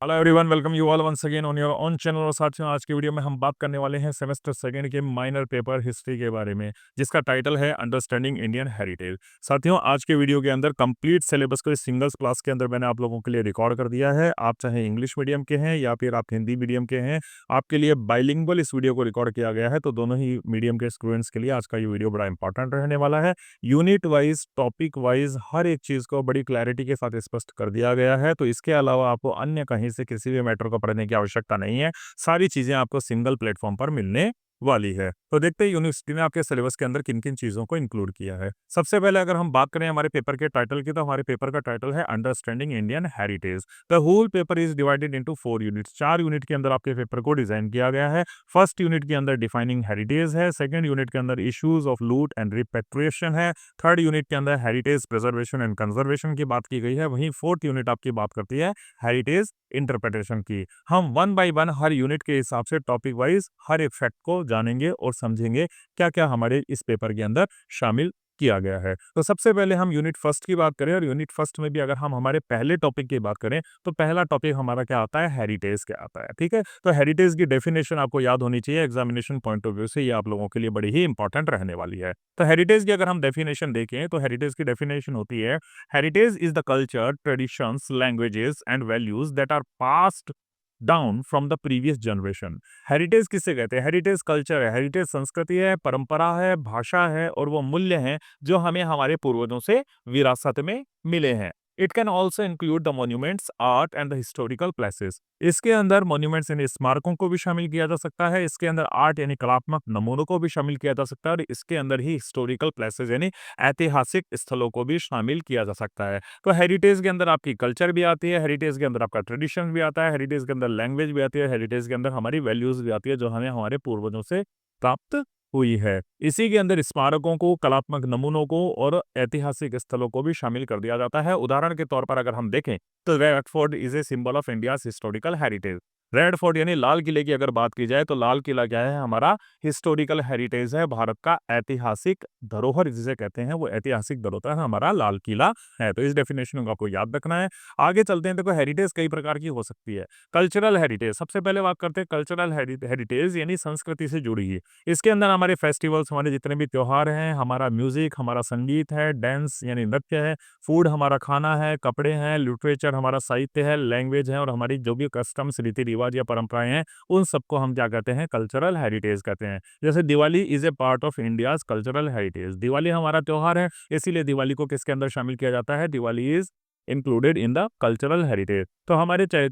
Hello everyone, welcome you all once again on your own channel. और साथियों, आज की वीडियो में हम बात करने वाले हैं सेमेस्टर सेकंड के माइनर पेपर हिस्ट्री के बारे में, जिसका टाइटल है अंडरस्टैंडिंग इंडियन हेरिटेज। साथियों, आज के वीडियो के अंदर कंप्लीट सिलेबस को इस सिंगल्स क्लास के अंदर मैंने आप लोगों के लिए रिकॉर्ड कर दिया है। आप चाहे इंग्लिश मीडियम के हैं या फिर आप हिंदी मीडियम के हैं, आपके लिए बाइलिंगुअल इस वीडियो को रिकॉर्ड किया गया है। तो दोनों ही मीडियम के स्टूडेंट्स के लिए आज का ये वीडियो बड़ा इंपॉर्टेंट रहने वाला है। यूनिट वाइज, टॉपिक वाइज हर एक चीज़ को बड़ी क्लैरिटी के साथ स्पष्ट कर दिया गया है। तो इसके अलावा आपको अन्य कहीं से किसी भी मैटर को पढ़ने की आवश्यकता नहीं है। सारी चीजें आपको सिंगल प्लेटफॉर्म पर मिलने वाली है। तो देखते हैं यूनिवर्सिटी ने आपके सिलेबस के अंदर किन किन चीजों को इंक्लूड किया है। सबसे पहले अगर हम बात करें हमारे पेपर के टाइटल की, तो हमारे पेपर का टाइटल है understanding Indian heritage. The whole paper is divided into 4 units. 4 unit के अंदर आपके पेपर को डिजाइन किया गया है। फर्स्ट यूनिट के अंदर डिफाइनिंग हेरिटेज है। सेकंड यूनिट के अंदर इश्यूज ऑफ लूट एंड रिपेट्रिएशन है। थर्ड यूनिट के अंदर हेरिटेज प्रिजर्वेशन एंड कंजर्वेशन की बात की गई है। वहीं फोर्थ यूनिट आपकी बात करती है हेरिटेज इंटरप्रिटेशन की। हम one by one her unit के हिसाब से टॉपिक वाइज हर एक फैक्ट को जानेंगे और समझेंगे क्या क्या हमारे इस पेपर के अंदर शामिल किया गया है। तो सबसे पहले हम यूनिट फर्स्ट की बात करें, और यूनिट फर्स्ट में भी अगर हम हमारे पहले टॉपिक की बात करें, तो पहला टॉपिक हमारा क्या आता है, हेरिटेज क्या आता है। ठीक है, तो हेरिटेज की डेफिनेशन आपको याद होनी चाहिए। एग्जामिनेशन पॉइंट ऑफ व्यू से ये आप लोगों के लिए बड़ी ही इंपॉर्टेंट रहने वाली है। तो हेरिटेज की अगर हम डेफिनेशन देखें, तो हेरिटेज की डेफिनेशन होती है, heritage is the culture, traditions, languages and values that are passed down from the previous generation. Heritage किससे कहते हैं? हेरिटेज कल्चर है, हेरिटेज संस्कृति है, परंपरा है, भाषा है और वो मूल्य हैं जो हमें हमारे पूर्वजों से विरासत में मिले हैं। It can also include the monuments, art and the historical places. इसके अंदर मॉन्यूमेंट्स यानी स्मारकों को भी शामिल किया जा सकता है। इसके अंदर आर्ट यानी कलात्मक नमूनों को भी शामिल किया जा सकता है, और इसके अंदर ही हिस्टोरिकल प्लेसेस यानी ऐतिहासिक स्थलों को भी शामिल किया जा सकता है। तो हेरिटेज के अंदर आपकी कल्चर भी आती है, हेरिटेज के अंदर आपका ट्रेडिशन भी आता है, हेरिटेज के अंदर लैंग्वेज भी आती है, हेरिटेज के अंदर हमारी वैल्यूज भी आती है जो हमें हमारे पूर्वजों से प्राप्त हुई है। इसी के अंदर स्मारकों को, कलात्मक नमूनों को और ऐतिहासिक स्थलों को भी शामिल कर दिया जाता है। उदाहरण के तौर पर अगर हम देखें, तो red fort is a symbol of India's historical heritage. Red fort यानी लाल किले की अगर बात की जाए, तो लाल किला क्या है, हमारा हिस्टोरिकल हेरिटेज है, भारत का ऐतिहासिक धरोहर जिसे कहते हैं, वो ऐतिहासिक धरोहर हमारा लाल किला है। तो इस डेफिनेशन को आपको याद रखना है। आगे चलते हैं। देखो, हेरिटेज कई प्रकार की हो सकती है। कल्चरल हेरिटेज, सबसे पहले बात करते हैं कल्चरल हेरिटेज यानी संस्कृति से जुड़ी हुई। इसके अंदर हमारे फेस्टिवल्स, हमारे जितने भी त्योहार हैं, हमारा म्यूजिक, हमारा संगीत है, डांस यानी नृत्य है, फूड हमारा खाना है, कपड़े हैं, लिटरेचर हमारा साहित्य है, लैंग्वेज है, और हमारी जो भी कस्टम्स, रीति रिवाज या परंपराएं हैं, उन सबको हम क्या कहते हैं, कल्चरल हेरिटेज कहते हैं। जैसे Diwali is a part of India's cultural heritage. Diwali हमारा त्योहार है, इसीलिए दिवाली को किसके अंदर शामिल किया जाता है, Diwali is included in the cultural heritage. तो हमारे चाहे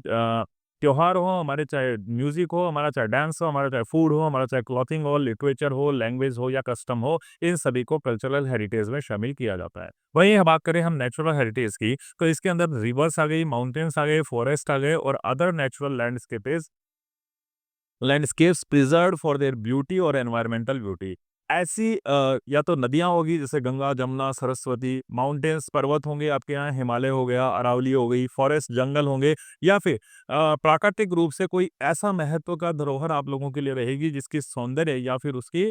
त्योहार हो, हमारे चाहे म्यूजिक हो, हमारा चाहे डांस हो, हमारा चाहे फूड हो, हमारा चाहे क्लॉथिंग हो, लिटरेचर हो, लैंग्वेज हो या कस्टम हो, इन सभी को कल्चरल हेरिटेज में शामिल किया जाता है। वहीं बात करें हम नेचुरल हेरिटेज की, तो इसके अंदर रिवर्स आ गई, माउंटेन्स आ गए, फॉरेस्ट आ गए और other natural landscapes preserved for their beauty और एनवायरमेंटल ब्यूटी। ऐसी या तो नदियां होगी जैसे गंगा, जमुना, सरस्वती, माउंटेन्स पर्वत होंगे आपके यहाँ, हिमालय हो गया, अरावली हो गई, फॉरेस्ट जंगल होंगे, या फिर प्राकृतिक रूप से कोई ऐसा महत्व का धरोहर आप लोगों के लिए रहेगी जिसकी सौंदर्य या फिर उसकी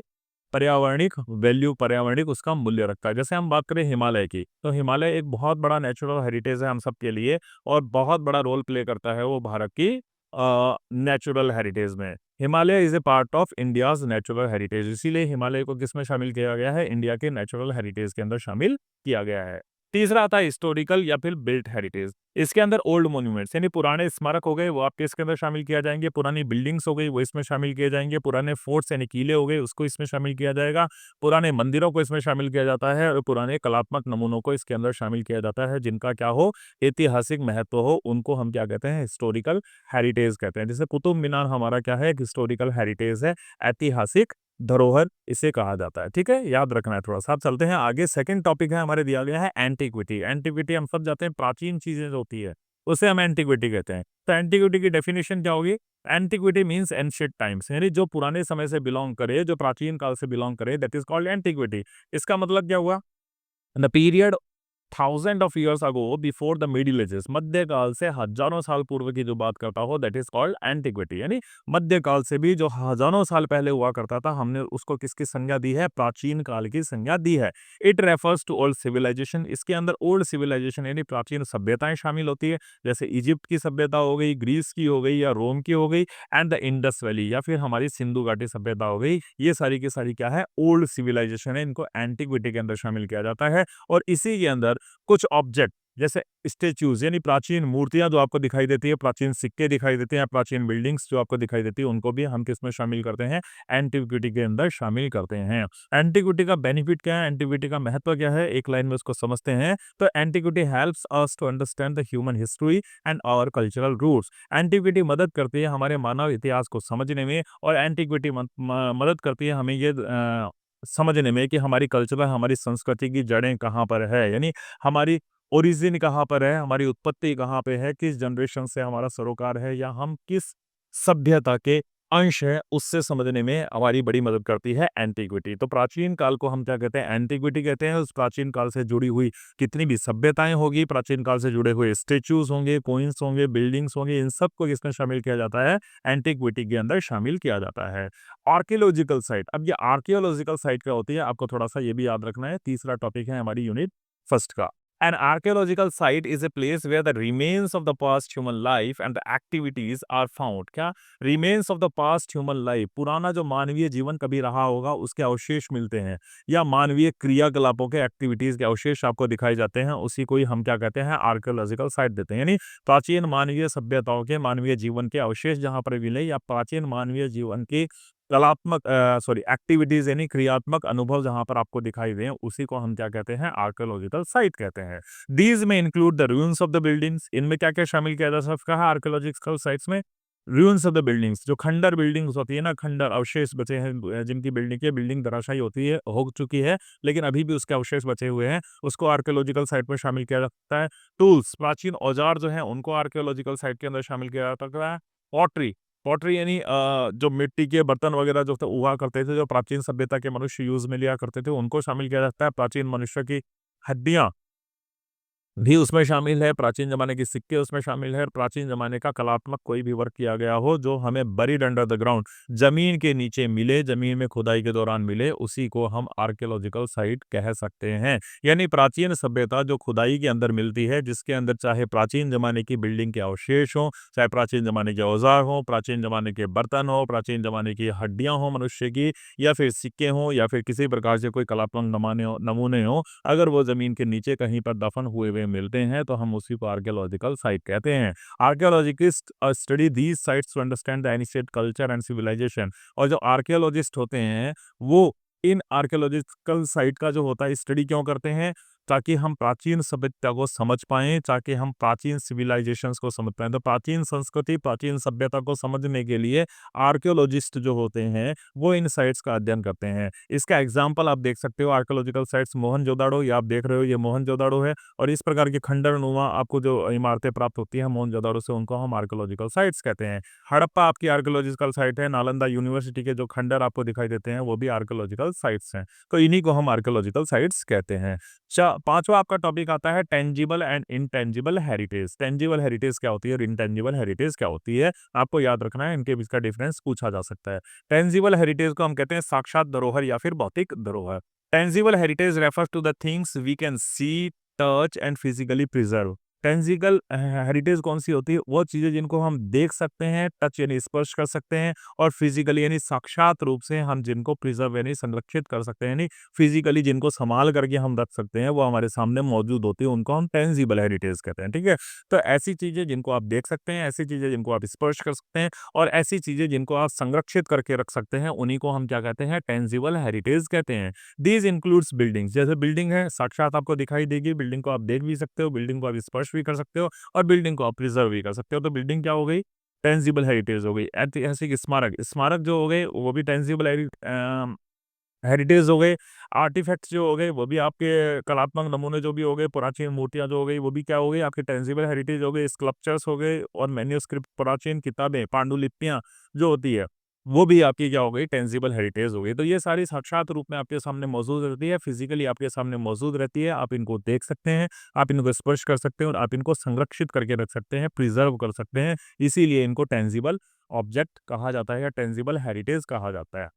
पर्यावरणिक वैल्यू, पर्यावरणिक उसका मूल्य रखता है। जैसे हम बात करें हिमालय की, तो हिमालय एक बहुत बड़ा नेचुरल हेरिटेज है हम सब के लिए, और बहुत बड़ा रोल प्ले करता है वो भारत की नेचुरल हेरिटेज में। Himalaya is a part of India's natural heritage, इसीलिए हिमालय को किसमें शामिल किया गया है, इंडिया के नेचुरल हेरिटेज के अंदर शामिल किया गया है। तीसरा आता है हिस्टोरिकल या फिर बिल्ट हेरिटेज। इसके अंदर ओल्ड मॉन्यूमेंट्स यानी पुराने स्मारक हो गए, वो आपके इसके अंदर शामिल किया जाएंगे। पुरानी बिल्डिंग्स हो गई, वो इसमें शामिल किए जाएंगे। पुराने फोर्ट्स यानी किले हो गए, उसको इसमें शामिल किया जाएगा। पुराने मंदिरों को इसमें शामिल किया जाता है, और पुराने कलात्मक नमूनों को इसके अंदर शामिल किया जाता है, जिनका क्या हो, ऐतिहासिक महत्व हो, उनको हम क्या कहते हैं, हिस्टोरिकल हेरिटेज कहते हैं। जैसे कुतुब मीनार हमारा क्या है, एक हिस्टोरिकल हेरिटेज है, ऐतिहासिक धरोहर इसे कहा जाता है। ठीक है, याद रखना है थोड़ा सा। आप चलते हैं आगे। सेकंड टॉपिक है हमारे, दिया गया है एंटीक्विटी। एंटीक्विटी हम सब जानते हैं, प्राचीन चीजें जो होती है उसे हम एंटीक्विटी कहते हैं। तो एंटीक्विटी की डेफिनेशन क्या होगी? एंटीक्विटी मींस एंशिएंट टाइम्स, यानी जो पुराने समय से बिलोंग करे, जो प्राचीन काल से बिलोंग करे, दैट इज कॉल्ड एंटीक्विटी। इसका मतलब क्या हुआ? The period thousand of years ago before the middle ages, मध्यकाल से हजारों साल पूर्व की जो बात करता हो दैट इज कॉल्ड एंटिक्विटी, यानी मध्यकाल से भी जो हजारों साल पहले हुआ करता था हमने उसको किसकी संज्ञा दी है, प्राचीन काल की संज्ञा दी है। It refers to old civilisation, इसके अंदर ओल्ड सिविलाइजेशन यानी प्राचीन सभ्यताएं शामिल होती है, जैसे इजिप्ट की सभ्यता हो गई, ग्रीस की हो गई या रोम की हो गई, एंड द इंडस वैली या फिर हमारी सिंधु घाटी सभ्यता हो गई। ये सारी की सारी क्या है, ओल्ड सिविलाइजेशन है, इनको एंटिक्विटी के अंदर शामिल किया जाता है। और इसी के अंदर कुछ ऑब्जेक्ट जैसे स्टेच्यूज यानी प्राचीन मूर्तियां जो आपको दिखाई देती है, प्राचीन सिक्के दिखाई देते हैं, प्राचीन बिल्डिंग्स जो आपको दिखाई देती है, उनको भी हम किसमें शामिल करते हैं, एंटिक्विटी के अंदर शामिल करते हैं। एंटिक्विटी का बेनिफिट क्या है, एंटिक्विटी का महत्व क्या है, एक लाइन में उसको समझते हैं। तो antiquity helps us to understand the human history and our cultural roots, antiquity मदद करती है हमारे मानव इतिहास को समझने में, और एंटिक्विटी मदद करती है हमें ये समझने में कि हमारी कल्चर, हमारी संस्कृति की जड़ें कहाँ पर है, यानी हमारी ओरिजिन कहाँ पर है, हमारी उत्पत्ति कहाँ पे है, किस जनरेशन से हमारा सरोकार है, या हम किस सभ्यता के अंश है, उससे समझने में हमारी बड़ी मदद करती है एंटिक्विटी। तो प्राचीन काल को हम क्या कहते हैं, एंटिक्विटी कहते हैं। उस प्राचीन काल से जुड़ी हुई कितनी भी सभ्यताएं होगी, प्राचीन काल से जुड़े हुए स्टेच्यूज होंगे, कोइंस होंगे, बिल्डिंग्स होंगे, इन सबको किसमें शामिल किया जाता है, एंटिक्विटी के अंदर शामिल किया जाता है। आर्कियोलॉजिकल साइट, अब ये आर्कियोलॉजिकल साइट क्या होती है, आपको थोड़ा सा ये भी याद रखना है। तीसरा टॉपिक है हमारी यूनिट फर्स्ट का। An archaeological site is a place where the remains of the past human life and the activities are found। क्या, remains of the past human life, पुराना जो मानवीय जीवन कभी रहा होगा उसके अवशेष मिलते हैं, या मानवीय क्रियाकलापों के एक्टिविटीज के अवशेष आपको दिखाई जाते हैं, उसी को ही हम क्या कहते हैं, आर्कियोलॉजिकल साइट देते हैं। यानी प्राचीन मानवीय सभ्यताओं के, मानवीय जीवन के अवशेष जहां पर मिले, या प्राचीन मानवीय जीवन की कलात्मक एक्टिविटीज यानी क्रियात्मक अनुभव जहां पर आपको दिखाई दें, उसी को हम क्या कहते हैं, आर्कियोलॉजिकल साइट कहते हैं। दीज में include the ruins of the buildings, इनमें क्या क्या शामिल किया जा सकता है आर्कियोलॉजिकल साइट्स में, ruins ऑफ द बिल्डिंग्स, जो खंडर बिल्डिंग्स होती है ना, खंडर अवशेष बचे हैं, जिनकी बिल्डिंग धराशायी होती है, हो चुकी है, लेकिन अभी भी उसके अवशेष बचे हुए हैं, उसको आर्कियोलॉजिकल साइट में शामिल किया जा सकता है। टूल्स, प्राचीन औजार जो हैं, उनको आर्कियोलॉजिकल साइट के अंदर शामिल किया जा सकता है। पॉटरी, पॉटरी यानी जो मिट्टी के बर्तन वगैरह जो हुआ करते थे, जो प्राचीन सभ्यता के मनुष्य यूज में लिया करते थे, उनको शामिल किया जाता है। प्राचीन मनुष्य की हड्डियां भी उसमें शामिल है, प्राचीन जमाने के सिक्के उसमें शामिल है, प्राचीन जमाने का कलात्मक कोई भी वर्क किया गया हो जो हमें बरीड अंडर द ग्राउंड, जमीन के नीचे मिले, जमीन में खुदाई के दौरान मिले, उसी को हम आर्कियोलॉजिकल साइट कह सकते हैं। यानी प्राचीन सभ्यता जो खुदाई के अंदर मिलती है, जिसके अंदर चाहे प्राचीन जमाने की बिल्डिंग के अवशेष हो, चाहे प्राचीन जमाने के औजार हो, प्राचीन जमाने के बर्तन हो, प्राचीन जमाने की हड्डियां हो मनुष्य की, या फिर सिक्के हों, या फिर किसी प्रकार से कोई कलात्मक नमूने हो, अगर वो जमीन के नीचे कहीं पर दफन हुए हुए मिलते हैं, तो हम उसी को आर्कियोलॉजिकल साइट कहते हैं। Archaeologist study these sites to understand the ancient culture and civilization, और जो आर्कियोलॉजिस्ट होते हैं वो इन आर्कियोलॉजिकल साइट का जो होता है स्टडी क्यों करते हैं, ताकि हम प्राचीन सभ्यता को समझ पाएं, ताकि हम प्राचीन सिविलाइजेशंस को समझ पाएं। तो प्राचीन संस्कृति, प्राचीन सभ्यता को समझने के लिए आर्कियोलॉजिस्ट जो होते हैं वो इन साइट्स का अध्ययन करते हैं। इसका एग्जाम्पल आप देख सकते हो, आर्कियोलॉजिकल साइट्स मोहनजोदाड़ो, ये आप देख रहे हो, ये मोहनजोदाड़ो है, और इस प्रकार के खंडरनुमा आपको जो इमारतें प्राप्त होती हैं मोहनजोदाड़ो से, उनको हम आर्कियोलॉजिकल साइट्स कहते हैं। हड़प्पा आपकी आर्कियोलॉजिकल साइट है, नालंदा यूनिवर्सिटी के जो खंडर आपको दिखाई देते हैं वो भी आर्कियोलॉजिकल साइट्स हैं, तो इन्हीं को हम आर्कियोलॉजिकल साइट्स कहते हैं। पांचवा आपका टॉपिक आता है tangible and intangible heritage. Tangible heritage क्या होती है और इनटेंजिबल हेरिटेज क्या होती है, आपको याद रखना है, इनके बीच का डिफरेंस पूछा जा सकता है। टेंजिबल हेरिटेज को हम कहते हैं साक्षात धरोहर या फिर भौतिक धरोहर। Tangible heritage refers to the things we can see, touch and physically preserve. Tangible heritage कौन सी होती है, वो चीजें जिनको हम देख सकते हैं, टच यानी स्पर्श कर सकते हैं, और फिजिकली यानी साक्षात रूप से हम जिनको प्रिजर्व यानी संरक्षित कर सकते हैं, यानी फिजिकली जिनको संभाल करके हम रख सकते हैं, वो हमारे सामने मौजूद होती है, उनको हम टेंजिबल हेरिटेज कहते हैं। ठीक है, तो ऐसी चीजें जिनको आप देख सकते हैं, ऐसी चीजें जिनको आप स्पर्श कर सकते हैं, और ऐसी चीजें जिनको आप संरक्षित करके रख सकते हैं, उन्हीं को हम क्या कहते हैं, टेंजिबल हेरिटेज कहते हैं। दीज इंक्लूड्स बिल्डिंग्स, जैसे बिल्डिंग है साक्षात आपको दिखाई देगी, बिल्डिंग को आप देख भी सकते हो, बिल्डिंग को आप स्पर्श भी कर सकते हो, और बिल्डिंग को आप प्रिजर्व भी कर सकते हो, तो बिल्डिंग क्या हो गई, टेंजिबल हेरिटेज हो गई। ऐतिहासिक स्मारक, स्मारक जो हो गए वो भी टेंजिबल हेरिटेज हो गए। आर्टिफैक्ट्स जो हो गए वो भी आपके कलात्मक नमूने जो भी हो गए, प्राचीन मूर्तियां जो हो गई वो भी क्या हो गई, आपके टेंजिबल हेरिटेज हो गए। स्कल्पचर्स हो गए, और मैन्युस्क्रिप्ट, प्राचीन किताबें, पांडुलिपियां जो होती है वो भी आपकी क्या हो गई, टेंजिबल हेरिटेज हो गई। तो ये सारी साक्षात रूप में आपके सामने मौजूद रहती है, फिजिकली आपके सामने मौजूद रहती है, आप इनको देख सकते हैं, आप इनको स्पर्श कर सकते हैं और आप इनको संरक्षित करके रख सकते हैं, प्रिजर्व कर सकते हैं। इसीलिए इनको टेंजिबल ऑब्जेक्ट कहा जाता है या टेंजिबल हेरिटेज कहा जाता है।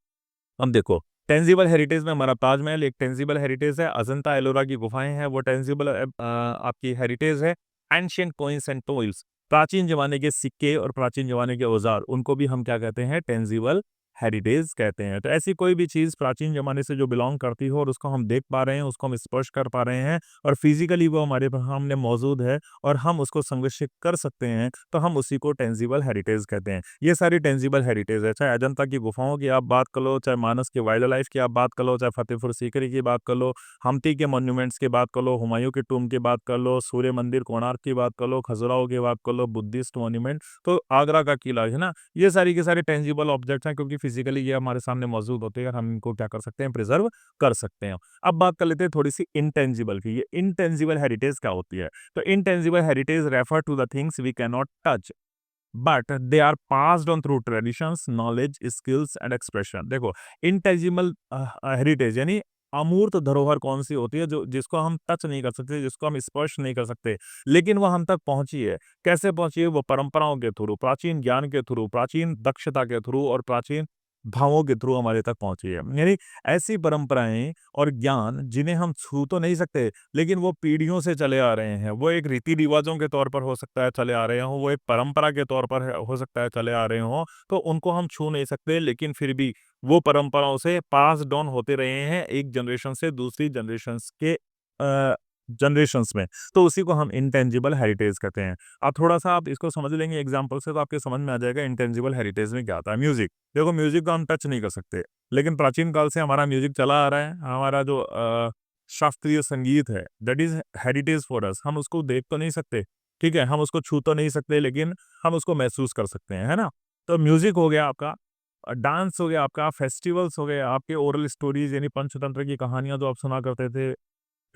अब देखो, टेंजिबल हेरिटेज में हमारा ताजमहल एक टेंजिबल हेरिटेज है, अजंता एलोरा की गुफाएं हैं वो टेंजिबल आपकी हेरिटेज है। एंशिएंट कॉइन्स एंड टॉयल्स, प्राचीन जमाने के सिक्के और प्राचीन जमाने के औजार, उनको भी हम क्या कहते हैं, टेंजिबल हेरिटेज कहते हैं। तो ऐसी कोई भी चीज़ प्राचीन जमाने से जो बिलोंग करती हो और उसको हम देख पा रहे हैं, उसको हम स्पर्श कर पा रहे हैं और फिजिकली वो हमारे सामने मौजूद है और हम उसको संरक्षित कर सकते हैं, तो हम उसी को टेंजिबल हेरिटेज कहते हैं। ये सारी टेंजिबल हेरिटेज है, चाहे अजंता की गुफाओं की आप बात कर लो, चाहे मानस की वाइल्ड लाइफ की आप बात कर लो, चाहे फतेहपुर सीकरी की बात कर लो, हम्पी के मॉन्यूमेंट्स की बात कर लो, हुमायूं के टूम की बात कर लो, सूर्य मंदिर कोणार्क की बात कर लो, खजुराहो की बात कर लो, बुद्धिस्ट मॉन्यूमेंट, तो आगरा का किला है ना, ये सारी के सारे टेंजिबल ऑब्जेक्ट्स हैं क्योंकि फिजिकली ये हमारे सामने मौजूद होते हैं और हम इनको क्या कर सकते हैं, प्रिजर्व कर सकते हैं। अब बात कर लेते हैं थोड़ी सी इंटेंजिबल की। ये इंटेंजिबल हेरिटेज क्या होती है? तो intangible heritage refer to the things we can not touch but they are passed on through traditions, knowledge, skills and expression. देखो, इंटेंजिबल हेरिटेज यानी अमूर्त धरोहर कौन सी होती है, जो जिसको हम टच नहीं कर सकते, जिसको हम स्पर्श नहीं कर सकते, लेकिन वो हम तक पहुंची है। कैसे पहुंची है? वो परंपराओं के थ्रू, प्राचीन ज्ञान के थ्रू, प्राचीन दक्षता के थ्रू और प्राचीन भावों के थ्रू हमारे तक पहुंची है। यानी ऐसी परंपराएं और ज्ञान जिन्हें हम छू तो नहीं सकते, लेकिन वो पीढ़ियों से चले आ रहे हैं। वो एक रीति रिवाजों के तौर पर हो सकता है चले आ रहे हों, वो एक परंपरा के तौर पर हो सकता है चले आ रहे हों, तो उनको हम छू नहीं सकते, लेकिन फिर भी वो परंपराओं से पास डाउन होते रहे हैं एक जनरेशन से दूसरी जनरेशंस में। तो उसी को हम इंटेंजिबल हेरिटेज कहते हैं। अब थोड़ा सा आप इसको समझ लेंगे एग्जाम्पल से, तो आपके समझ में आ जाएगा इंटेंजिबल हेरिटेज में क्या आता है। म्यूजिक, देखो म्यूजिक को हम टच नहीं कर सकते, लेकिन प्राचीन काल से हमारा म्यूजिक चला आ रहा है। हमारा जो शास्त्रीय संगीत है, that is heritage for us. हम उसको देख तो नहीं सकते, ठीक है, हम उसको छू तो नहीं सकते, लेकिन हम उसको महसूस कर सकते हैं, है ना। तो म्यूजिक हो गया आपका, डांस हो गया आपका, फेस्टिवल्स हो गए आपके, ओरल स्टोरीज यानी पंचतंत्र की कहानियां जो आप सुना करते थे,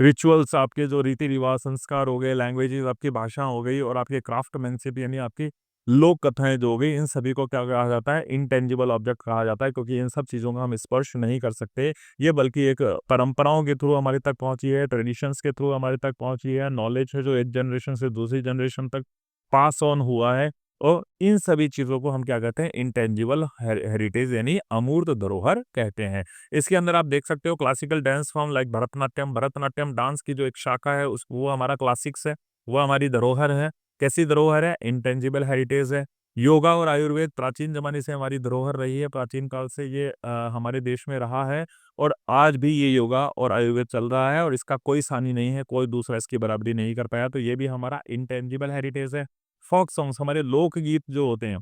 रिचुअल्स आपके जो रीति रिवाज संस्कार हो गए, लैंग्वेजेस आपकी भाषा हो गई और आपके क्राफ्टमैनशिप यानी आपकी लोक कथाएं जो हो गई, इन सभी को क्या कहा जाता है, इंटेंजिबल ऑब्जेक्ट कहा जाता है, क्योंकि इन सब चीज़ों का हम स्पर्श नहीं कर सकते। ये बल्कि एक परंपराओं के थ्रू हमारे तक पहुंची है, ट्रेडिशंस के थ्रू हमारे तक पहुंची है, नॉलेज है जो एक जनरेशन से दूसरी जनरेशन तक पास ऑन हुआ है। और इन सभी चीज़ों को हम क्या कहते हैं, इंटेंजिबल हेरिटेज यानी अमूर्त धरोहर कहते हैं। इसके अंदर आप देख सकते हो classical dance form like Bharatanatyam, Bharatanatyam dance की जो एक शाखा है उस वो हमारा क्लासिक्स है, वो हमारी धरोहर है। कैसी धरोहर है? इंटेंजिबल हेरिटेज है। योगा और आयुर्वेद प्राचीन जमाने से हमारी धरोहर रही है, प्राचीन काल से ये हमारे देश में रहा है और आज भी ये योगा और आयुर्वेद चल रहा है और इसका कोई सानी नहीं है, कोई दूसरा इसकी बराबरी नहीं कर पाया, तो ये भी हमारा इंटेंजिबल हेरिटेज है। फोक सॉन्ग्स, हमारे लोकगीत जो होते हैं,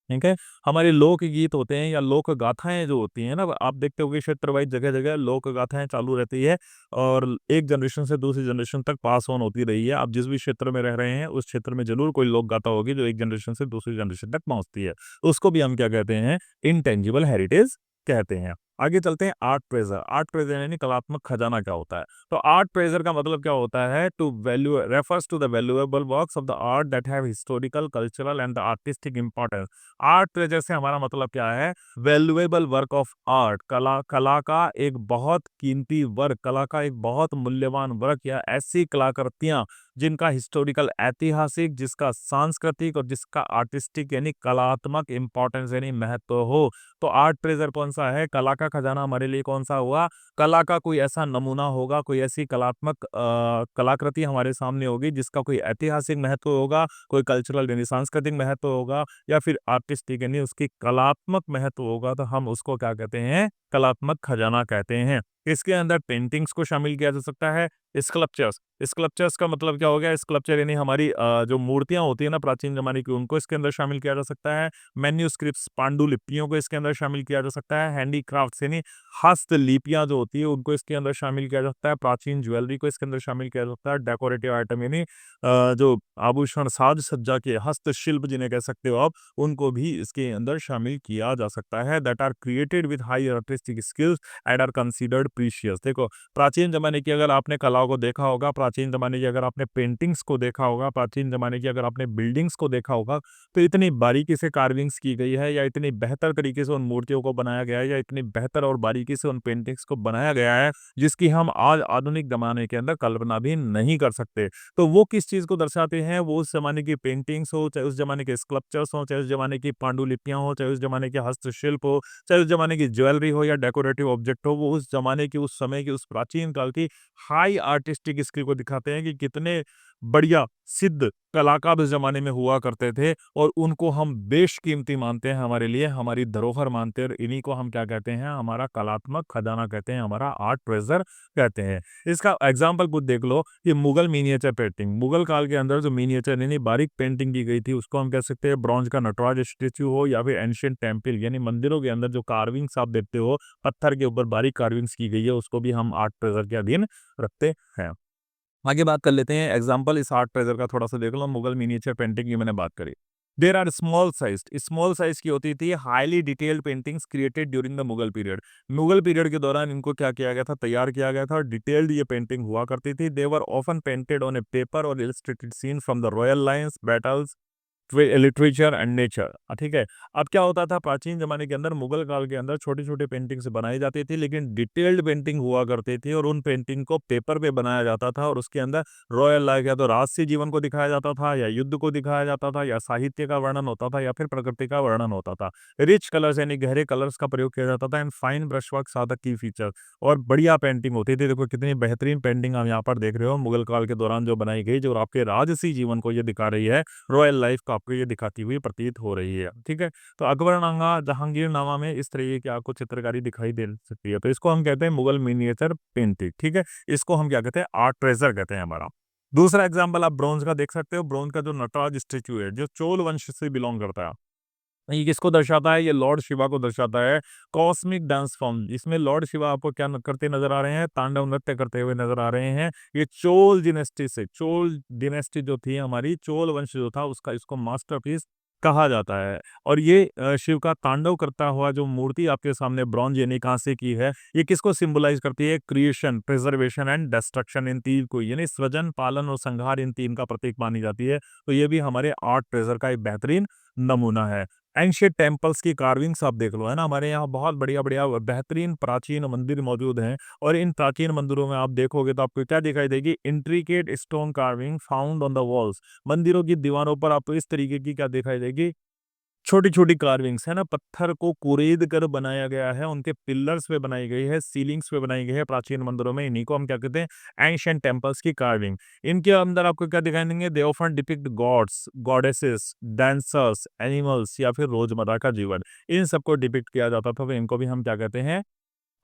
ठीक है, हमारे लोकगीत होते हैं या लोक गाथाएँ जो होती हैं ना, आप देखते होंगे क्षेत्र वाइज़ जगह-जगह लोक गाथाएँ चालू रहती है और एक जनरेशन से दूसरी जनरेशन तक पास ऑन होती रही है। आप जिस भी क्षेत्र में रह रहे हैं, उस क्षेत्र में ज़रूर कोई लोक गाथा होगी जो एक जनरेशन से दूसरी जनरेशन तक पहुँचती है। उसको भी हम क्या कहते हैं, इंटेंजिबल हेरिटेज कहते हैं। आगे चलते हैं, आर्ट ट्रेज़र। आर्ट ट्रेज़र यानी कलात्मक खजाना क्या होता है? तो आर्ट ट्रेज़र का मतलब क्या होता है, to value refers to the valuable works of the art that have historical, cultural and the artistic importance. Art treasure से हमारा मतलब क्या है, वैल्यूएबल वर्क ऑफ आर्ट, कला का एक बहुत कीमती वर्क, कला का एक बहुत मूल्यवान वर्क या ऐसी कलाकृतियां जिनका हिस्टोरिकल ऐतिहासिक, जिसका सांस्कृतिक और जिसका आर्टिस्टिक यानी कलात्मक इंपॉर्टेंस यानी महत्व हो। तो आर्ट ट्रेजर कौन सा है? कला का खजाना हमारे लिए कौन सा हुआ? कला का कोई ऐसा नमूना होगा, कोई ऐसी कलात्मक कलाकृति हमारे सामने होगी जिसका कोई ऐतिहासिक महत्व होगा, कोई कल्चरल यानी सांस्कृतिक महत्व होगा या फिर आर्टिस्टिक यानी उसकी कलात्मक महत्व होगा, तो हम उसको क्या कहते हैं, कलात्मक खजाना कहते हैं। इसके अंदर पेंटिंग्स को शामिल किया जा सकता है, स्कल्पचर्स। स्कल्पचर्स का मतलब क्या हो गया? स्कल्पचर यानी हमारी जो मूर्तियां होती है ना प्राचीन जमाने की, उनको इसके अंदर शामिल किया जा सकता है। मैन्यूस्क्रिप्ट्स, पांडुलिपियों को इसके अंदर शामिल किया जा सकता है। हैंडीक्राफ्ट्स यानी हस्तलिपियां जो होती है उनको इसके अंदर शामिल किया जा सकता है। प्राचीन ज्वेलरी को इसके अंदर शामिल किया जा सकता है। डेकोरेटिव आइटम यानी जो आभूषण साज सज्जा के हस्तशिल्प जिन्हें कह सकते हो आप, उनको भी इसके अंदर शामिल किया जा सकता है, that are created with high artistic skills and are considered precious. देखो, प्राचीन ज़माने की अगर आपने कलाओं को देखा होगा, प्राचीन ज़माने की अगर आपने पेंटिंग्स को देखा होगा, प्राचीन ज़माने की अगर आपने बिल्डिंग्स को देखा होगा, तो इतनी बारीकी से कार्विंग्स की गई है या इतनी बेहतर तरीके से उन मूर्तियों को बनाया गया है या इतनी बेहतर और बारीकी से उन पेंटिंग्स को बनाया गया है, जिसकी हम आज आधुनिक ज़माने के अंदर कल्पना भी नहीं कर सकते। तो वो किस चीज़ को दर्शाते हैं? वो उस ज़माने की पेंटिंग्स हो, चाहे उस ज़माने के स्कल्पचर्स हों, चाहे उस ज़माने की पांडुलिपियाँ हों, चाहे उस ज़माने के हस्तशिल्प हो, चाहे उस ज़माने की ज्वेलरी हो या डेकोरेटिव ऑब्जेक्ट हो, वो उस ज़माने की, उस समय की, उस प्राचीन काल की हाई आर्टिस्टिक स्किल को दिखाते हैं कि कितने बढ़िया सिद्ध कलाकार उस ज़माने में हुआ करते थे और उनको हम बेशकीमती मानते हैं हमारे लिए, हमारी धरोहर मानते हैं और इन्हीं को हम क्या कहते हैं? हमारा कलात्मक खजाना कहते हैं, हमारा आर्ट ट्रेज़र कहते हैं। इसका एग्ज़ाम्पल कुछ देख लो, ये मुगल मिनिएचर पेंटिंग, मुगल काल के अंदर जो मिनिएचर यानी बारीक पेंटिंग की गई थी, उसको हम कह सकते हैं ब्रॉन्ज का नटराज स्टैच्यू हो या फिर एंशिएंट टेंपल यानी मंदिरों के अंदर जो कार्विंग्स आप देखते हो, पत्थर के ऊपर बारीक कार्विंग्स की गई है, उसको भी हम आर्ट ट्रेज़र के अधीन रखते हैं। आगे बात कर लेते हैं एग्जाम्पल इस आर्ट ट्रेजर का थोड़ा सा देख लो। मुगल मिनिएचर पेंटिंग की मैंने बात करी। देर आर स्मॉल साइज की होती थी highly detailed paintings created during the Mughal period. Mughal period के दौरान इनको क्या किया गया था? तैयार किया गया था और डिटेल्ड ये पेंटिंग हुआ करती थी। They were often painted on a paper और illustrated scene from the royal lines battles literature and nature. ठीक है। अब क्या होता था प्राचीन जमाने के अंदर, मुगल काल के अंदर छोटी छोटी पेंटिंग्स बनाई जाती थी, लेकिन डिटेल्ड पेंटिंग हुआ करती थी और उन पेंटिंग को पेपर पे बनाया जाता था और उसके अंदर रॉयल लाइफ या तो राजसी जीवन को दिखाया जाता था या युद्ध को दिखाया जाता था या साहित्य का वर्णन होता था या फिर प्रकृति का वर्णन होता था। रिच कलर्स यानी गहरे कलर्स का प्रयोग किया जाता था एंड फाइन ब्रश वर्क साधक की फीचर और बढ़िया पेंटिंग होती थी। देखो कितनी बेहतरीन पेंटिंग आप यहाँ पर देख रहे हो, मुगल काल के दौरान जो बनाई गई, जो आपके राजसी जीवन को ये दिखा रही है, रॉयल लाइफ को आपको ये दिखाती हुई प्रतीत हो रही है। ठीक है। तो अकबरनामा जहांगीरनामा में इस तरीके की आपको चित्रकारी दिखाई दे सकती है, तो इसको हम कहते हैं मुगल मिनिएचर पेंटिंग। ठीक है। इसको हम क्या कहते हैं? आर्ट ट्रेजर कहते हैं हमारा। दूसरा एग्जाम्पल आप ब्रोंज का देख सकते हो। ब्रोंज का जो नटराज स्टेच्यू है, जो चोल वंश से बिलोंग करता है, ये किसको दर्शाता है? ये लॉर्ड शिवा को दर्शाता है। कॉस्मिक डांस फॉर्म, इसमें लॉर्ड शिवा आपको क्या करते नजर आ रहे हैं? तांडव नृत्य करते हुए नजर आ रहे हैं। ये चोल डिनेस्टी से, चोल डिनेस्टी जो थी हमारी, चोल वंश जो था उसका, इसको मास्टरपीस कहा जाता है। और ये शिव का तांडव करता हुआ जो मूर्ति आपके सामने ब्रॉन्ज यानी कांसे की है, ये किसको सिंबलाइज करती है? क्रिएशन, प्रिजर्वेशन एंड डिस्ट्रक्शन, इन तीन को, यानी सृजन, पालन और संहार, इन तीन का प्रतीक मानी जाती है। तो ये भी हमारे आर्ट ट्रेजर का एक बेहतरीन नमूना है। एंशिएंट टेम्पल्स की कार्विंग्स आप देख लो, है ना, हमारे यहाँ बहुत बढ़िया-बढ़िया बेहतरीन प्राचीन मंदिर मौजूद हैं और इन प्राचीन मंदिरों में आप देखोगे तो आपको क्या दिखाई देगी? Intricate stone carving found on the walls. मंदिरों की दीवारों पर आपको इस तरीके की क्या दिखाई देगी? छोटी-छोटी कार्विंग्स, है ना, पत्थर को कुरेद कर बनाया गया है, उनके पिलर्स पे बनाई गई है, सीलिंग्स पे बनाई गई है प्राचीन मंदिरों में। इन्हीं को हम क्या कहते हैं? एंशिएंट टेम्पल्स की कार्विंग। इनके अंदर आपको क्या दिखाई देंगे? They often depict gods, goddesses, dancers, animals या फिर रोजमर्रा का जीवन। इन सबको डिपिक्ट किया जाता था, तो इनको भी हम क्या कहते हैं?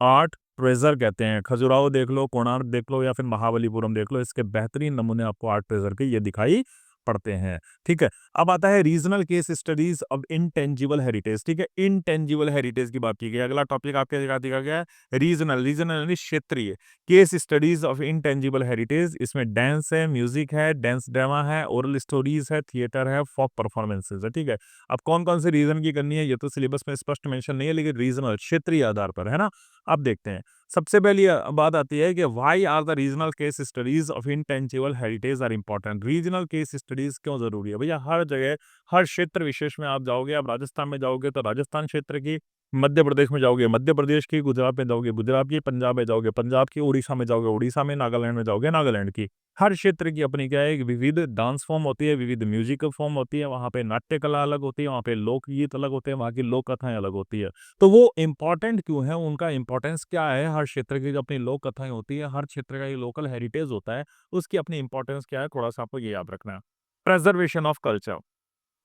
आर्ट ट्रेजर कहते हैं। खजुराहो देख लो, कोणार्क देख लो या फिर महाबलीपुरम देख लो, इसके बेहतरीन नमूने आपको आर्ट ट्रेजर के ये दिखाई पड़ते हैं। ठीक है। अब आता है regional case studies of intangible heritage. ठीक है। इनटेंजिबल हेरिटेज की बात की गई। अगला टॉपिक आपके दिखा गया है रीजनल। रीजनल यानी क्षेत्रीय। Case studies of intangible heritage, इसमें डांस है, म्यूजिक है, डांस ड्रामा है, ओरल स्टोरीज है, थिएटर है, फोक परफॉर्मेंसेज है। ठीक है। अब कौन कौन से रीजन की करनी है ये तो सिलेबस में स्पष्ट मेंशन नहीं है, लेकिन रीजनल क्षेत्रीय आधार पर, है ना। अब देखते हैं। सबसे पहली बात आती है कि why are the regional case studies of intangible heritage are important. Regional case studies क्यों जरूरी है? भैया हर जगह, हर क्षेत्र विशेष में आप जाओगे, आप राजस्थान में जाओगे तो राजस्थान क्षेत्र की, मध्य प्रदेश में जाओगे मध्य प्रदेश की, गुजरात में जाओगे गुजरात की, पंजाब में जाओगे पंजाब की, उड़ीसा में जाओगे उड़ीसा में, नागालैंड में जाओगे नागालैंड की। हर क्षेत्र की अपनी क्या है? एक विविध डांस फॉर्म होती है, विविध म्यूजिकल फॉर्म होती है, वहाँ पे नाट्य कला अलग होती है, वहाँ पे लोकगीत अलग होते हैं, वहाँ की लोक कथाएं अलग होती है। तो वो इम्पोर्टेंट क्यों है? उनका इम्पोर्टेंस क्या है? हर क्षेत्र की जो अपनी लोक कथाएं होती है, हर क्षेत्र का ये लोकल हेरिटेज होता है, उसकी अपनी इंपॉर्टेंस क्या है? थोड़ा सा आपको ये याद रखना है। प्रेजर्वेशन ऑफ कल्चर,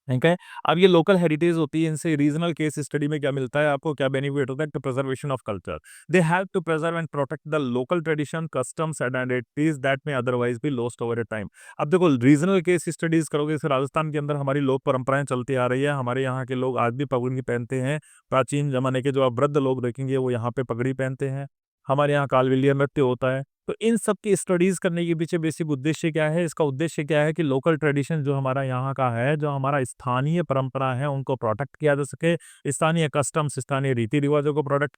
ठीक है। अब ये लोकल हेरिटेज होती है, इनसे रीजनल केस स्टडी में क्या मिलता है आपको? क्या बेनिफिट होता है? To preservation of culture, they help to preserve and protect the local tradition, customs and identities that may otherwise be lost over a time. अब देखो रीजनल केस स्टडीज करोगे, जैसे राजस्थान के अंदर हमारी लोक परंपराएं चलती आ रही है, हमारे यहाँ के लोग आज भी पगड़ी पहनते हैं। प्राचीन जमाने के जो आप वृद्ध लोग देखेंगे वो यहाँ पे पगड़ी पहनते हैं। हमारे यहाँ कालबेलिया नृत्य होता है, तो इन सब की स्टडीज़ करने के पीछे बेसिक उद्देश्य क्या है? इसका उद्देश्य क्या है कि लोकल ट्रेडिशन जो हमारा यहाँ का है, जो हमारा स्थानीय परंपरा है, उनको प्रोटेक्ट किया जा सके, स्थानीय कस्टम्स, स्थानीय रीति-रिवाज़ों को प्रोटेक्ट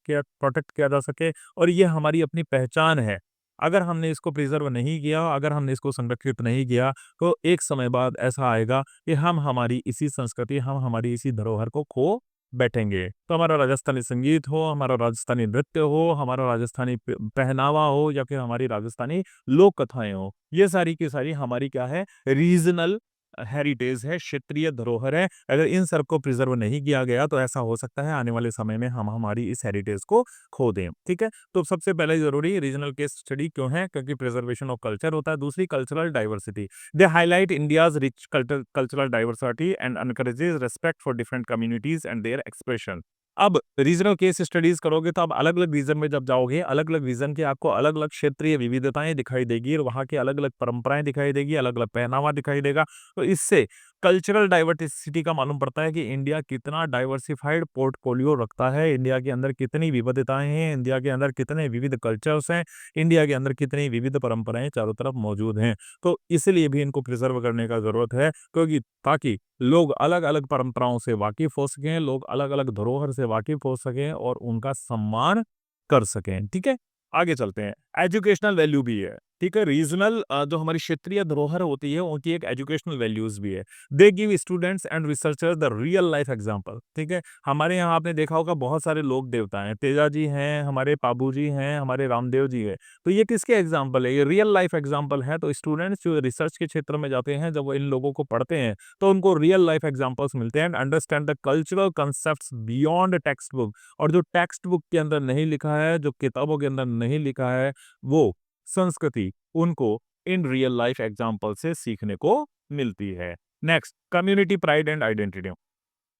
किया जा सके और ये हमारी अपनी पहचान है। अगर हमने इसको प्रिज़र्व नहीं किया, अगर हमने इसको संरक्षित नहीं किया, तो एक समय बाद ऐसा आएगा कि हम हमारी इसी संस्कृति, हम हमारी इसी धरोहर को खो बैठेंगे। तो हमारा राजस्थानी संगीत हो, हमारा राजस्थानी नृत्य हो, हमारा राजस्थानी पहनावा हो या फिर हमारी राजस्थानी लोक कथाएँ हों, ये सारी की सारी हमारी क्या है, रीज़नल हेरिटेज है, क्षेत्रीय धरोहर है। अगर इन सब को प्रिज़र्व नहीं किया गया तो ऐसा हो सकता है आने वाले समय में हम हमारी इस हेरिटेज को खो दें, ठीक है? तो सबसे पहले ज़रूरी रीजनल केस स्टडी क्यों है? क्योंकि प्रिजर्वेशन ऑफ कल्चर होता है। दूसरी cultural diversity. They highlight India's rich cultural diversity and encourages respect for different communities and their expression. अब रीजनल केस स्टडीज़ करोगे तो आप अलग-अलग रीजन में जब जाओगे, अलग-अलग रीजन के आपको अलग-अलग क्षेत्रीय विविधताएँ दिखाई देगी और वहाँ की अलग-अलग परंपराएँ दिखाई देगी, अलग-अलग पहनावा दिखाई देगा। तो इससे कल्चरल डाइवर्सिटी का मालूम पड़ता है कि इंडिया कितना डाइवर्सिफाइड पोर्टफोलियो रखता है, इंडिया के अंदर कितनी विविधताएँ हैं, इंडिया के अंदर कितने विविध कल्चर्स हैं, इंडिया के अंदर कितनी विविध परंपराएँ चारों तरफ मौजूद हैं। तो इसलिए भी इनको प्रिज़र्व करने का ज़रूरत है क्योंकि ताकि लोग अलग-अलग परंपराओं से वाकिफ़ हो सकें, लोग अलग-अलग धरोहर से वाकिफ़ हो सकें और उनका सम्मान कर सकें, ठीक है? आगे चलते हैं। एजुकेशनल वैल्यू भी है, ठीक है? रीजनल जो हमारी क्षेत्रीय धरोहर होती है, उनकी एक एजुकेशनल वैल्यूज़ भी है। They give students and researchers the real life example, ठीक है? हमारे यहाँ आपने देखा होगा बहुत सारे लोक देवता हैं, तेजा जी हैं, हमारे पाबू जी हैं, हमारे रामदेव जी हैं। तो ये किसके एग्जाम्पल है? ये रियल लाइफ एग्जाम्पल है। तो स्टूडेंट्स जो रिसर्च के क्षेत्र में जाते हैं, जब वो इन लोगों को पढ़ते हैं, तो उनको रियल लाइफ एग्जाम्पल्स मिलते हैं and understand the cultural concepts beyond text book. और जो टेक्स्ट बुक के अंदर नहीं लिखा है, जो किताबों के अंदर नहीं लिखा है, वो संस्कृति उनको इन रियल लाइफ एग्जाम्पल से सीखने को मिलती है। Next, community pride and identity.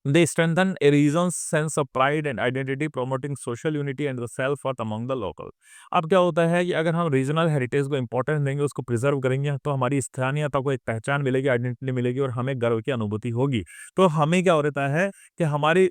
They strengthen a region's sense of pride and identity, promoting social unity and the self-worth among the local. अब क्या होता है कि अगर हम रीजनल हेरिटेज को इंपॉर्टेंस देंगे, उसको प्रिजर्व करेंगे, तो हमारी स्थानीयता को एक पहचान मिलेगी, आइडेंटिटी मिलेगी और हमें गर्व की अनुभूति होगी। तो हमें क्या होता है कि हमारी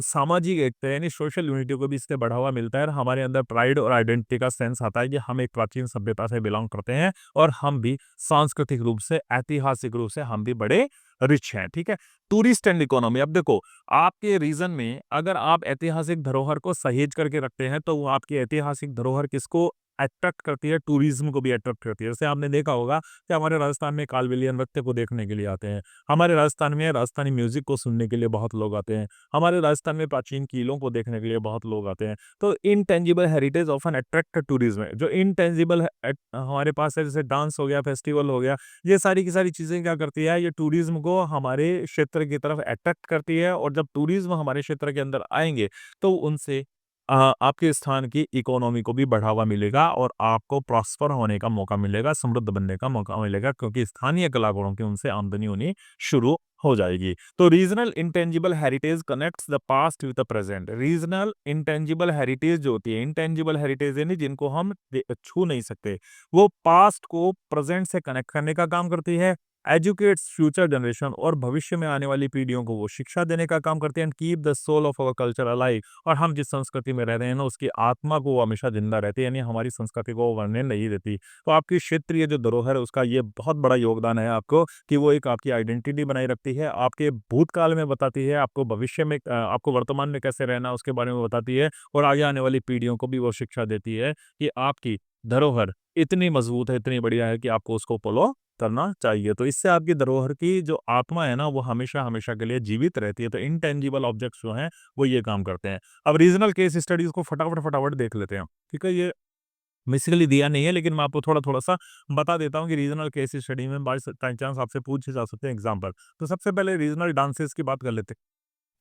सामाजिक एकता यानी सोशल यूनिटी को भी इससे बढ़ावा मिलता है और हमारे अंदर प्राइड और आइडेंटिटी का सेंस आता है कि हम एक प्राचीन सभ्यता से बिलोंग करते हैं और हम भी सांस्कृतिक रूप से, ऐतिहासिक रूप से हम भी बड़े रिच हैं, ठीक है? Tourist and economy. अब देखो, आपके रीजन में अगर आप ऐतिहासिक धरोहर को सहेज करके रखते हैं, तो वो आपकी ऐतिहासिक धरोहर किसको अट्रैक्ट करती है? टूरिज्म को भी अट्रैक्ट करती है। जैसे आपने देखा होगा कि हमारे राजस्थान में कालबेलिया नृत्य को देखने के लिए आते हैं। हमारे राजस्थान में राजस्थानी म्यूजिक को सुनने के लिए बहुत लोग आते हैं। हमारे राजस्थान में प्राचीन किलों को देखने के लिए बहुत लोग आते हैं। तो intangible heritage often attract tourism है। जो इनटेंजिबल हमारे पास है, जैसे डांस हो गया, फेस्टिवल हो गया, ये सारी की सारी चीज़ें क्या करती है? ये टूरिज़्म को हमारे क्षेत्र की तरफ अट्रैक्ट करती है और जब टूरिज़्म हमारे क्षेत्र के अंदर आएँगे, तो उनसे आपके स्थान की इकोनॉमी को भी बढ़ावा मिलेगा और आपको प्रॉस्पर होने का मौका मिलेगा, समृद्ध बनने का मौका मिलेगा क्योंकि स्थानीय कलाकारों की उनसे आमदनी होनी शुरू हो जाएगी। तो regional intangible heritage connects the past with the present. Regional intangible heritage जो होती है, इंटेंजिबल हेरिटेज यानी जिनको हम छू नहीं सकते, वो पास्ट को प्रेजेंट से कनेक्ट करने का काम करती है, एजुकेट्स फ्यूचर जनरेशन और भविष्य में आने वाली पीढ़ियों को वो शिक्षा देने का काम करते हैं and keep the soul of our culture alive. और हम जिस संस्कृति में रह रहे हैं ना, उसकी आत्मा को वो हमेशा जिंदा रहती है, यानी हमारी संस्कृति को वो मरने नहीं देती। तो आपकी क्षेत्रीय जो धरोहर है, उसका ये बहुत बड़ा योगदान है आपको कि वो एक आपकी आइडेंटिटी बनाए रखती है, आपके भूतकाल में बताती है, आपको भविष्य में आपको वर्तमान में कैसे रहना उसके बारे में बताती है और आगे आने वाली पीढ़ियों को भी वो शिक्षा देती है कि आपकी धरोहर इतनी मजबूत है, इतनी बढ़िया है कि आपको उसको फॉलो करना चाहिए। तो इससे आपकी धरोहर की जो आत्मा है ना, वो हमेशा-हमेशा के लिए जीवित रहती है। तो इंटेंजिबल ऑब्जेक्ट्स जो हैं, वो ये काम करते हैं। अब रीजनल केस स्टडीज़ को फटाफट देख लेते हैं। ठीक है? ये बेसिकली दिया नहीं है, लेकिन मैं आपको थोड़ा-थोड़ा सा बता देता हूँ कि रीजनल केस स्टडी में बाय चांस आपसे पूछे जा सकते हैं एग्जाम्पल। तो सबसे पहले रीजनल डांसेस की बात कर लेते हैं।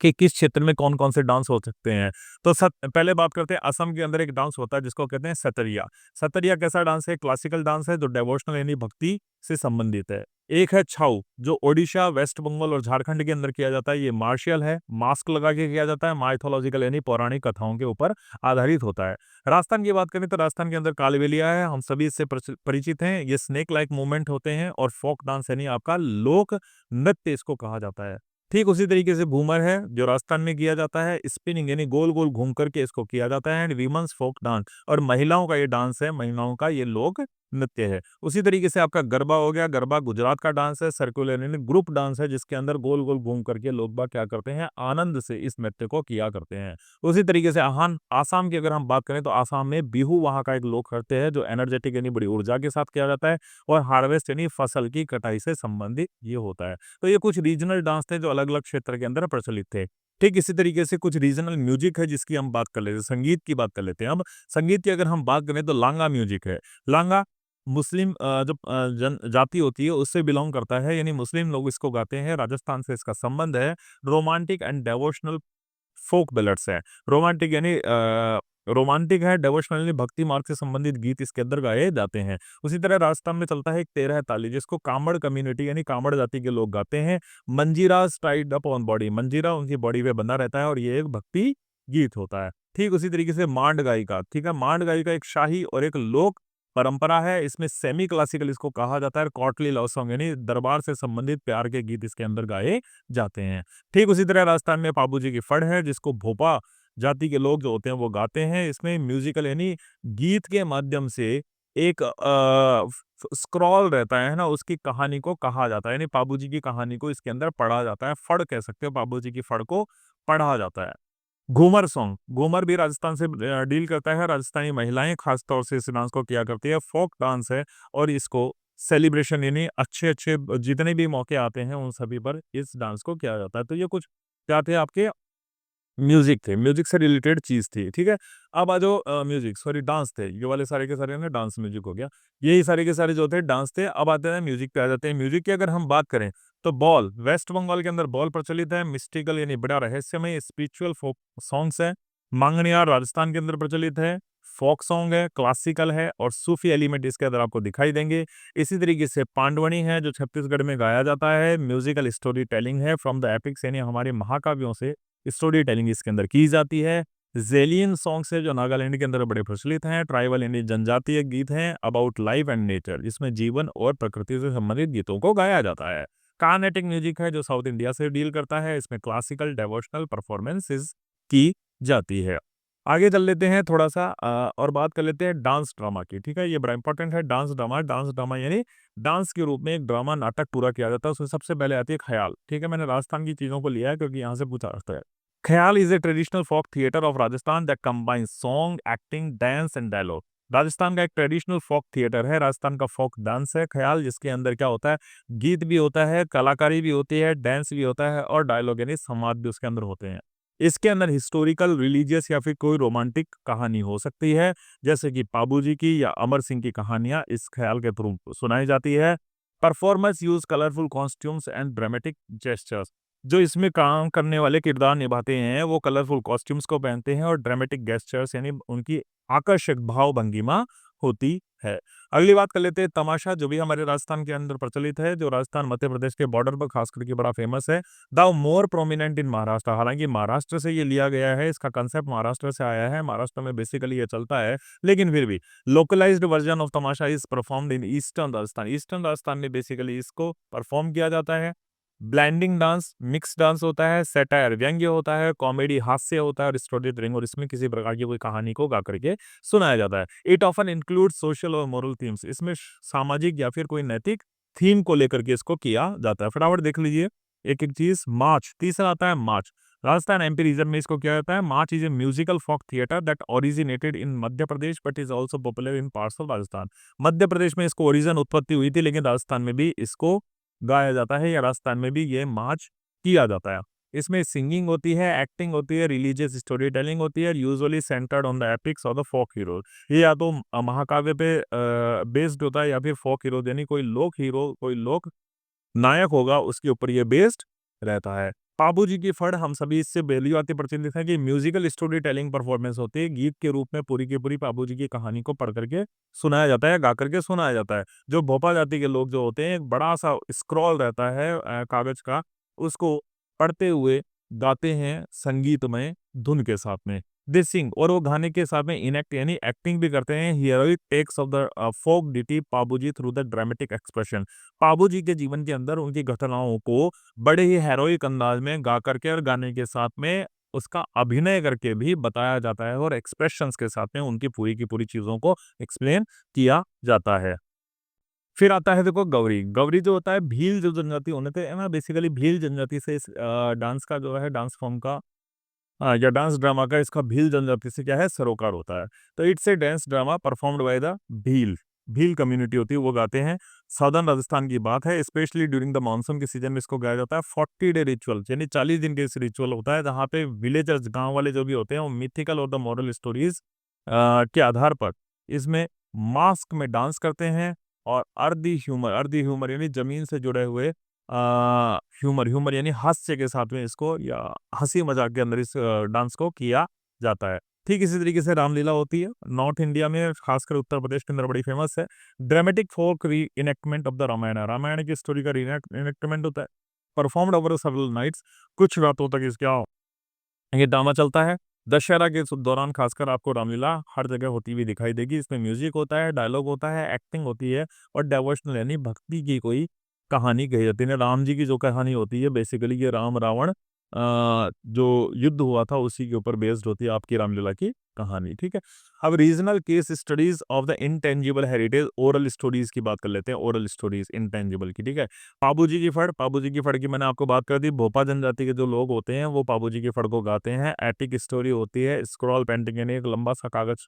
कि किस क्षेत्र में कौन-कौन से डांस हो सकते हैं। तो सत पहले बात करते हैं, असम के अंदर एक डांस होता है जिसको कहते हैं सतरिया। सतरिया कैसा डांस है? क्लासिकल डांस है जो डिवोशनल यानी भक्ति से संबंधित है। एक है छऊ जो ओडिशा, वेस्ट बंगाल और झारखंड के अंदर किया जाता है। ये मार्शियल है, मास्क लगा के किया जाता है, माइथोलॉजिकल यानी पौराणिक कथाओं के ऊपर आधारित होता है। राजस्थान की बात करें तो राजस्थान के अंदर कालबेलिया है, हम सभी इससे परिचित हैं। ये स्नेक लाइक मूवमेंट होते हैं और फोक डांस यानी आपका लोक नृत्य इसको कहा जाता है। ठीक उसी तरीके से घूमर है जो राजस्थान में किया जाता है, स्पिनिंग यानी गोल गोल घूम करके इसको किया जाता है, एंड वीमेंस फोक डांस और महिलाओं का ये डांस है, महिलाओं का ये लोक नृत्य है। उसी तरीके से आपका गरबा हो गया, गरबा गुजरात का डांस है, सर्कुलर यानी ग्रुप डांस है जिसके अंदर गोल गोल घूम करके लोग बाग क्या करते हैं, आनंद से इस नृत्य को किया करते हैं। उसी तरीके से आसाम की अगर हम बात करें तो आसाम में बिहू वहाँ का एक लोक नृत्य है जो एनर्जेटिक यानी बड़ी ऊर्जा के साथ किया जाता है, और हार्वेस्ट यानी फसल की कटाई से संबंधित ये होता है। तो ये कुछ रीजनल डांस थे जो अलग अलग क्षेत्र के अंदर प्रचलित थे। ठीक इसी तरीके से कुछ रीजनल म्यूजिक है जिसकी हम बात कर लेते हैं, संगीत की बात कर लेते हैं। अब संगीत की अगर हम बात करें तो लांगा म्यूजिक है। लांगा मुस्लिम जो जन जाति होती है उससे बिलोंग करता है, यानी मुस्लिम लोग इसको गाते हैं, राजस्थान से इसका संबंध है। Romantic and devotional folk ballads है। रोमांटिक यानी रोमांटिक है, डिवोशनल यानी भक्ति मार्ग से संबंधित गीत इसके अंदर गाए जाते हैं। उसी तरह राजस्थान में चलता है एक 13 ताली जिसको कामड़ कम्युनिटी यानी कामड़ जाति के लोग गाते हैं। मंजीरा टाइड अप ऑन बॉडी, मंजीरा उनकी बॉडी पे बंधा रहता है और ये एक भक्ति गीत होता है। ठीक उसी तरीके से मांड गायिका, ठीक है, मांड गायिका एक शाही और एक लोक परंपरा है। इसमें सेमी क्लासिकल इसको कहा जाता है, कॉर्टली लव सॉन्ग यानी दरबार से संबंधित प्यार के गीत इसके अंदर गाए जाते हैं। ठीक उसी तरह राजस्थान में पाबू जी की फड़ है जिसको भोपा जाति के लोग जो होते हैं वो गाते हैं। इसमें म्यूजिकल यानी गीत के माध्यम से एक स्क्रॉल रहता है ना, उसकी कहानी को कहा जाता है, यानी पाबू जी की कहानी को इसके अंदर पढ़ा जाता है, फड़ कह सकते हो, पाबू जी की फड़ को पढ़ा जाता है। घूमर सॉन्ग, घूमर भी राजस्थान से डील करता है। राजस्थानी महिलाएं खास तौर से इस डांस को किया करती है, फोक डांस है, और इसको सेलिब्रेशन यानी अच्छे अच्छे जितने भी मौके आते हैं उन सभी पर इस डांस को किया जाता है। तो ये कुछ क्या थे आपके म्यूजिक थे, म्यूजिक से रिलेटेड चीज थी। ठीक है, अब आ जाओ म्यूजिक सॉरी डांस थे, ये वाले सारे के सारे ना डांस म्यूजिक हो गया, यही सारे के सारे जो थे डांस थे। अब आते हैं म्यूजिक पे आ जाते हैं। म्यूजिक की अगर हम बात करें तो बॉल, वेस्ट बंगाल के अंदर बॉल प्रचलित है, मिस्टिकल यानी बड़ा रहस्यमय स्पिरिचुअल फोक सॉन्ग्स है। मांगनियार राजस्थान के अंदर प्रचलित है, फोक सॉन्ग है, क्लासिकल है, और सूफी एलिमेंट इसके अंदर आपको दिखाई देंगे। इसी तरीके से पांडवनी है जो छत्तीसगढ़ में गाया जाता है, म्यूजिकल स्टोरी टेलिंग है फ्रॉम द एपिक्स यानी हमारे महाकाव्यों से स्टोरी टेलिंग इसके अंदर की जाती है। जेलियन सॉन्ग्स है जो नागालैंड के अंदर बड़े प्रचलित हैं। ट्राइबल यानी जनजातीय गीत हैं अबाउट लाइफ एंड नेचर, जिसमें जीवन और प्रकृति से संबंधित गीतों को गाया जाता है। कार्नेटिक म्यूजिक है जो साउथ इंडिया से डील करता है, इसमें क्लासिकल डिवोशनल परफॉर्मेंसेस की जाती है। आगे चल लेते हैं थोड़ा सा और बात कर लेते हैं डांस ड्रामा की। ठीक है, ये बड़ा इंपॉर्टेंट है डांस ड्रामा। डांस ड्रामा यानी डांस के रूप में एक ड्रामा नाटक पूरा किया जाता है, उसमें सबसे पहले आती है ख्याल। ठीक है, मैंने राजस्थान की चीजों को लिया है क्योंकि यहाँ से पूछा जाता है। Khyal is a traditional folk theatre of Rajasthan that combines song, acting, dance and dialogue. Rajasthan का एक ट्रेडिशनल फोक थिएटर है, राजस्थान का फोक डांस है ख्याल, जिसके अंदर क्या होता है, गीत भी होता है, कलाकारी भी होती है, डांस भी होता है, और डायलॉग यानी संवाद भी उसके अंदर होते हैं। इसके अंदर हिस्टोरिकल, रिलीजियस या फिर कोई रोमांटिक कहानी हो सकती है, जैसे कि पाबू जी की या अमर सिंह की कहानियां इस ख्याल के थ्रू सुनाई जाती है। Performers use colourful costumes and dramatic gestures. जो इसमें काम करने वाले किरदार निभाते हैं वो कलरफुल कॉस्ट्यूम्स को पहनते हैं और ड्रामेटिक गेस्चर्स यानी उनकी आकर्षक भाव भंगिमा होती है। अगली बात कर लेते हैं तमाशा, जो भी हमारे राजस्थान के अंदर प्रचलित है, जो राजस्थान मध्य प्रदेश के बॉर्डर पर खास करके बड़ा फेमस है। The more prominent in Maharashtra, हालांकि महाराष्ट्र से ये लिया गया है, इसका कंसेप्ट महाराष्ट्र से आया है, महाराष्ट्र में बेसिकली ये चलता है, लेकिन फिर भी localised version of Tamasha is performed in eastern Rajasthan. Eastern Rajasthan में बेसिकली इसको परफॉर्म किया जाता है। ब्लाइंडिंग डांस, मिक्स डांस होता है, सैटायर व्यंग्य होता है, कॉमेडी हास्य होता है, और स्टोरी टेलिंग, और इसमें किसी प्रकार की कोई कहानी को गा करके सुनाया जाता है। इट ऑफन इंक्लूड सोशल और मोरल थीम्स, इसमें सामाजिक या फिर कोई नैतिक थीम को लेकर के इसको किया जाता है। फटाफट देख लीजिए एक एक चीज। मार्च, तीसरा आता है मार्च। राजस्थान एमपी रीजन में इसको किया जाता है। Maach is a musical folk theatre that originated in Madhya Pradesh but is also popular in parts of Rajasthan. Madhya Pradesh में इसको ओरिजिन उत्पत्ति हुई थी, लेकिन राजस्थान में भी इसको गाया जाता है, या राजस्थान में भी ये मार्च किया जाता है। इसमें सिंगिंग होती है, एक्टिंग होती है, रिलीजियस स्टोरी टेलिंग होती है, usually centred on the epics और द फोक हीरो। ये या तो महाकाव्य पे बेस्ड होता है, या फिर फोक हीरो यानी कोई लोक हीरो, कोई लोक नायक होगा, उसके ऊपर ये बेस्ड रहता है। पाबू जी की फड़ हम सभी इससे बेली आती प्रचलित है कि म्यूजिकल स्टोरी टेलिंग परफॉर्मेंस होती है, गीत के रूप में पूरी की पूरी पाबू जी की कहानी को पढ़ करके सुनाया जाता है, गा करके सुनाया जाता है। जो भोपा जाति के लोग जो होते हैं, एक बड़ा सा स्क्रॉल रहता है कागज का, उसको पढ़ते हुए गाते हैं संगीतमय धुन के साथ में। दे सिंग, और वो गाने के साथ में इनएक्ट यानी एक्टिंग भी करते हैं heroic tales of the folk deity Pabuji through the dramatic expression. Pabuji के जीवन के अंदर उनकी घटनाओं को बड़े ही हेरोइक अंदाज में गा करके और गाने के साथ में उसका अभिनय करके भी बताया जाता है और एक्सप्रेशंस के साथ में उनकी पूरी की पूरी चीजों को एक्सप्लेन किया जाता है। फिर आता है देखो गौरी। गौरी जो होता है भील जो जनजाति होने थे है ना, बेसिकली भील जनजाति से इस डांस का जो है डांस फॉर्म का या डांस ड्रामा का इसका भील जनजाति से क्या है सरोकार होता है। तो it's a dance drama performed by the Bhil, Bhil community होती है वो गाते हैं। साउदर्न राजस्थान की बात है, स्पेशली ड्यूरिंग द मानसून के सीजन में इसको गाया जाता है। 40 डे रिचुअल यानी 40 दिन के इस रिचुअल होता है जहाँ पे विलेजर्स गांव वाले जो भी होते हैं वो मिथिकल और द मॉरल स्टोरीज के आधार पर इसमें मास्क में डांस करते हैं और अर्धी ह्यूमर यानी जमीन से जुड़े हुए ह्यूमर ह्यूमर यानी हास्य के साथ में इसको या हंसी मजाक के अंदर इस डांस को किया जाता है। ठीक इसी तरीके से रामलीला होती है नॉर्थ इंडिया में, खासकर उत्तर प्रदेश के अंदर बड़ी फेमस है। Dramatic folk reenactment of the Ramayan, Ramayan की स्टोरी का इनेक्टमेंट होता है परफॉर्म्ड ओवर सेवरल नाइट्स, कुछ रातों तक इसका ये ड्रामा चलता है। दशहरा के दौरान खासकर आपको रामलीला हर जगह होती हुई दिखाई देगी। इसमें म्यूजिक होता है, डायलॉग होता है, एक्टिंग होती है और डिवोशनल यानी भक्ति की कोई कहानी कही जाती है। राम जी की जो कहानी होती है बेसिकली ये राम रावण जो युद्ध हुआ था उसी के ऊपर बेस्ड होती है आपकी रामलीला की कहानी। ठीक है, अब regional case studies of the intangible heritage, oral stories की बात कर लेते हैं। ओरल स्टोरीज इनटेंजिबल की, ठीक है। पाबूजी की फड़ की मैंने आपको बात कर दी। भोपा जनजाति के जो लोग होते हैं वो पाबूजी की फड़ को गाते हैं। एपिक स्टोरी होती है, स्क्रॉल पेंटिंग यानी एक लंबा सा कागज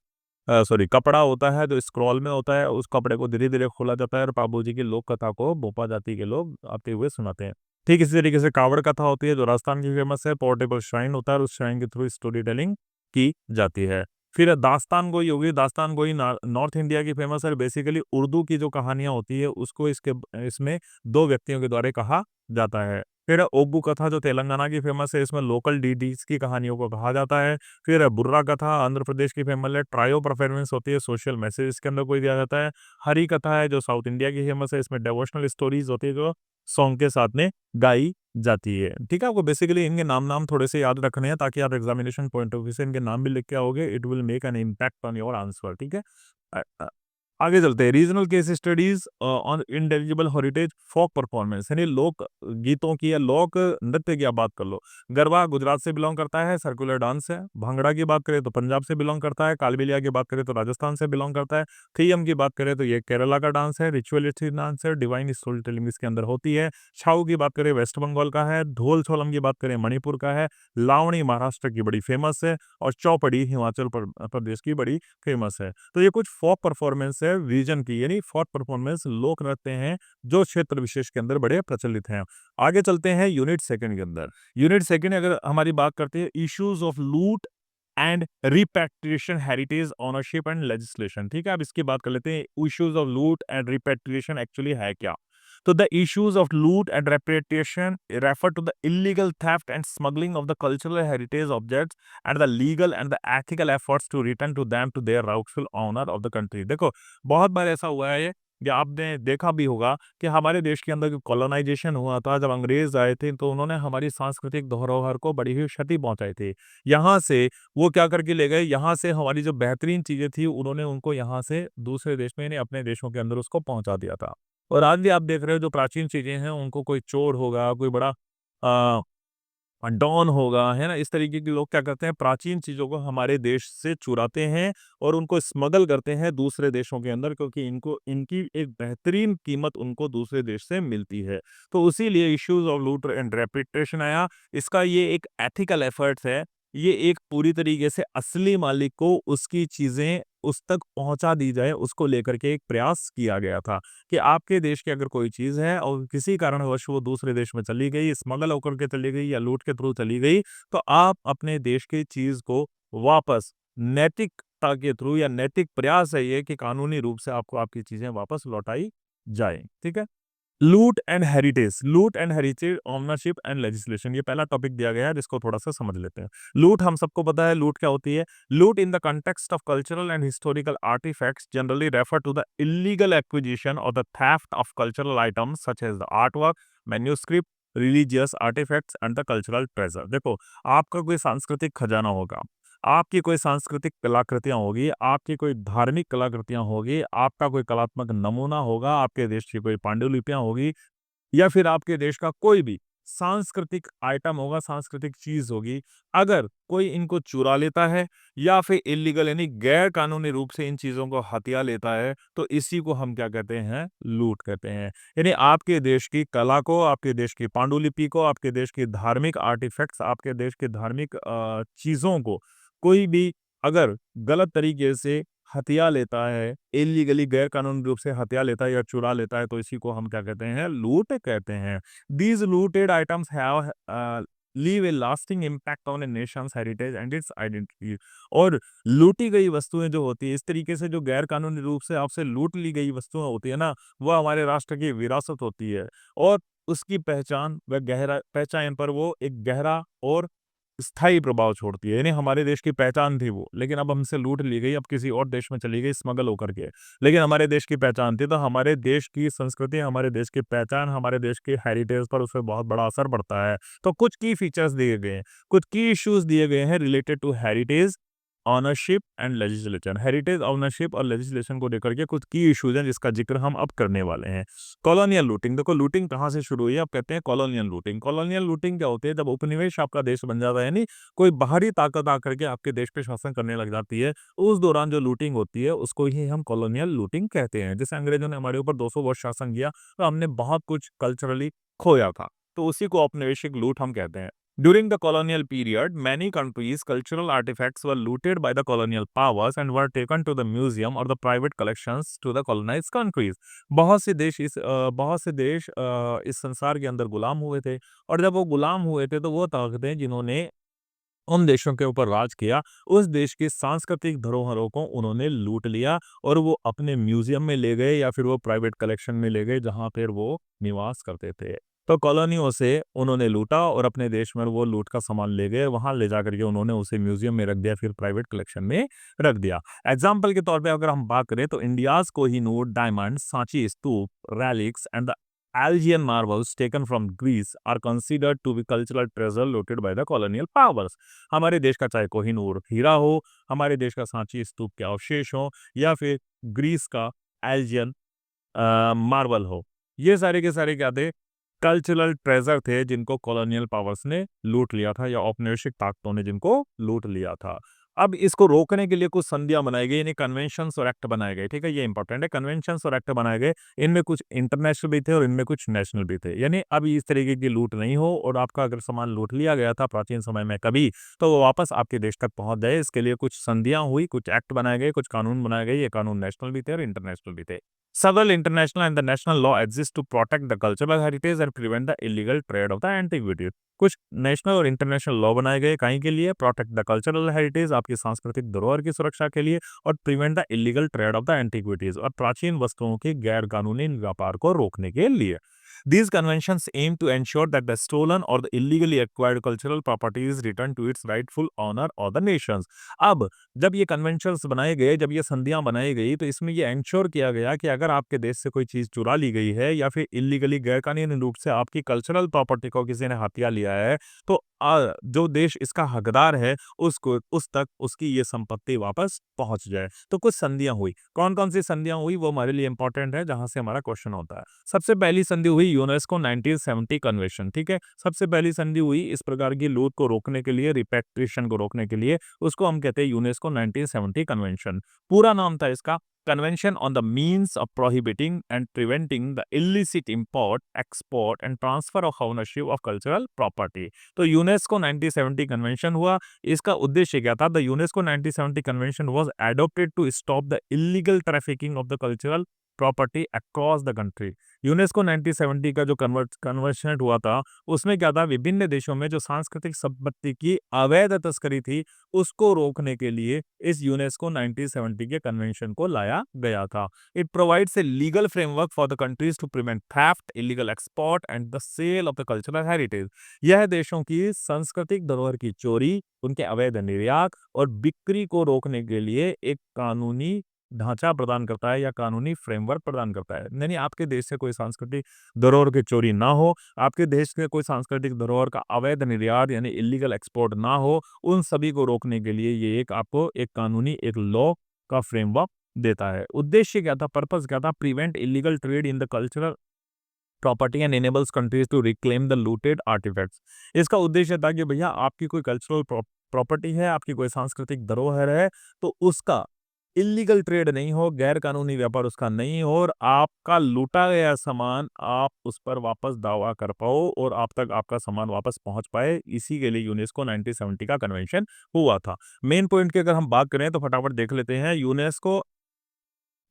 सॉरी कपड़ा होता है जो स्क्रॉल में होता है, उस कपड़े को धीरे धीरे खोला जाता है और पाबूजी की लोक कथा को भोपा जाति के लोग आते हुए सुनाते हैं। ठीक इसी तरीके से कावड़ कथा होती है जो राजस्थान की फेमस है। पोर्टेबल श्राइन होता है और उस श्राइन के थ्रू स्टोरी टेलिंग की जाती है। फिर दास्तान गोई होगी। दास्तान गोई नॉर्थ इंडिया की फेमस है। बेसिकली उर्दू की जो कहानियां होती है उसको इसके इसमें दो व्यक्तियों के द्वारा कहा जाता है। फिर ओग्गू कथा जो तेलंगाना की फेमस है, इसमें लोकल डीडीज की कहानियों को कहा जाता है। फिर बुर्रा कथा आंध्र प्रदेश की फेमस है। ट्रायो परफॉर्मेंस होती है, सोशल मैसेज इसके अंदर कोई दिया जाता है। हरी कथा है जो साउथ इंडिया की फेमस है, इसमें डिवोशनल स्टोरीज होती है जो सॉन्ग के साथ में गाई जाती है। ठीक है, आपको बेसिकली इनके नाम नाम थोड़े से याद रखने हैं ताकि आप एग्जामिनेशन पॉइंट ऑफ व्यू से इनके नाम भी लिख के आओगे, it will make an impact on your answer. ठीक है, अ- अ- आगे चलते हैं। Regional case studies on intelligible heritage folk performance यानी लोक गीतों की या लोक नृत्य की आप बात कर लो। गरबा गुजरात से बिलोंग करता है, सर्कुलर डांस है। भांगड़ा की बात करें तो पंजाब से बिलोंग करता है। कालबेलिया की बात करें तो राजस्थान से बिलोंग करता है। थीयम की बात करें तो ये केरला का डांस है। रिचुअलिस्टिक डांस है, डिवाइन स्टोरी टेलिंग इसके अंदर होती है। छाऊ की बात करें वेस्ट बंगाल का है। ढोल छोलम की बात करें मणिपुर का है। लावणी महाराष्ट्र की बड़ी फेमस है और चौपड़ी हिमाचल प्रदेश की बड़ी फेमस है। तो ये कुछ फोक परफॉर्मेंस है रीजन की, यानी फोक परफॉर्मेंस लोक नृत्य हैं जो क्षेत्र विशेष के अंदर बड़े प्रचलित हैं। आगे चलते हैं यूनिट सेकंड के अंदर। यूनिट सेकंड अगर हमारी बात करते हैं इश्यूज ऑफ लूट and repatriation heritage ownership and legislation. ठीक है, अब इसकी बात कर लेते हैं। इश्यूज ऑफ लूट एंड रिपैट्रिएशन एक्चुअली है क्या? तो the issues of loot and repatriation refer to the illegal theft and smuggling of the cultural heritage objects and the legal and the ethical efforts to return to them to their rightful owner of the country। देखो बहुत बार ऐसा हुआ है या आपने देखा भी होगा कि हमारे देश के अंदर कॉलोनाइजेशन हुआ था, जब अंग्रेज आए थे तो उन्होंने हमारी सांस्कृतिक धरोहर को बड़ी ही क्षति पहुंचाई थी। यहाँ से वो क्या करके ले गए, यहाँ से हमारी जो बेहतरीन चीजें थी उन्होंने उनको यहाँ से दूसरे देश में यानी अपने देशों के अंदर उसको पहुंचा दिया था। और आज भी आप देख रहे हो जो प्राचीन चीजें हैं उनको कोई चोर होगा, कोई बड़ा आ, डॉन होगा, है ना, इस तरीके के लोग क्या करते हैं प्राचीन चीजों को हमारे देश से चुराते हैं और उनको स्मगल करते हैं दूसरे देशों के अंदर, क्योंकि इनको इनकी एक बेहतरीन कीमत उनको दूसरे देश से मिलती है। तो इसीलिए इश्यूज ऑफ लूट एंड रेपुटेशन आया। इसका ये एक एथिकल एफर्ट्स है, ये एक पूरी तरीके से असली मालिक को उसकी चीजें उस तक पहुंचा दी जाए उसको लेकर के एक प्रयास किया गया था कि आपके देश की अगर कोई चीज है और किसी कारणवश वो दूसरे देश में चली गई, स्मगल होकर के चली गई या लूट के थ्रू चली गई, तो आप अपने देश की चीज को वापस नैतिकता के थ्रू या नैतिक प्रयास है ये कि कानूनी रूप से आपको आपकी चीजें वापस लौटाई जाए। ठीक है, लूट and heritage ownership and legislation, ये पहला टॉपिक दिया गया है जिसको थोड़ा सा समझ लेते हैं। लूट हम सबको पता है लूट क्या होती है। Loot in the context of cultural and historical artifacts generally refer to the illegal acquisition और the theft of cultural items such as the artwork, manuscript, religious artifacts and the cultural treasure. देखो आपका कोई सांस्कृतिक खजाना होगा, आपकी कोई सांस्कृतिक कलाकृतियाँ होगी, आपकी कोई धार्मिक कलाकृतियाँ होगी, आपका कोई कलात्मक नमूना होगा, आपके देश की कोई पांडुलिपियाँ होगी या फिर आपके देश का कोई भी सांस्कृतिक आइटम होगा, सांस्कृतिक चीज़ होगी, अगर कोई इनको चुरा लेता है या फिर इल्लीगल यानी गैर कानूनी रूप से इन चीज़ों को हथिया लेता है, तो इसी को हम क्या कहते हैं? लूट कहते हैं। यानी आपके देश की कला को, आपके देश की पांडुलिपि को, आपके देश के धार्मिक आर्टिफैक्ट्स, आपके देश के धार्मिक चीज़ों को कोई भी अगर गलत तरीके से हथिया लेता है, इल्लीगली गैर कानूनी रूप से हथिया लेता है या चुरा लेता है, तो इसी को हम क्या कहते हैं? लूट कहते हैं। These looted items have leave a lasting impact on a nation's heritage and its identity। और लूटी गई वस्तुएँ जो होती हैं, इस तरीके से जो गैर कानूनी रूप से आपसे लूट ली गई वस्तुएँ होती है ना, वो हमारे राष्ट्र की विरासत होती है और उसकी पहचान व गहरा पहचान पर वो एक गहरा और स्थायी प्रभाव छोड़ती है। यानी हमारे देश की पहचान थी वो, लेकिन अब हमसे लूट ली गई, अब किसी और देश में चली गई स्मगल होकर के। लेकिन हमारे देश की पहचान थी, तो हमारे देश की संस्कृति, हमारे देश की पहचान, हमारे देश के हेरिटेज पर उससे बहुत बड़ा असर पड़ता है। तो कुछ की फीचर्स दिए गए हैं, कुछ की इश्यूज़ दिए गए हैं related to heritage, ownership and legislation. Heritage, ownership और लेजिस्लेशन को लेकर के कुछ की इश्यूज़ हैं, जिसका ज़िक्र हम अब करने वाले हैं। कॉलोनियल लूटिंग, देखो लूटिंग कहाँ से शुरू हुई है? अब कहते हैं कॉलोनियल लूटिंग। कॉलोनियल लूटिंग क्या होती है? जब उपनिवेश आपका देश बन जाता है, यानी कोई बाहरी ताकत आकर के आपके देश पे शासन करने लग जाती है, उस दौरान जो लूटिंग होती है, उसको ही हम कॉलोनियल लूटिंग कहते हैं। जैसे अंग्रेजों ने हमारे ऊपर 200 वर्ष शासन किया, तो हमने बहुत कुछ कल्चरली खोया था, तो उसी को औपनिवेशिक लूट हम कहते हैं। During the colonial period, many countries' cultural artifacts were looted by the colonial powers and were taken to the museum or the private collections to the colonized countries। बहुत से देश इस संसार के अंदर गुलाम हुए थे और जब वो गुलाम हुए थे, तो वो ताकतें जिन्होंने उन देशों के ऊपर राज किया, उस देश की सांस्कृतिक धरोहरों को उन्होंने लूट लिया और वो अपने म्यूज़ियम में ले गए या फिर वो प्राइवेट कलेक्शन में ले गए, जहाँ पर वो निवास करते थे। तो कॉलोनियों से उन्होंने लूटा और अपने देश में वो लूट का सामान ले गए, वहाँ ले जाकर के उन्होंने उसे म्यूज़ियम में रख दिया, फिर प्राइवेट कलेक्शन में रख दिया। एग्ज़ाम्पल के तौर पे अगर हम बात करें, तो India's Kohinoor diamond, Sanchi stupa, relics and the Algerian marbles taken from Greece are considered to be cultural treasure looted by the colonial powers। हमारे देश का चाहे कोहिनूर हीरा हो, हमारे देश का सांची स्तूप के अवशेष हो या फिर ग्रीस का एल्जियन मार्बल हो, ये सारे के सारे क्या थे? कल्चरल ट्रेजर थे, जिनको कॉलोनियल पावर्स ने लूट लिया था या औपनिवेशिक ताकतों ने जिनको लूट लिया था। अब इसको रोकने के लिए कुछ संधियाँ बनाई गई, यानी कन्वेंशंस और एक्ट बनाए गए, ठीक है? ये इंपॉर्टेंट है, कन्वेंशंस और एक्ट बनाए गए, इनमें कुछ इंटरनेशनल भी थे और इनमें कुछ नेशनल भी थे। यानी अब इस तरीके की लूट नहीं हो और आपका अगर सामान लूट लिया गया था प्राचीन समय में कभी, तो वो वापस आपके देश तक पहुँच जाए, इसके लिए कुछ संधियाँ हुई, कुछ एक्ट बनाए गए, कुछ कानून बनाए गए, ये कानून नेशनल भी थे और इंटरनेशनल भी थे। Several international and the national law exist to protect the cultural heritage and prevent the illegal trade of the antiquities। कुछ नेशनल और इंटरनेशनल लॉ बनाए गए काहे के लिए? प्रोटेक्ट द कल्चरल हेरिटेज, आपकी सांस्कृतिक धरोहर की सुरक्षा के लिए, और prevent the illegal trade off the antiquities, और प्राचीन वस्तुओं के गैर कानूनी व्यापार को रोकने के लिए। These conventions aim to ensure that the stolen or the illegally acquired cultural property is returned to its rightful owner or the nations। अब जब ये कन्वेंशंस बनाए गए, जब ये संधियां बनाई गई, तो इसमें ये इंश्योर किया गया कि अगर आपके देश से कोई चीज चुरा ली गई है या फिर इलीगली गैरकानूनी रूप से आपकी कल्चरल प्रॉपर्टी को किसी ने हथिया लिया है, तो जो देश इसका हकदार है उसको उस तक उसकी ये संपत्ति वापस पहुंच जाए। तो कुछ संधियां हुई, कौन कौन सी संधियां हुई वो हमारे लिए इंपॉर्टेंट है, जहां से हमारा क्वेश्चन होता है। सबसे पहली संधि हुई यूनेस्को 1970 कन्वेंशन, ठीक है? सबसे पहली संधि हुई इस प्रकार की लूट को रोकने के लिए, रिपैट्रिएशन को रोकने के लिए, उसको हम कहते हैं यूनेस्को 1970 कन्वेंशन। पूरा नाम था इसका convention on the means of prohibiting and preventing the illicit import, export and transfer of ownership of cultural property. तो यूनेस्को 1970 कन्वेंशन हुआ। इसका उद्देश्य क्या था? The UNESCO 1970 convention was adopted to stop the illegal trafficking of the cultural property across the country. UNESCO 1970 का जो conversion हुआ था, उसमें क्या था? विभिन्न देशों में जो सांस्कृतिक संपत्ति की अवैध तस्करी थी, उसको रोकने के लिए इस यूनेस्को 1970 के कन्वेंशन को लाया गया था। It provides a legal framework for the countries to prevent theft, illegal export and the sale of the cultural heritage. यह देशों की सांस्कृतिक धरोहर की चोरी, उनके अवैध निर्यात और बिक्री को रोकने के लिए एक कानूनी ढांचा प्रदान करता है या कानूनी फ्रेमवर्क प्रदान करता है। यानी आपके देश से कोई सांस्कृतिक धरोहर की चोरी ना हो, आपके देश से कोई सांस्कृतिक धरोहर का अवैध निर्यात यानी इल्लीगल एक्सपोर्ट ना हो, उन सभी को रोकने के लिए ये एक आपको एक कानूनी एक लॉ का फ्रेमवर्क देता है। उद्देश्य क्या था, पर्पस क्या था? Prevent illegal trade in the cultural property and enables countries to reclaim the looted artefacts. इसका उद्देश्य था कि भैया आपकी कोई कल्चरल प्रॉपर्टी है, आपकी कोई सांस्कृतिक धरोहर है, तो उसका इल्लीगल ट्रेड नहीं हो, गैर कानूनी व्यापार उसका नहीं हो और आपका लूटा गया सामान आप उस पर वापस दावा कर पाओ और आप तक आपका सामान वापस पहुंच पाए। इसी के लिए यूनेस्को 1970 का कन्वेंशन हुआ था। मेन पॉइंट की अगर हम बात करें तो फटाफट देख लेते हैं। यूनेस्को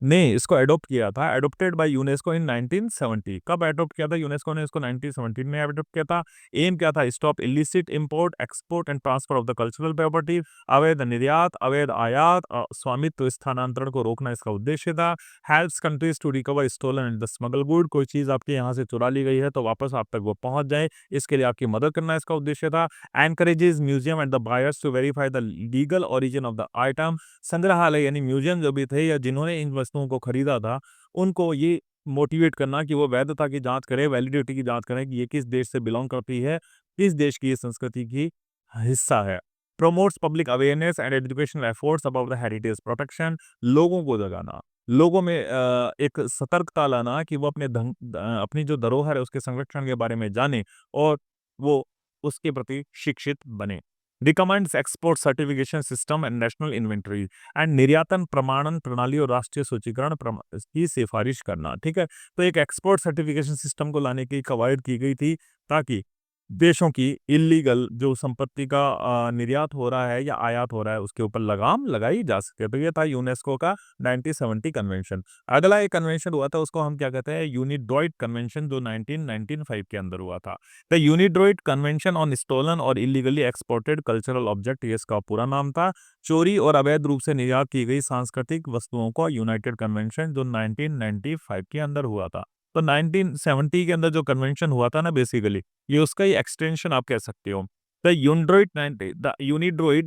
ने इसको एडॉप्ट किया था, एडॉप्टेड बाय यूनेस्को इन 1970। कब एडॉप्ट किया था यूनेस्को ने इसको? 1917 में एडॉप्ट किया था। एम क्या था? Stop illicit import, export and transfer of the cultural property. अवैध निर्यात, अवैध आयात, स्वामित्व स्थानांतरण को रोकना इसका उद्देश्य था। Helps countries to recover stolen and the smuggle good. कोई चीज आपके यहाँ से चुरा ली गई है तो वापस आप तक वो पहुंच जाए, इसके लिए आपकी मदद करना इसका उद्देश्य था। Encourages museum and the buyers to verify the legal origin of the item. संग्रहालय यानी म्यूजियम जो भी थे या जिन्होंने इन वस्तुओं को खरीदा था, उनको ये मोटिवेट करना कि वो वैधता की जांच करें, वैलिडिटी की जांच करें कि ये किस देश से बिलोंग करती है, किस देश की ये संस्कृति की हिस्सा है। Promotes public awareness and educational efforts about the heritage protection. लोगों को जगाना, लोगों में एक सतर्कता लाना कि वो अपनी जो धरोहर है उसके संरक्षण के बारे में जाने और वो उसके प्रति शिक्षित बने। Recommends export certification system and national inventory and निर्यातन प्रमाणन प्रणाली और राष्ट्रीय सूचीकरण की सिफारिश करना। ठीक है, तो एक एक्सपोर्ट सर्टिफिकेशन सिस्टम को लाने की कवायद की गई थी ताकि देशों की इल्लीगल जो संपत्ति का निर्यात हो रहा है या आयात हो रहा है उसके ऊपर लगाम लगाई जा सके। तो ये था यूनेस्को का 1970 कन्वेंशन। अगला एक कन्वेंशन हुआ था उसको हम क्या कहते हैं? यूनिड्रॉइड कन्वेंशन, जो 1995 के अंदर हुआ था। द यूनिड्रॉइड कन्वेंशन ऑन स्टोलन और इलीगली एक्सपोर्टेड कल्चरल ऑब्जेक्ट, ये इसका पूरा नाम था। चोरी और अवैध रूप से निर्यात की गई सांस्कृतिक वस्तुओं का यूनाइटेड कन्वेंशन, जो 1995 के अंदर हुआ था। तो 1970 के अंदर जो कन्वेंशन हुआ था ना, बेसिकली ये उसका ही एक्सटेंशन आप कह सकते हो। The UNIDROIT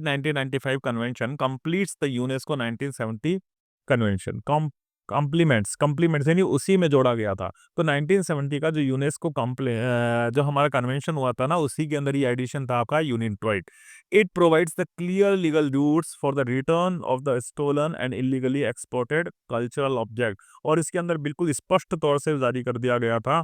1995 convention completes the UNESCO 1970 convention. Complements यानी उसी में जोड़ा गया था। तो 1970 का जो यूनेस्को जो हमारा कन्वेंशन हुआ था ना, उसी के अंदर ही एडिशन था आपका UNIDROIT. It provides the clear legal routes for the return of the stolen and illegally exported cultural object. और इसके अंदर बिल्कुल स्पष्ट तौर से जारी कर दिया गया था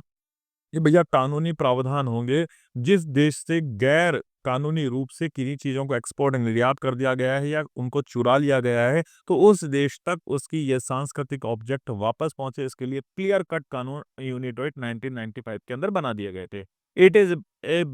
कि भैया कानूनी प्रावधान होंगे, जिस देश से गैर कानूनी रूप से किन्हीं चीज़ों को एक्सपोर्ट निर्यात कर दिया गया है या उनको चुरा लिया गया है, तो उस देश तक उसकी ये सांस्कृतिक ऑब्जेक्ट वापस पहुंचे, इसके लिए क्लियर कट कानून यूनिट्रोइट 1995 के अंदर बना दिए गए थे। It is a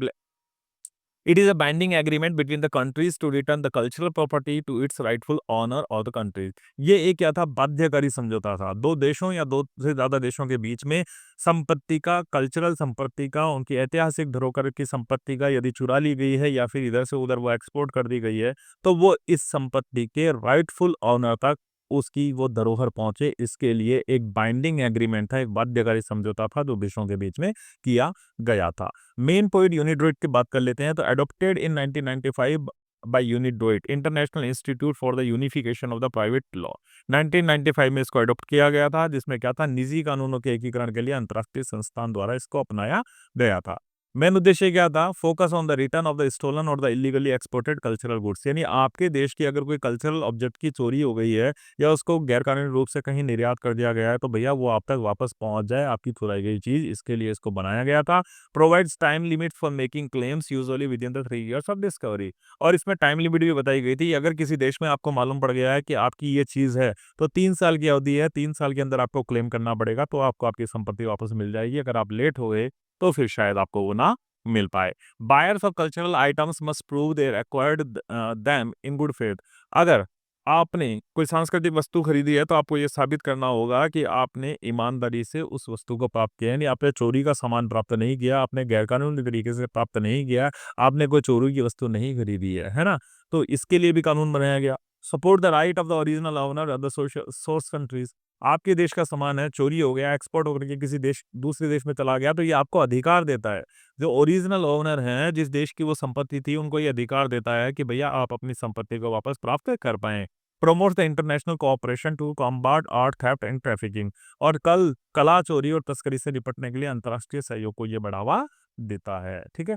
It is a binding agreement between the countries to return the cultural property to its rightful owner of the countries। ये एक क्या था? बाध्यकारी समझौता था। दो देशों या दो से ज्यादा देशों के बीच में संपत्ति का, कल्चरल संपत्ति का, उनकी ऐतिहासिक धरोहर की संपत्ति का यदि चुरा ली गई है या फिर इधर से उधर वो एक्सपोर्ट कर दी गई है, तो वो इस संपत्ति के राइटफुल ऑनर तक उसकी वो धरोहर पहुंचे, इसके लिए एक बाइंडिंग एग्रीमेंट था, एक बाध्यकारी समझौता था जो देशों के बीच में किया गया था। मेन पॉइंट यूनिड्रोइट की बात कर लेते हैं। तो adopted in 1995 by UNIDROIT, international institute for the unification of the private law. 1995 में इसको अडॉप्ट किया गया था, जिसमें क्या था? निजी कानूनों के एकीकरण के लिए अंतर्राष्ट्रीय संस्थान द्वारा इसको अपनाया गया था। मेन उद्देश्य क्या था? Focus on the return of the stolen और the illegally exported cultural goods. यानी आपके देश की अगर कोई कल्चरल ऑब्जेक्ट की चोरी हो गई है या उसको गैरकानूनी रूप से कहीं निर्यात कर दिया गया है, तो भैया वो आप तक वापस पहुंच जाए, आपकी चुराई गई चीज, इसके लिए इसको बनाया गया था। Provides time limit for making claims usually with in the 3 years of discovery. और इसमें टाइम लिमिट भी बताई गई थी, अगर किसी देश में आपको मालूम पड़ गया है कि आपकी ये चीज है, तो 3 साल की अवधि है, 3 साल के अंदर आपको क्लेम करना पड़ेगा, तो आपको आपकी संपत्ति वापस मिल जाएगी। अगर आप लेट हो गए तो फिर शायद आपको वो ना मिल पाए। Buyers of cultural items must prove there acquired them in good faith. अगर आपने कोई सांस्कृतिक वस्तु खरीदी है तो आपको ये साबित करना होगा कि आपने ईमानदारी से उस वस्तु को प्राप्त किया, यानी आपने चोरी का सामान प्राप्त नहीं किया, आपने गैरकानूनी तरीके से प्राप्त नहीं किया, आपने कोई चोरी की वस्तु नहीं खरीदी है ना? तो इसके लिए भी कानून बनाया गया। Support the right of the original owner of the source countries. आपके देश का सामान है, चोरी हो गया, एक्सपोर्ट होकर के किसी देश दूसरे देश में चला गया, तो ये आपको अधिकार देता है, जो ओरिजिनल ओनर हैं, जिस देश की वो संपत्ति थी, उनको ये अधिकार देता है कि भैया आप अपनी संपत्ति को वापस प्राप्त कर पाएं। Promote the international cooperation to combat art theft and trafficking, और कल कला चोरी और तस्करी से निपटने के लिए अंतर्राष्ट्रीय सहयोग को ये बढ़ावा देता है। ठीक है,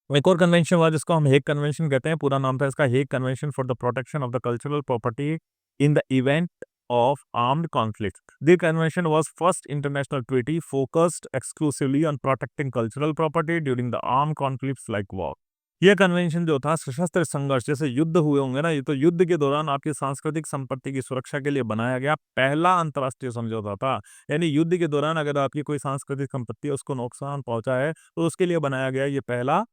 एक और कन्वेंशन हुआ जिसको हम हेग कन्वेंशन कहते हैं, पूरा नाम था इसका Hague convention for the protection of the cultural property in the event of armed conflict. The convention was first international treaty focused exclusively on protecting cultural property during the armed conflicts like war. यह convention जो था सशस्त्र संघर्ष, जैसे युद्ध हुए होंगे ना, ये तो युद्ध के दौरान आपकी सांस्कृतिक संपत्ति की सुरक्षा के लिए बनाया गया पहला अंतर्राष्ट्रीय समझौता था। यानी युद्ध के दौरान अगर आपकी कोई सांस्कृतिक संपत्ति है उसको नुकसान पहुंचा है तो उसके लिए बनाया गया ये पहला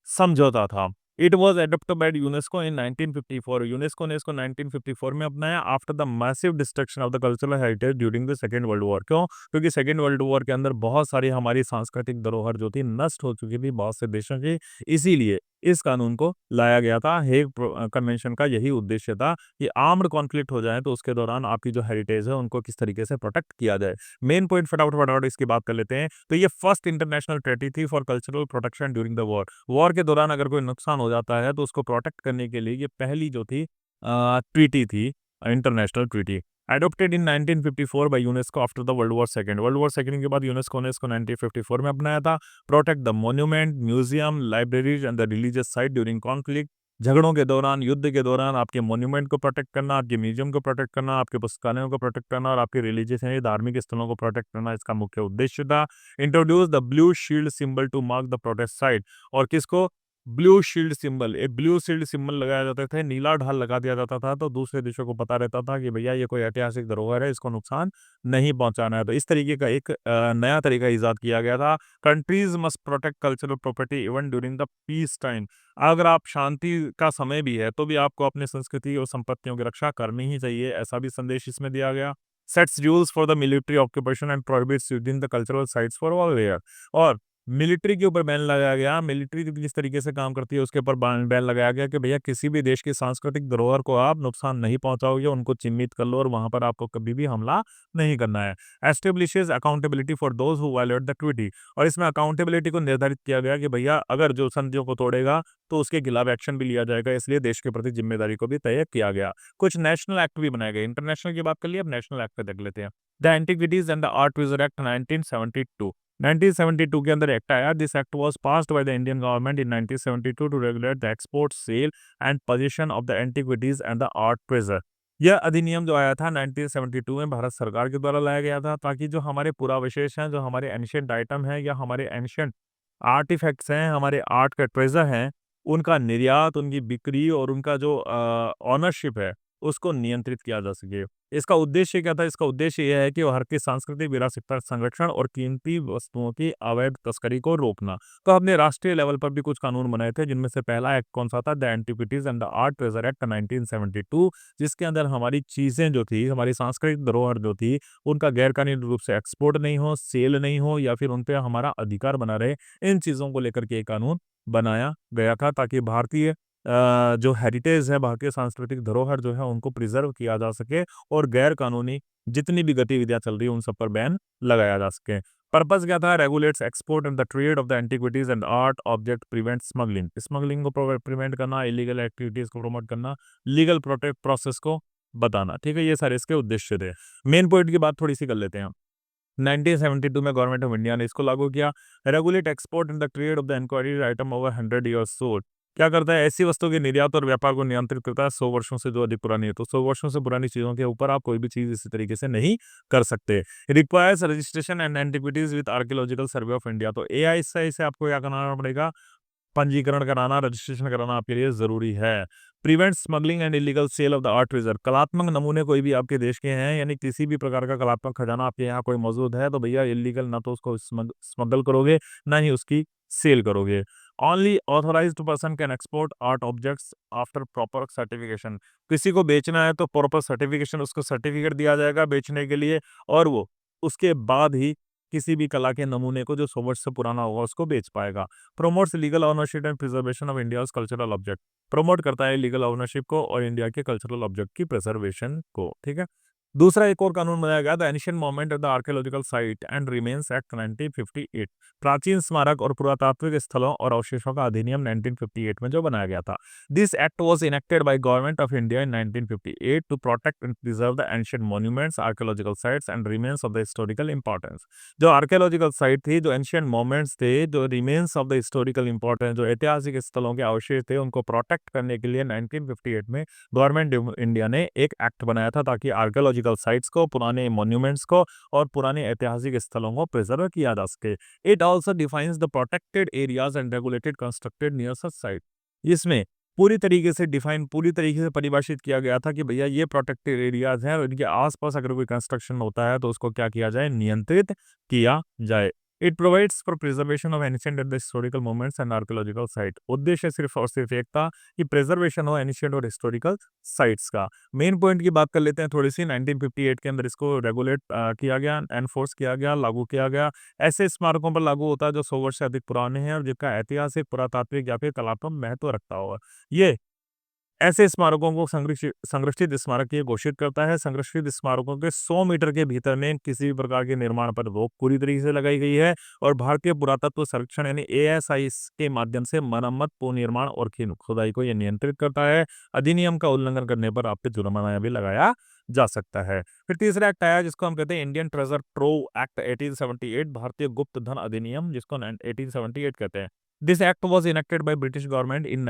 समझौता था। It was adapted by UNESCO in 1954। UNESCO ने इसको 1954 में अपनाया after the massive destruction of the cultural heritage during the second world war. क्यों? क्योंकि सेकेंड वर्ल्ड वॉर के अंदर बहुत सारी हमारी सांस्कृतिक धरोहर जो थी नष्ट हो चुकी थी बहुत से देशों की, इसीलिए इस कानून को लाया गया था। हेग कन्वेंशन का यही उद्देश्य था कि आर्म्ड कॉन्फ्लिक्ट हो जाए तो उसके दौरान आपकी जो हेरिटेज है उनको किस तरीके से प्रोटेक्ट किया जाए। मेन पॉइंट फटाफट इसकी बात कर लेते हैं। तो ये फर्स्ट इंटरनेशनल ट्रीटी थी for cultural protection during the war. War के दौरान अगर कोई नुकसान हो जाता है तो उसको प्रोटेक्ट करने के लिए ये पहली जो थी ट्रीटी थी, international treaty adopted in 1954 by UNESCO after the world war second. World war second के बाद यूनेस्को ने इसको 1954 में अपनाया था। Protect the monument, museum, libraries and the religious site during conflict. झगड़ों के दौरान, युद्ध के दौरान आपके मोन्यूमेंट को प्रोटेक्ट करना, आपके म्यूजियम को प्रोटेक्ट करना, आपके पुस्तकालयों को प्रोटेक्ट करना और आपके रिलीजियस यानी धार्मिक स्थलों को प्रोटेक्ट करना इसका मुख्य उद्देश्य था। Introduce the blue shield symbol to mark the protest site. और किसको? ब्लू शील्ड सिंबल, एक ब्लू शील्ड सिंबल लगाया जाता था, नीला ढाल लगा दिया जाता था तो दूसरे देशों को पता रहता था कि भैया ये कोई ऐतिहासिक धरोहर है, इसको नुकसान नहीं पहुंचाना है। तो इस तरीके का एक नया तरीका इजाद किया गया था। Countries must protect cultural property even during the peace time. अगर आप शांति का समय भी है तो भी आपको अपनी संस्कृति और संपत्तियों की रक्षा करनी ही चाहिए, ऐसा भी संदेश इसमें दिया गया। Sets rules for the military occupation and prohibits using the cultural sites for all year. और मिलिट्री के ऊपर बैन लगाया गया। मिलिट्री जिस तरीके से काम करती है उसके ऊपर बैन लगाया गया कि भैया किसी भी देश की सांस्कृतिक धरोहर को आप नुकसान नहीं पहुंचाओगे, उनको चिन्हित कर लो और वहां पर आपको कभी भी हमला नहीं करना है। Establishes accountability for those who violate the treaty. और इसमें अकाउंटेबिलिटी को निर्धारित किया गया कि भैया अगर जो संधियों को तोड़ेगा तो उसके खिलाफ एक्शन भी लिया जाएगा, इसलिए देश के प्रति जिम्मेदारी को भी तय किया गया। कुछ नेशनल एक्ट भी बनाए गए। इंटरनेशनल की बात कर लिया, अब नेशनल एक्ट पे देख लेते हैं। The antiquities and the art treasure act 1972। 1972 के अंदर एक्ट आया। This act was passed by the Indian government in 1972 to regulate the export, sale and possession of the antiquities and the art treasure. यह अधिनियम जो आया था 1972 में भारत सरकार के द्वारा लाया गया था ताकि जो हमारे पुरावशेष हैं, जो हमारे एंशियंट आइटम हैं या हमारे एंशियंट आर्टिफैक्ट्स हैं, हमारे आर्ट का ट्रेजर हैं, उनका निर्यात, उनकी बिक्री और उनका जो ऑनरशिप है उसको नियंत्रित किया जा सके। इसका उद्देश्य क्या था? इसका उद्देश्य यह है कि भारतीय सांस्कृतिक विरासत का संरक्षण और कीमती वस्तुओं की अवैध तस्करी को रोकना। तो हमने राष्ट्रीय लेवल पर भी कुछ कानून बनाए थे जिनमें से पहला एक्ट कौन सा था? The antiquities and the art treasure act 1972, जिसके अंदर हमारी चीजें जो थी, हमारी सांस्कृतिक धरोहर जो थी, उनका गैरकानूनी रूप से एक्सपोर्ट नहीं हो, सेल नहीं हो या फिर उन पर हमारा अधिकार बना रहे, इन चीजों को लेकर के एक कानून बनाया गया था ताकि भारतीय जो हेरिटेज है, भारतीय सांस्कृतिक धरोहर जो है उनको प्रिजर्व किया जा सके और गैर कानूनी जितनी भी गतिविधियां चल रही है उन सब पर बैन लगाया जा सके। पर्पस क्या था? Regulates export and the trade off the antiquities and art object, prevent smuggling. Smuggling को प्रिवेंट करना, इलीगल एक्टिविटीज को प्रमोट करना, लीगल प्रोटेक्ट प्रोसेस को बताना। ठीक है, ये सारे इसके उद्देश्य थे। मेन पॉइंट की बात थोड़ी सी कर लेते हैं। 1972 में गवर्नमेंट ऑफ इंडिया ने इसको लागू किया। Regulate export in the trade off the enquiry item over 100 years old. क्या करता है? ऐसी वस्तुओं के निर्यात और व्यापार को नियंत्रित करता है 100 वर्षों से जो अधिक पुरानी है। तो 100 वर्षों से पुरानी चीजों के ऊपर आप कोई भी चीज इसी तरीके से नहीं कर सकते। Requires registration and antiquities with archaeological survey of India. तो एआई से आपको क्या करना पड़ेगा? पंजीकरण कराना, रजिस्ट्रेशन कराना आपके लिए जरूरी है। Prevent smuggling and illegal sale of the art treasure. कलात्मक नमूने कोई भी आपके देश के हैं, यानी किसी भी प्रकार का कलात्मक खजाना आपके यहाँ कोई मौजूद है तो भैया इलीगल ना तो उसको स्मगल करोगे ना ही उसकी सेल करोगे। Only authorised person can export art objects after proper certification. किसी को बेचना है तो प्रॉपर सर्टिफिकेशन, उसको सर्टिफिकेट दिया जाएगा बेचने के लिए और वो उसके बाद ही किसी भी कला के नमूने को जो 100 वर्ष से पुराना होगा उसको बेच पाएगा। Promotes legal ownership and preservation of India's cultural object. Promote करता है लीगल ऑनरशिप को और इंडिया के कल्चरल ऑब्जेक्ट की प्रिजर्वेशन को। ठीक है, दूसरा एक और कानून बनाया गया, the ancient moment of the archaeological site and remains act 1958। प्राचीन स्मारक और पुरातात्विक स्थलों और अवशेषों का अधिनियम 1958 में जो बनाया गया था। This act was enacted by government of India in 1958 to protect and preserve the ancient monuments, archaeological sites and remains of the historical importance. जो आर्कियोलॉजिकल साइट थी, जो एंशिएंट मोमेंट्स थे, जो remains of the historical importance, जो ऐतिहासिक स्थलों के अवशेष थे, उनको प्रोटेक्ट करने के लिए 1958 में गवर्नमेंट ऑफ इंडिया ने एक एक्ट बनाया था ताकि आर्कियोलॉजिकल साइट्स को, पुराने मॉन्यूमेंट्स को और पुराने ऐतिहासिक स्थलों को प्रिजर्व किया जा सके। It also defines the protected areas and regulated constructed near such site. इसमें पूरी तरीके से परिभाषित किया गया था कि भैया ये प्रोटेक्टेड एरियाज हैं और इनके आसपास अगर कोई कंस्ट्रक्शन होता है तो उसको क्या किया जाए, नियंत्रित किया जाए। It provides for preservation of ancient and historical moments and archaeological site. उद्देश्य सिर्फ और सिर्फ एक था कि प्रिजर्वेशन हो एंशिएंट और हिस्टोरिकल साइट्स का। मेन पॉइंट की बात कर लेते हैं थोड़ी सी। 1958 के अंदर इसको रेगुलेट किया गया, एनफोर्स किया गया, लागू किया गया। ऐसे स्मारकों पर लागू होता है जो 100 वर्ष से अधिक पुराने हैं और जिनका ऐतिहासिक, पुरातात्विक या फिर कलात्मक महत्व रखता हुआ। ये ऐसे स्मारकों को संरक्षित संरक्षित स्मारक ये घोषित करता है। संरक्षित स्मारकों के 100 मीटर के भीतर में किसी भी प्रकार के निर्माण पर रोक पूरी तरीके से लगाई गई है और भारतीय पुरातत्व सर्वेक्षण यानी एएसआई के माध्यम से मरम्मत, पुनर्निर्माण और खुदाई को यह नियंत्रित करता है। अधिनियम का उल्लंघन करने पर आप पे जुर्माना भी लगाया जा सकता है। फिर तीसरा एक्ट आया जिसको हम कहते हैं इंडियन ट्रेजर ट्रोव एक्ट 1878, भारतीय गुप्त धन अधिनियम जिसको 1878 कहते हैं। This act was enacted by British government in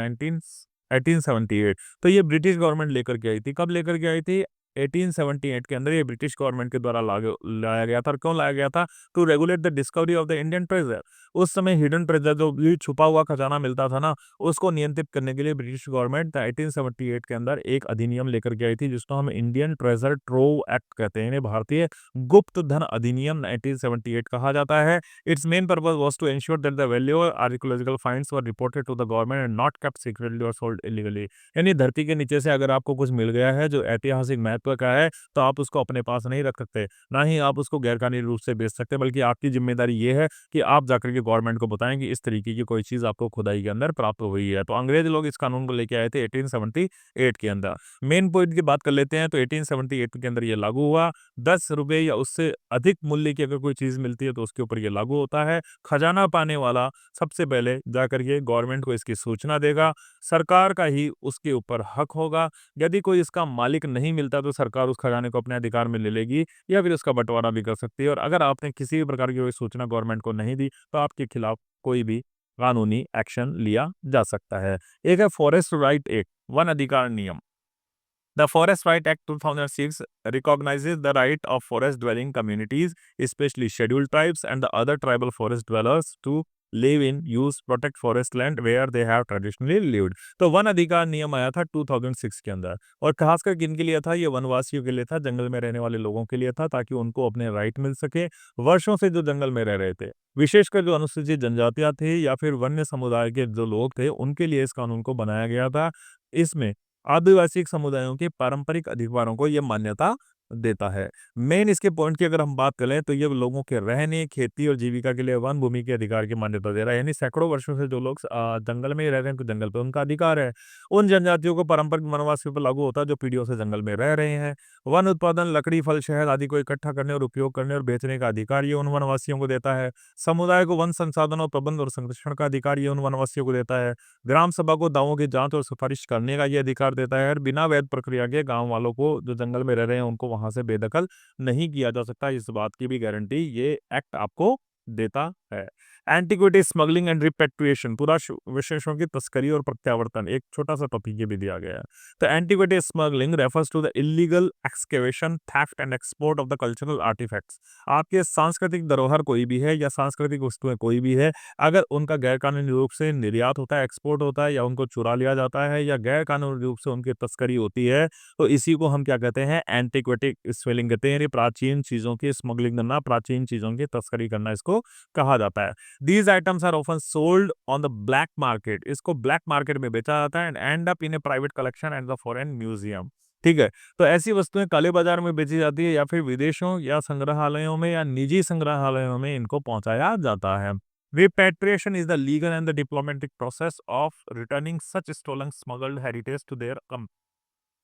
1878। तो ये ब्रिटिश गवर्नमेंट लेकर के आई थी। कब लेकर के आई थी? 1878 के अंदर ये ब्रिटिश गवर्नमेंट के द्वारा लाया गया था। और क्यों लाया गया था? To regulate the discovery of the Indian treasure. उस समय हिडन ट्रेजर जो भी छुपा हुआ खजाना मिलता था ना, उसको नियंत्रित करने के लिए ब्रिटिश गवर्नमेंट 1878 के अंदर एक अधिनियम लेकर के आई थी जिसको हम इंडियन ट्रेजर ट्रोव एक्ट कहते हैं। इन्हें भारतीय गुप्त धन अधिनियम 1978 कहा जाता है। Its main purpose was to ensure that the valuable archaeological finds were reported to the government and not kept secretly or sold illegally। यानी धरती के नीचे से अगर आपको कुछ मिल गया है जो ऐतिहासिक महत्व का है तो आप उसको अपने पास नहीं रख सकते, ना ही आप उसको गैरकानूनी रूप से बेच सकते, बल्कि आपकी जिम्मेदारी ये है कि आप जाकर के गवर्नमेंट को बताएं कि इस तरीके की कोई चीज आपको खुदाई के अंदर प्राप्त हुई है। तो अंग्रेज लोग इस कानून को लेके आए थे 1878 के अंदर। मेन पॉइंट की बात कर लेते हैं तो 1878 के अंदर ये लागू हुआ। 10 रुपए या उससे अधिक मूल्य की अगर कोई चीज मिलती है तो उसके ऊपर ये लागू होता है। खजाना पाने वाला सबसे पहले जाकर के गवर्नमेंट को इसकी सूचना देगा। सरकार का ही उसके ऊपर हक होगा। यदि कोई इसका मालिक नहीं मिलता तो सरकार उस खजाने को अपने अधिकार में ले लेगी या फिर उसका बंटवारा भी कर सकती है। और अगर आपने किसी भी प्रकार की कोई सूचना गवर्नमेंट को नहीं दी तो आपके खिलाफ कोई भी कानूनी एक्शन लिया जा सकता है। एक है फॉरेस्ट राइट एक्ट, वन अधिकार नियम। The Forest Right Act 2006 recognizes the right of forest-dwelling communities, especially scheduled tribes and the other tribal forest dwellers, to live in, use, protect forest land where they have traditionally lived। तो one अधिकार नियम आया था 2006 के अंदर और खासकर किन के लिए था? ये वनवासियों के लिए था, जंगल में रहने वाले लोगों के लिए था, ताकि उनको अपने राइट मिल सके। वर्षों से जो जंगल में रह रहे थे, विशेषकर जो अनुसूचित जनजातियां थे या फिर वन्य समुदाय के जो लोग थे, उनके लिए इस कानून को बनाया गया था। इसमें आदिवासी समुदायों के पारंपरिक अधिकारों को यह मान्यता देता है। मेन इसके पॉइंट की अगर हम बात करें तो ये लोगों के रहने, खेती और जीविका के लिए वन भूमि के अधिकार की मान्यता दे रहा है। यानी सैकड़ों वर्षों से जो लोग जंगल में ही रह रहे हैं तो जंगल पे उनका अधिकार है। उन जनजातियों को पारंपरिक वनवासियों पर लागू होता है जो पीढ़ियों से जंगल में रह रहे हैं। वन उत्पादन, लकड़ी, फल, शहद आदि को इकट्ठा करने और उपयोग करने और बेचने का अधिकार ये उन वनवासियों को देता है। समुदाय को वन संसाधनों, प्रबंध और संरक्षण का अधिकार ये उन वनवासियों को देता है। ग्राम सभा को दावों की जांच और सिफारिश करने का ये अधिकार देता है और बिना वैध प्रक्रिया के गांव वालों को, जो जंगल में रह रहे हैं, उनको वहां से बेदखल नहीं किया जा सकता। इस बात की भी गारंटी ये एक्ट आपको देता है। एंटीक्विटी स्मगलिंग एंड रिपेट्रिएशन, विशेषों की तस्करी और प्रत्यावर्तन, एक छोटा सा टॉपिक ये भी दिया गया है। तो antiquity smuggling refers to the illegal excavation, theft and export of the cultural artefacts. आपके सांस्कृतिक धरोहर कोई भी है या सांस्कृतिक वस्तुएं कोई भी है, अगर उनका गैरकानूनी रूप से निर्यात होता है, एक्सपोर्ट होता है या उनको चुरा लिया जाता है या गैर कानूनी रूप से उनकी तस्करी होती है, तो इसी को हम क्या कहते हैं? एंटीक्विटी स्मगलिंग कहते हैं। यानी प्राचीन चीजों की स्मगलिंग करना, प्राचीन चीजों की तस्करी करना, इसको कहा जाता है। These items are often sold on the black market। इसको ब्लैक मार्केट में बेचा जाता है and and up in A private collection at the foreign museum. ठीक है, तो ऐसी वस्तुएं काले बाजार में बेची जाती है या फिर विदेशों या संग्रहालयों में या निजी संग्रहालयों में इनको पहुंचाया जाता है। Repatriation is the legal and the diplomatic process of returning such stolen, smuggled heritage to their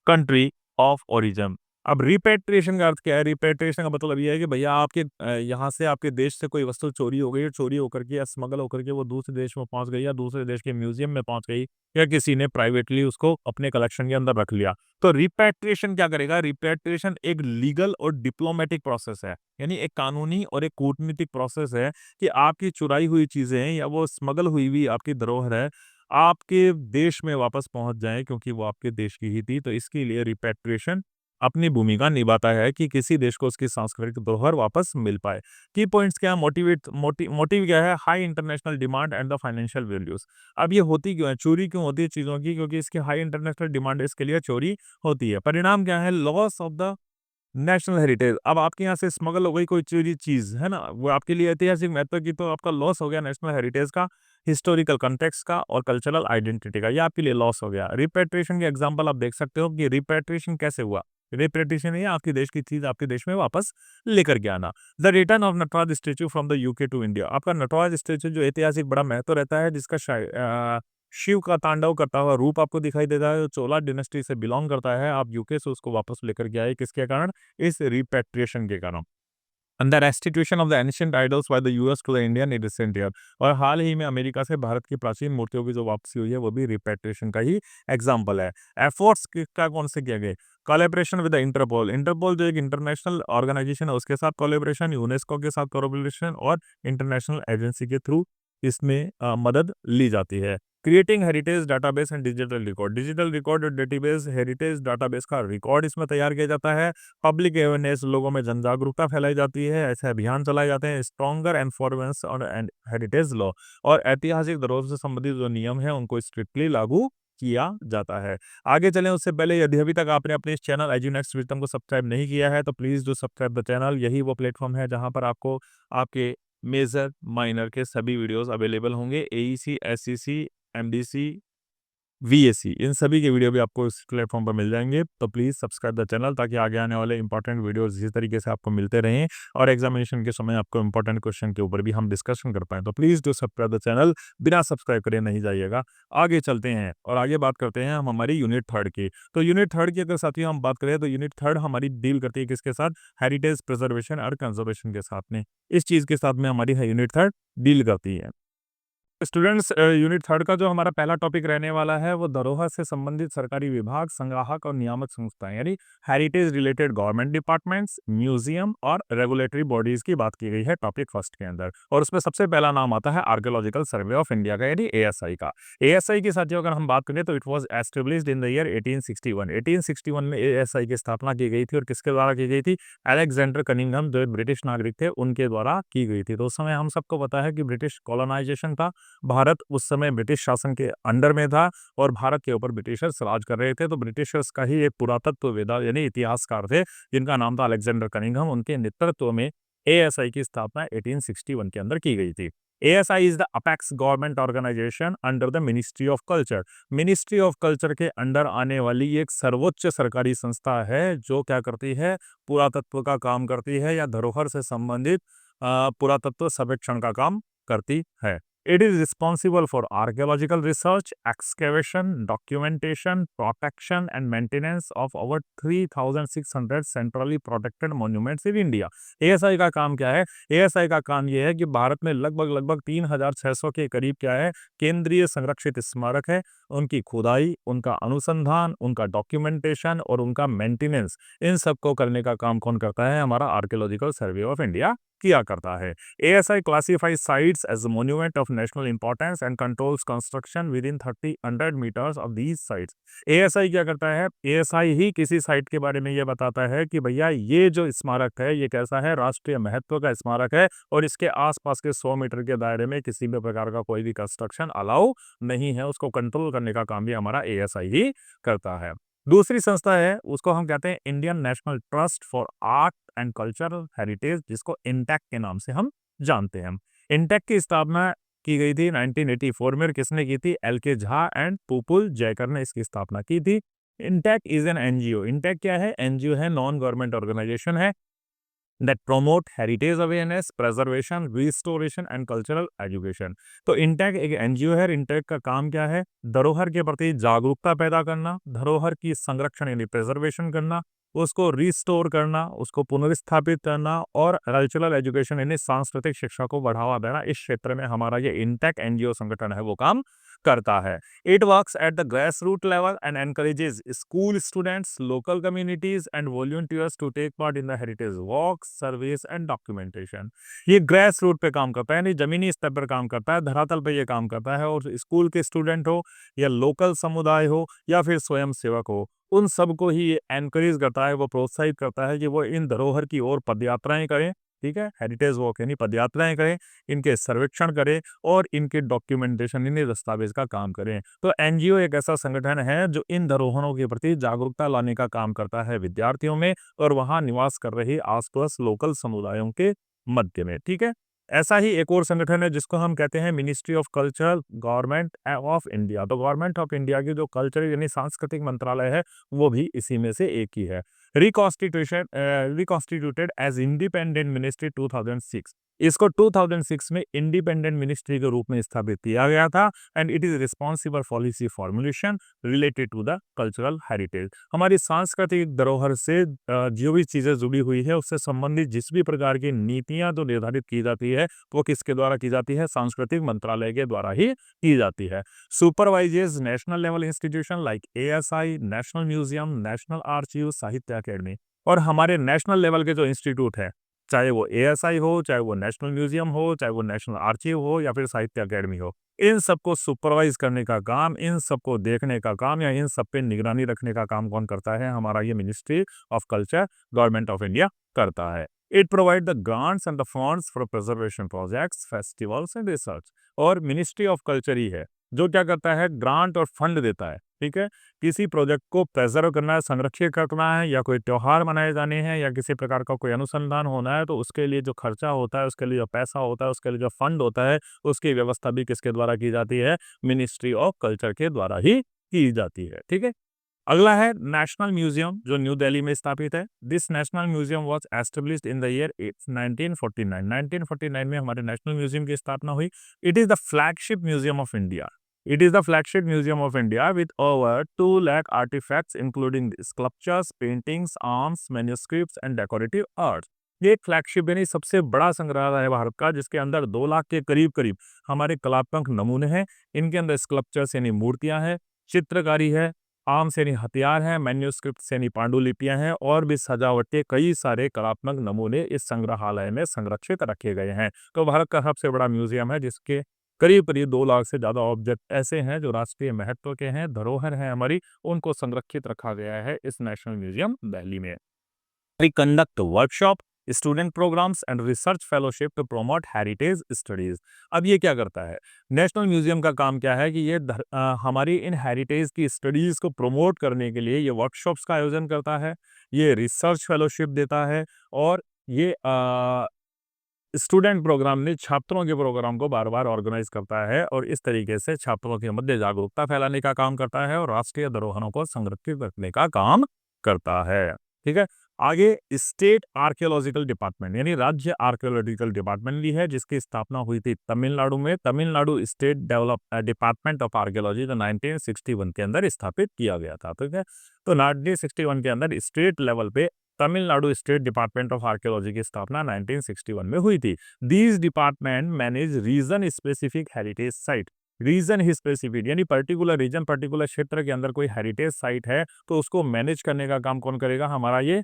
country of origin। अब रिपेट्रिएशन का अर्थ क्या है? रिपेट्रिएशन का मतलब ये है कि भैया आपके यहाँ से आपके देश से कोई वस्तु चोरी हो गई और चोरी होकर के या स्मगल होकर के वो दूसरे देश में पहुंच गई या दूसरे देश के म्यूजियम में पहुंच गई या किसी ने प्राइवेटली उसको अपने कलेक्शन के अंदर रख लिया। तो रिपेट्रिएशन क्या करेगा? रिपेट्रिएशन एक लीगल और डिप्लोमेटिक प्रोसेस है, यानी एक कानूनी और एक कूटनीतिक प्रोसेस है कि आपकी चुराई हुई चीजें या वो स्मगल हुई हुई आपकी धरोहर है आपके देश में वापस पहुंच जाए, क्योंकि वो आपके देश की ही थी। तो इसके लिए रिपेट्रिएशन अपनी भूमिका निभाता है कि किसी देश को उसकी सांस्कृतिक धरोहर वापस मिल पाए। की पॉइंट्स क्या है? मोटिव क्या है? High international demand and the financial values. अब ये होती क्यों है? चोरी क्यों होती है चीजों की? क्योंकि इसकी हाई इंटरनेशनल डिमांड है, इसके लिए चोरी होती है। परिणाम क्या है? Loss of the national heritage. अब आपके यहाँ से स्मगल हो गई कोई चोरी चीज, है ना, वो आपके लिए ऐतिहासिक महत्व की, तो आपका लॉस हो गया नेशनल हेरिटेज का, हिस्टोरिकल कंटेक्स्ट का और कल्चरल आइडेंटिटी का, ये आपके लिए लॉस हो गया। रिपेट्रिएशन के एग्जांपल आप देख सकते हो कि रिपेट्रिएशन कैसे हुआ। रिपेट्रिएशन ये आपके देश की चीज आपके देश में वापस लेकर के आना। The return of Nataraja statue from the UK to India. आपका नटराज स्टेचू जो ऐतिहासिक बड़ा महत्व रहता है, जिसका शिव का तांडव करता हुआ रूप आपको दिखाई देता है, जो चोला डिनेस्टी से बिलोंग करता है, आप यूके से उसको वापस लेकर के आए, किसके कारण? इस रिपेट्रिएशन के कारण। And the restitution of the ancient idols by the US to the Indian in recent year. और हाल ही में अमेरिका से भारत की प्राचीन मूर्तियों की जो वापसी हुई है, वो भी रिपेट्रिएशन का ही एग्जाम्पल है। एफर्ट्स का कौन से किए गए? Collaboration with the Interpol. Interpol जो एक इंटरनेशनल ऑर्गेनाइजेशन है, उसके साथ कोलैबोरेशन, यूनेस्को के साथ कोलैबोरेशन और इंटरनेशनल एजेंसी के थ्रू इसमें मदद ली जाती है। Creating heritage database and digital record. Digital record और डेटाबेस, हेरिटेज डाटाबेस का रिकॉर्ड इसमें तैयार किया जाता है। पब्लिक अवेयरनेस, लोगों में जन जागरूकता फैलाई जाती है, ऐसे अभियान चलाए जाते हैं। स्ट्रॉन्गर एनफोर्समेंट और हेरिटेज लॉ, और ऐतिहासिक धरोहर से संबंधित जो नियम है उनको स्ट्रिक्टली लागू किया जाता है। आगे चलें उससे पहले यदि अभी तक आपने अपने इस चैनल एजुनेक्स विजडम को सब्सक्राइब नहीं किया है, तो please do subscribe the channel. यही वो प्लेटफॉर्म है जहां पर आपको आपके मेजर माइनर के सभी वीडियोस अवेलेबल होंगे। एईसी, एसईसी, एमडीसी, वीएससी, इन सभी के वीडियो भी आपको इस प्लेटफॉर्म पर मिल जाएंगे। तो प्लीज़ सब्सक्राइब द चैनल, ताकि आगे आने वाले इंपॉर्टेंट वीडियोस इसी तरीके से आपको मिलते रहें और एग्जामिनेशन के समय आपको इंपॉर्टेंट क्वेश्चन के ऊपर भी हम डिस्कशन कर पाएँ। तो please do subscribe the channel, बिना सब्सक्राइब करे नहीं जाइएगा। आगे चलते हैं और आगे बात करते हैं हम हमारी यूनिट थर्ड की। तो यूनिट थर्ड की अगर साथियों हम बात करें, तो यूनिट थर्ड हमारी डील करती है किसके साथ? हेरिटेज प्रिजर्वेशन और कंजर्वेशन के साथ में। इस चीज़ के साथ में हमारी यूनिट थर्ड डील करती है। स्टूडेंट्स, यूनिट थर्ड का जो हमारा पहला टॉपिक रहने वाला है, वो धरोहर से संबंधित सरकारी विभाग, संग्राहक और नियामक संस्थाएं, यानी heritage related government departments, museum और रेगुलेटरी बॉडीज की बात की गई है टॉपिक फर्स्ट के अंदर। और उसमें सबसे पहला नाम आता है आर्कियोलॉजिकल सर्वे ऑफ इंडिया का, यानी एएसआई का। एएसआई की साथियों अगर हम बात करें, तो it was established in the year 1861। 1861 में एएसआई की स्थापना की गई थी, और किसके द्वारा की गई थी? अलेक्जेंडर कनिंघम, जो ब्रिटिश नागरिक थे, उनके द्वारा की गई थी। तो उस समय हम सबको पता है कि ब्रिटिश कॉलोनाइजेशन था, भारत उस समय ब्रिटिश शासन के अंडर में था और भारत के ऊपर ब्रिटिशर्स राज कर रहे थे। तो ब्रिटिशर्स का ही एक पुरातत्ववेदा यानी इतिहासकार थे, जिनका नाम था अलेक्जेंडर कनिंघम। उनके नेतृत्व में एएसआई की स्थापना 1861 के अंदर की गई थी। ASI is the apex government organisation under the ministry of culture. Ministry of culture के अंडर आने वाली एक सर्वोच्च सरकारी संस्था है, जो क्या करती है? पुरातत्व का काम करती है, या धरोहर से संबंधित पुरातत्व सर्वेक्षण का काम करती है। It is responsible for archaeological research, excavation, documentation, protection and maintenance of over 3,600 centrally protected monuments in India। ASI का काम क्या है? ASI का काम यह है कि भारत में लगभग 3,600 के करीब क्या है? केंद्रीय संरक्षित स्मारक है। उनकी खुदाई, उनका अनुसंधान, उनका डॉक्यूमेंटेशन और उनका मेंटेनेंस, इन सब को करने का काम कौन करता है? हमारा आर्कियोलॉजिकल सर्वे ऑफ इंडिया किया करता है। ASI classifies sites as a monument of national importance and controls construction within 300 meters of these sites। ASI क्या करता है? ASI ही किसी साइट के बारे में ये बताता है कि भैया ये जो स्मारक है, ये कैसा है? राष्ट्रीय महत्व का स्मारक है, और इसके आसपास के 100 मीटर के दायरे में किसी भी प्रकार का कोई भी कंस्ट्रक्शन अलाउ नहीं है। उसको कंट्रोल करने का काम भी हमारा ASI ही करता है। दूसरी संस्था है, उसको हम कहते हैं Indian national trust for art and cultural heritage, जिसको इंटैक के नाम से हम जानते हैं। इंटैक की स्थापना की गई थी 1984 में, और किसने की थी? एल के झा एंड पुपुल जयकर ने इसकी स्थापना की थी। INTACH is an NGO. INTACH क्या है? एनजीओ है, नॉन गवर्नमेंट ऑर्गेनाइजेशन है, that promote heritage awareness, preservation, restoration and cultural education। तो इंटेक एक एनजीओ है। इंटेक का काम क्या है? धरोहर के प्रति जागरूकता पैदा करना, धरोहर की संरक्षण यानी प्रिजर्वेशन करना, उसको रिस्टोर करना, उसको पुनर्स्थापित करना और कल्चरल एजुकेशन यानी सांस्कृतिक शिक्षा को बढ़ावा देना, इस क्षेत्र में हमारा ये इंटेक एनजीओ संगठन है वो काम करता है। It works at the grassroots level and encourages school students, local communities and volunteers to take part in the heritage walks, surveys and documentation। ये ग्रास रूट पे काम करता है, यानी जमीनी स्तर पर काम करता है, धरातल पे ये काम करता है और स्कूल के स्टूडेंट हो या लोकल समुदाय हो या फिर स्वयं सेवक हो, उन सबको ही ये एनकरेज करता है, वो प्रोत्साहित करता है कि वो इन धरोहर की ओर पदयात्राएं करें। ठीक है, हेरिटेज वॉक यानी पदयात्राएं करें, इनके सर्वेक्षण करें और इनके डॉक्यूमेंटेशन यानी दस्तावेज का काम करें। तो एनजीओ एक ऐसा संगठन है जो इन धरोहरों के प्रति जागरूकता लाने का काम करता है विद्यार्थियों में और वहां निवास कर रहे आसपास लोकल समुदायों के मध्य में। ठीक है, ऐसा ही एक और संगठन है जिसको हम कहते हैं ministry of culture, government of India. तो गवर्नमेंट ऑफ इंडिया की जो कल्चर यानी सांस्कृतिक मंत्रालय है वो भी इसी में से एक ही है। Reconstituted as independent ministry 2006। इसको 2006 में इंडिपेंडेंट मिनिस्ट्री के रूप में स्थापित किया गया था and it is responsible policy formulation related to the cultural heritage. हमारी सांस्कृतिक धरोहर से जो भी चीजें जुड़ी हुई है उससे संबंधित जिस भी प्रकार की नीतियां जो निर्धारित की जाती है वो किसके द्वारा की जाती है, सांस्कृतिक मंत्रालय के द्वारा ही की जाती है। Supervises national level institution like ASI, national museum, national archive, साहित्य अकेडमी। और हमारे नेशनल लेवल के जो इंस्टीट्यूट है, चाहे वो एएसआई हो, चाहे वो नेशनल म्यूजियम हो, चाहे वो नेशनल आर्चीव हो या फिर साहित्य अकेडमी हो, इन सबको सुपरवाइज करने का काम, इन सबको देखने का काम या इन सब पे निगरानी रखने का काम कौन करता है, हमारा ये ministry of culture, government of India करता है। It provide the grants and the funds for preservation projects, festivals and research. और मिनिस्ट्री ऑफ कल्चर ही है जो क्या करता है, ग्रांट और फंड देता है। ठीक है, किसी प्रोजेक्ट को प्रेजर्व करना है, संरक्षित करना है या कोई त्योहार मनाए जाने हैं या किसी प्रकार का कोई अनुसंधान होना है तो उसके लिए जो खर्चा होता है, उसके लिए जो पैसा होता है, उसके लिए जो फंड होता है, उसकी व्यवस्था भी किसके द्वारा की जाती है, मिनिस्ट्री ऑफ कल्चर के द्वारा ही की जाती है। ठीक है, अगला है नेशनल म्यूजियम जो न्यू दिल्ली में स्थापित है। This national museum was established in the year 1949। 1949 में हमारे नेशनल म्यूजियम की स्थापना हुई। It is the flagship museum of India. It is the flagship museum of India with over 2 lakh artifacts including sculptures, paintings, arms, manuscripts and decorative arts। ये एक flagship यानी सबसे बड़ा संग्रहालय है भारत का जिसके अंदर 2 लाख के करीब करीब हमारे कलात्मक नमूने हैं। इनके अंदर स्कल्पचर्स यानी मूर्तियां हैं, चित्रकारी है, आर्म्स यानी हथियार हैं, मैन्यूस्क्रिप्ट्स यानी पांडुलिपियां हैं और भी सजावट के कई सारे कलात्मक नमूने इस संग्रहालय में संरक्षित रखे गए हैं। तो भारत का सबसे बड़ा म्यूजियम है जिसके करीब करीब 2 लाख से ज्यादा ऑब्जेक्ट ऐसे हैं जो राष्ट्रीय महत्व के हैं, धरोहर हैं हमारी, उनको संरक्षित रखा गया है इस नेशनल म्यूजियम दिल्ली में। We conduct workshop, student programs and research fellowship to promote heritage studies। अब ये क्या करता है, नेशनल म्यूजियम का काम क्या है कि ये हमारी इन हेरिटेज की स्टडीज को प्रमोट करने के लिए ये वर्कशॉप्स का आयोजन करता है, ये रिसर्च फेलोशिप देता है और ये स्टूडेंट प्रोग्राम ने छात्रों के प्रोग्राम को बार बार ऑर्गेनाइज करता है और इस तरीके से छात्रों के मध्य जागरूकता फैलाने का काम करता है और राष्ट्रीय धरोहरों को संरक्षित रखने का काम करता है। ठीक है, आगे स्टेट आर्कियोलॉजिकल डिपार्टमेंट यानी राज्य आर्कियोलॉजिकल डिपार्टमेंट भी है जिसकी स्थापना हुई थी तमिलनाडु में। Tamil Nadu state develop department of archaeology जो 1961 के अंदर स्थापित किया गया था। ठीक है, तो 1961 के अंदर स्टेट लेवल पे Tamil Nadu state department of archaeology की स्थापना 1961 में हुई थी। These department manage region specific heritage site. Region ही स्पेसिफिक यानी पर्टिकुलर रीजन, पर्टिकुलर क्षेत्र के अंदर कोई हेरिटेज साइट है तो उसको मैनेज करने का काम कौन करेगा, हमारा ये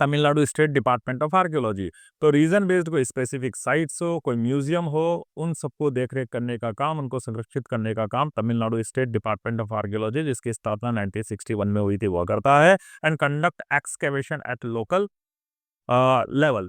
Tamil Nadu state department of archaeology. तो रीजन बेस्ड कोई स्पेसिफिक साइट्स हो, कोई म्यूजियम हो, उन सबको देखरेख करने का काम, उनको संरक्षित करने का काम Tamil Nadu state department of archaeology जिसकी स्थापना 1961 में हुई थी वो करता है। And conduct excavation at local level.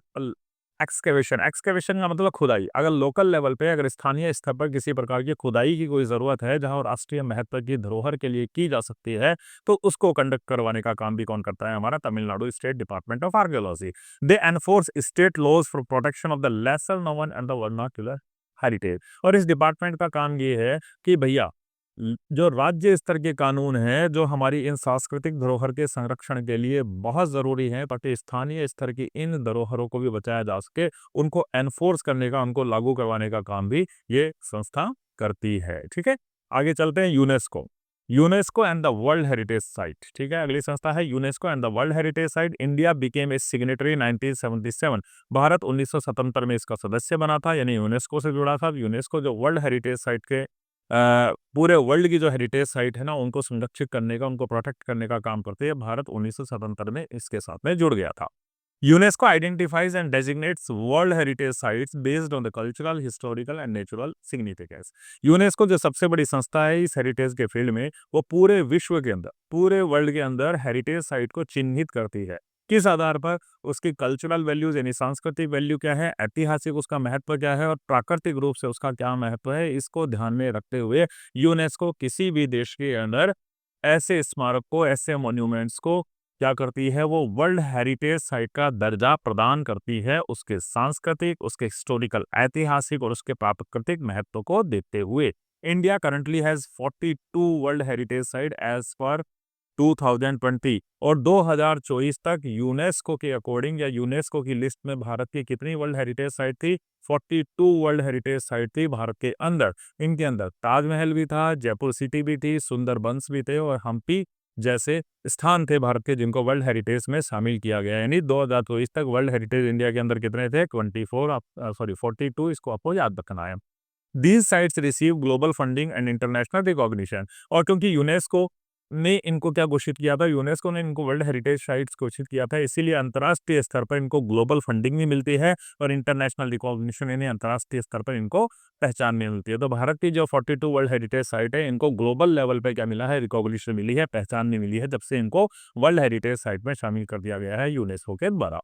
Excavation, excavation का मतलब खुदाई। अगर लोकल लेवल पे, अगर स्थानीय स्तर पर किसी प्रकार की खुदाई की कोई जरूरत है जहां राष्ट्रीय महत्व की धरोहर के लिए की जा सकती है तो उसको कंडक्ट करवाने का काम भी कौन करता है, हमारा Tamil Nadu state department of archaeology. They enforce state laws for protection of the lesser known and the vernacular heritage. और इस डिपार्टमेंट का काम ये है कि भैया जो राज्य स्तर के कानून हैं जो हमारी इन सांस्कृतिक धरोहर के संरक्षण के लिए बहुत जरूरी हैं ताकि स्थानीय स्तर की इन धरोहरों को भी बचाया जा सके, उनको एनफोर्स करने का, उनको लागू करवाने का काम भी ये संस्था करती है। ठीक है, आगे चलते हैं UNESCO. UNESCO and the world heritage site, ठीक है, अगली संस्था है UNESCO and the world heritage site. India became a signatory 1977, Bharat 1977 में इसका सदस्य बना था, यानी यूनेस्को से जुड़ा था। यूनेस्को जो वर्ल्ड हेरिटेज साइट के पूरे वर्ल्ड की जो हेरिटेज साइट है ना, उनको संरक्षित करने का, उनको प्रोटेक्ट करने का काम करते हैं। भारत 1977 में इसके साथ में जुड़ गया था। UNESCO identifies and designates World Heritage Sites based on the cultural, historical and natural significance। UNESCO जो सबसे बड़ी संस्था है इस हेरिटेज के फील्ड में, वो पूरे विश्व के अंदर, पूरे वर्ल्ड के अंदर हेरिटेज साइट को चिन्हित करती है। किस आधार पर? उसकी कल्चरल वैल्यूज यानी सांस्कृतिक वैल्यू क्या है, ऐतिहासिक उसका महत्व क्या है और प्राकृतिक रूप से उसका क्या महत्व है, इसको ध्यान में रखते हुए यूनेस्को किसी भी देश के अंदर ऐसे स्मारक को, ऐसे मॉन्यूमेंट्स को क्या करती है, वो वर्ल्ड हेरिटेज साइट का दर्जा प्रदान करती है, उसके सांस्कृतिक, उसके हिस्टोरिकल, ऐतिहासिक और उसके प्राकृतिक महत्व को देखते हुए। India currently has 42 world heritage site as per 2020, और 2024 तक यूनेस्को के अकॉर्डिंग या यूनेस्को की लिस्ट में भारत की कितनी वर्ल्ड हेरिटेज साइट थी? 42 वर्ल्ड हेरिटेज साइट थी भारत के अंदर। इनके अंदर ताजमहल भी था, जयपुर सिटी भी थी, सुंदरबंस भी थे और हम्पी जैसे स्थान थे भारत के, जिनको वर्ल्ड हेरिटेज में शामिल किया गया। यानी 2024 तक वर्ल्ड हेरिटेज इंडिया के अंदर कितने थे? 42, इसको आपको याद रखना है। These sites receive global funding and international recognition. और क्योंकि यूनेस्को ने इनको क्या घोषित किया था, यूनेस्को ने इनको वर्ल्ड हेरिटेज साइट्स घोषित किया था, इसीलिए अंतर्राष्ट्रीय स्तर पर इनको ग्लोबल फंडिंग भी मिलती है और इंटरनेशनल रिकॉग्निशन यानी अंतर्राष्ट्रीय स्तर पर इनको पहचान भी मिलती है। तो भारत की जो 42 वर्ल्ड हेरिटेज साइट है, इनको ग्लोबल लेवल पे क्या मिला है? रिकॉग्निशन मिली है, पहचान भी मिली है, जब से इनको वर्ल्ड हेरिटेज साइट में शामिल कर दिया गया है यूनेस्को के द्वारा।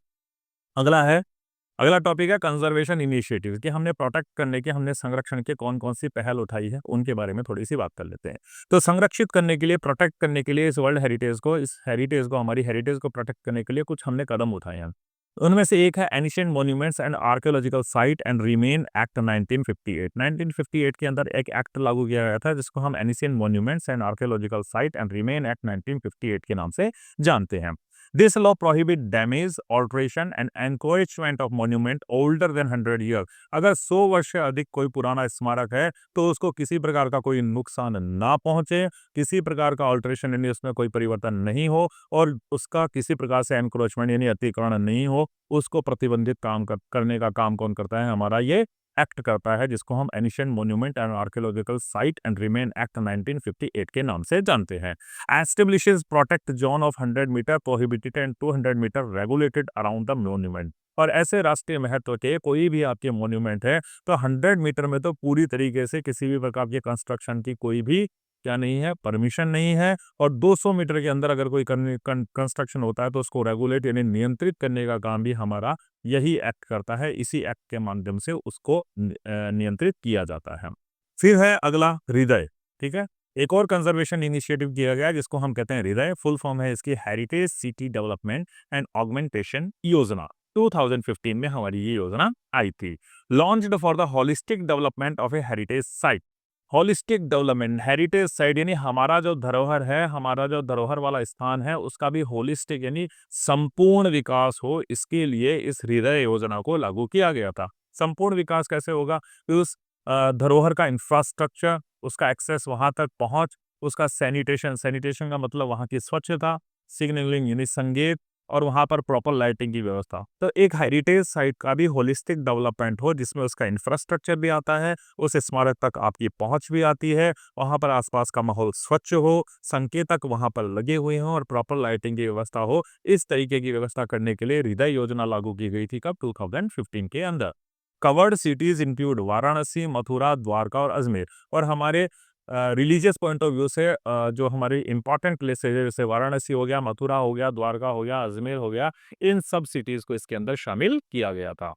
अगला टॉपिक है कंजर्वेशन इनिशिएटिव, कि हमने प्रोटेक्ट करने के, हमने संरक्षण के कौन कौन सी पहल उठाई है, उनके बारे में थोड़ी सी बात कर लेते हैं। तो संरक्षित करने के लिए, प्रोटेक्ट करने के लिए इस वर्ल्ड हेरिटेज को, इस हेरिटेज को, हमारी हेरिटेज को प्रोटेक्ट करने के लिए कुछ हमने कदम उठाए हैं। उनमें से एक है ancient monuments and archaeological site and remain act 1958। 1958 के अंदर एक एक्ट लागू किया गया था जिसको हम ancient monuments and archaeological site and remain act 1958 के नाम से जानते हैं। This law prohibit damage, alteration and encroachment of monument older than 100 years। अगर 100 वर्ष से अधिक कोई पुराना स्मारक है तो उसको किसी प्रकार का कोई नुकसान ना पहुंचे, किसी प्रकार का ऑल्ट्रेशन यानी उसमें कोई परिवर्तन नहीं हो और उसका किसी प्रकार से एनक्रोचमेंट यानी अतिक्रमण नहीं हो, उसको प्रतिबंधित करने का काम कौन करता है? हमारा ये एक्ट करता है, जिसको हम ancient monument and archaeological site and remain act 1958 के नाम से जानते हैं। Establishes protect zone of 100 metre prohibited and 200 metre regulated around the monument। और ऐसे राष्ट्रीय महत्व के कोई भी आपके मॉन्यूमेंट है तो 100 मीटर में तो पूरी तरीके से किसी भी प्रकार के कंस्ट्रक्शन की कोई भी क्या नहीं है, परमिशन नहीं है, और 200 मीटर के अंदर अगर कोई कंस्ट्रक्शन होता है तो उसको रेगुलेट यानी नियंत्रित करने का काम भी हमारा यही एक्ट करता है। इसी एक्ट के माध्यम से उसको नियंत्रित किया जाता है। फिर है अगला हृदय, ठीक है, एक और कंजर्वेशन इनिशिएटिव किया गया जिसको हम कहते हैं हृदय। फुल फॉर्म है इसकी heritage city development and augmentation योजना। 2015 में हमारी ये योजना आई थी। Launched for the holistic development of A heritage site. Holistic development, heritage site यानी हमारा जो धरोहर है, हमारा जो धरोहर वाला स्थान है, उसका भी होलिस्टिक यानी संपूर्ण विकास हो, इसके लिए इस हृदय योजना को लागू किया गया था। संपूर्ण विकास कैसे होगा? उस धरोहर का इंफ्रास्ट्रक्चर, उसका एक्सेस, वहां तक पहुंच, उसका सैनिटेशन, सैनिटेशन का मतलब वहां की स्वच्छता, सिग्नलिंग यानी संगीत, और वहां पर प्रॉपर लाइटिंग की व्यवस्था। तो एक हेरिटेज साइट का भी होलिस्टिक डेवलपमेंट हो, जिसमें उसका इंफ्रास्ट्रक्चर भी आता है, उस स्मारक तक आपकी पहुंच भी आती है, वहां पर आसपास का माहौल स्वच्छ हो, संकेतक वहां पर लगे हुए हों और प्रॉपर लाइटिंग की व्यवस्था हो। इस तरीके की व्यवस्था करने के लिए हृदय योजना लागू की गई थी कब? 2015 के अंदर। Covered cities include Varanasi, Mathura, Dwarka और अजमेर। और हमारे रिलीजियस पॉइंट ऑफ व्यू से जो हमारी इंपॉर्टेंट प्लेसेज है, जैसे वाराणसी हो गया, मथुरा हो गया, द्वारका हो गया, अजमेर हो गया, इन सब सिटीज को इसके अंदर शामिल किया गया था।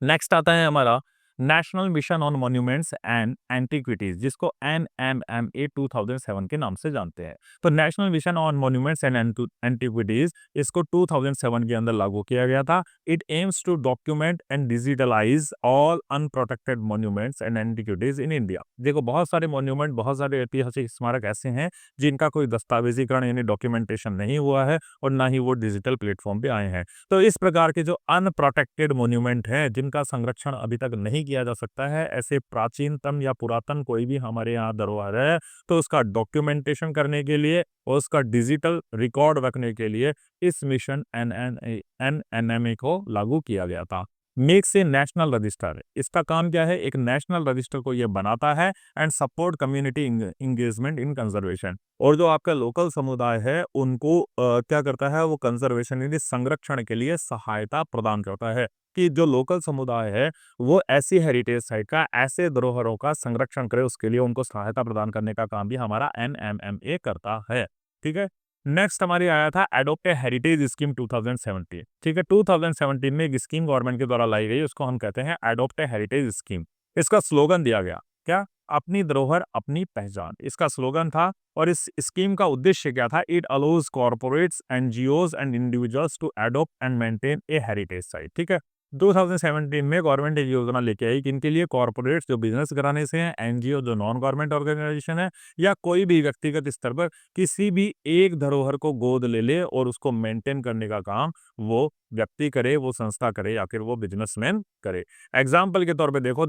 नेक्स्ट आता है हमारा national mission on monuments and antiquities, जिसको NMMA 2007 के नाम से जानते हैं। तो national mission on monuments and antiquities, इसको 2007 के अंदर लागू किया गया था। It aims to document and digitalise all unprotected monuments and antiquities in India. देखो, बहुत सारे मॉन्यूमेंट, बहुत सारे ऐतिहासिक स्मारक ऐसे हैं जिनका कोई दस्तावेजीकरण यानी डॉक्यूमेंटेशन नहीं हुआ है और ना ही वो डिजिटल प्लेटफॉर्म पे आए हैं। तो इस प्रकार के जो अनप्रोटेक्टेड मॉन्यूमेंट हैं, जिनका संरक्षण अभी तक नहीं किया जा सकता है, ऐसे प्राचीनतम या पुरातन कोई भी हमारे यहाँ धरोहर है तो उसका डॉक्यूमेंटेशन करने के लिए और उसका डिजिटल रिकॉर्ड रखने के लिए इस मिशन एनएनएमए को लागू किया गया था। मेक से नेशनल रजिस्टर, इसका काम क्या है, एक नेशनल रजिस्टर को ये बनाता है and support community engagement in conservation. और जो आपका लोकल समुदाय है उनको क्या करता है, वो कंजर्वेशन यानी संरक्षण के लिए सहायता प्रदान करता है कि जो लोकल समुदाय है वो ऐसी हेरिटेज साइट का, ऐसे धरोहरों का संरक्षण करे, उसके लिए उनको सहायता प्रदान करने का काम भी हमारा एनएमएमए करता है। ठीक है, नेक्स्ट हमारी आया था एडोप्ट ए हेरिटेज स्कीम 2017। ठीक है, 2017 में एक स्कीम गवर्नमेंट के द्वारा लाई गई, उसको हम कहते हैं एडोप्ट ए हेरिटेज स्कीम। इसका स्लोगन दिया गया क्या, अपनी धरोहर अपनी पहचान, इसका स्लोगन था। और इस स्कीम का उद्देश्य क्या था, it allows corporates, NGOs and individuals to adopt and maintain a heritage site. ठीक है, 2017 में गवर्नमेंट एक योजना लेके आई कि इनके लिए कॉर्पोरेट्स जो बिजनेस कराने से हैं, एनजीओ जो नॉन गवर्नमेंट ऑर्गेनाइजेशन है, या कोई भी व्यक्तिगत स्तर पर किसी भी एक धरोहर को गोद ले और उसको मेंटेन करने का काम वो व्यक्ति करे, वो संस्था करे, या फिर वो बिजनेसमैन करे। एग्जाम्पल के तौर पे देखो,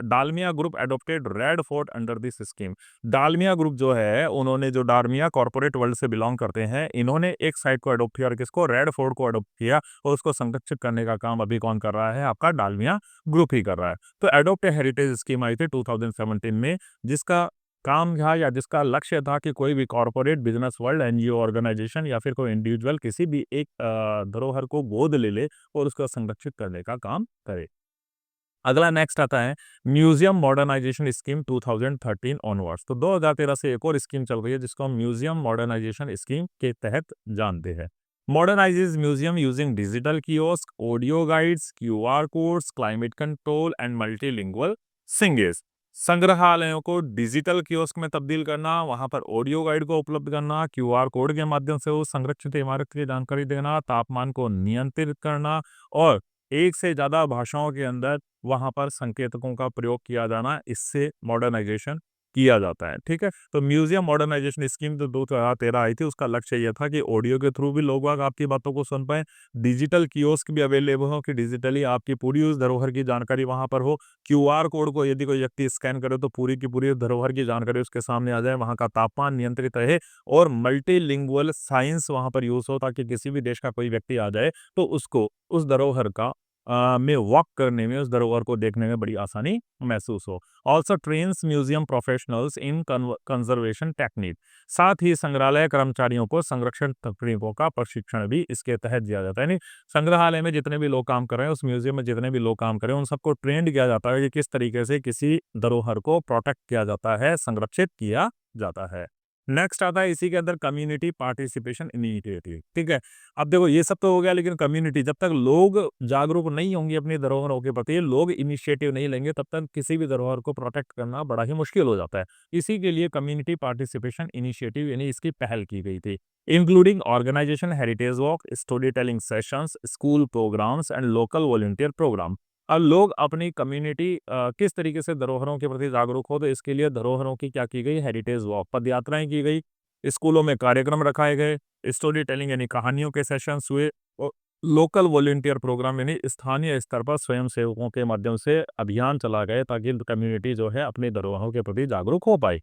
Dalmia group adopted Red Fort under this scheme. Dalmia group जो है, उन्होंने, जो डालमिया कॉर्पोरेट वर्ल्ड से बिलोंग करते हैं, इन्होंने एक साइट को अडोप्ट किया और किसको, रेड फोर्ट को अडोप्ट किया, और उसको संरक्षित करने का काम अभी कौन कर रहा है, आपका डालमिया ग्रुप ही कर रहा है। तो एडोप्ट ए हेरिटेज स्कीम आई थी 2017 में, जिसका काम था या जिसका लक्ष्य था कि कोई भी corporate, business world, NGO organisation या फिर कोई इंडिविजुअल किसी भी एक धरोहर को गोद ले और उसको संरक्षित करने का काम करे। अगला नेक्स्ट आता है म्यूजियम मॉडर्नाइजेशन स्कीम 2013 ऑनवर्ड्स। तो 2013 से एक और स्कीम चल रही है जिसको हम म्यूजियम मॉडर्नाइजेशन स्कीम के तहत जानते हैं। Modernizes museum using digital kiosk, audio guides, QR codes, climate control and multilingual signages. संग्रहालयों को डिजिटल कियोस्क में तब्दील करना, वहां पर ऑडियो गाइड को उपलब्ध करना, क्यूआर कोड के माध्यम से वो संरक्षित इमारत की जानकारी देना, तापमान को नियंत्रित करना, और एक से ज्यादा भाषाओं के अंदर वहां पर संकेतकों का प्रयोग किया जाना, इससे मॉडर्नाइजेशन किया जाता है। ठीक है, तो म्यूजियम मॉडर्नाइजेशन स्कीम जो 2013 आई थी, उसका लक्ष्य यह था कि ऑडियो के थ्रू भी लोग बाग आपकी बातों को सुन पाए, डिजिटल कियोस्क भी अवेलेबल हो कि डिजिटली आपकी पूरी उस धरोहर की जानकारी वहां पर हो, क्यूआर कोड को यदि कोई व्यक्ति स्कैन करे तो पूरी की पूरी धरोहर की जानकारी उसके सामने आ जाए, वहां का तापमान नियंत्रित रहे, और मल्टीलिंगुअल साइंस वहां पर यूज हो, ताकि किसी भी देश का कोई व्यक्ति आ जाए तो उसको उस धरोहर का में वॉक करने में, उस धरोहर को देखने में बड़ी आसानी महसूस हो। ऑल्सो ट्रेन्स म्यूजियम प्रोफेशनल्स इन कंजर्वेशन टेक्निक। साथ ही संग्रहालय कर्मचारियों को संरक्षण तकनीकों का प्रशिक्षण भी इसके तहत दिया जाता है। यानी संग्रहालय में जितने भी लोग काम कर रहे हैं, उस म्यूजियम में जितने भी लोग काम कर रहे हैं, उन सबको ट्रेंड किया जाता है कि किस तरीके से किसी धरोहर को प्रोटेक्ट किया जाता है, संरक्षित किया जाता है। नेक्स्ट आता है इसी के अंदर कम्युनिटी पार्टिसिपेशन इनिशिएटिव। ठीक है, अब देखो ये सब तो हो गया, लेकिन कम्युनिटी, जब तक लोग जागरूक नहीं होंगे अपनी धरोहरों के प्रति, लोग इनिशिएटिव नहीं लेंगे, तब तक किसी भी धरोहर को प्रोटेक्ट करना बड़ा ही मुश्किल हो जाता है। इसी के लिए कम्युनिटी पार्टिसिपेशन इनिशिएटिव यानी इसकी पहल की गई थी, including organisation heritage walk, storytelling sessions, school programmes and local volunteer programme. अब लोग अपनी कम्युनिटी किस तरीके से धरोहरों के प्रति जागरूक हो, तो इसके लिए धरोहरों की क्या की गई, हेरिटेज वॉक, पद यात्राएं की गई, स्कूलों में कार्यक्रम रखाए गए, स्टोरी टेलिंग यानी कहानियों के सेशंस हुए, और लोकल वॉलंटियर प्रोग्राम यानी स्थानीय स्तर पर स्वयं सेवकों के माध्यम से अभियान चला गए, ताकि कम्युनिटी जो है अपनी धरोहरों के प्रति जागरूक हो पाए।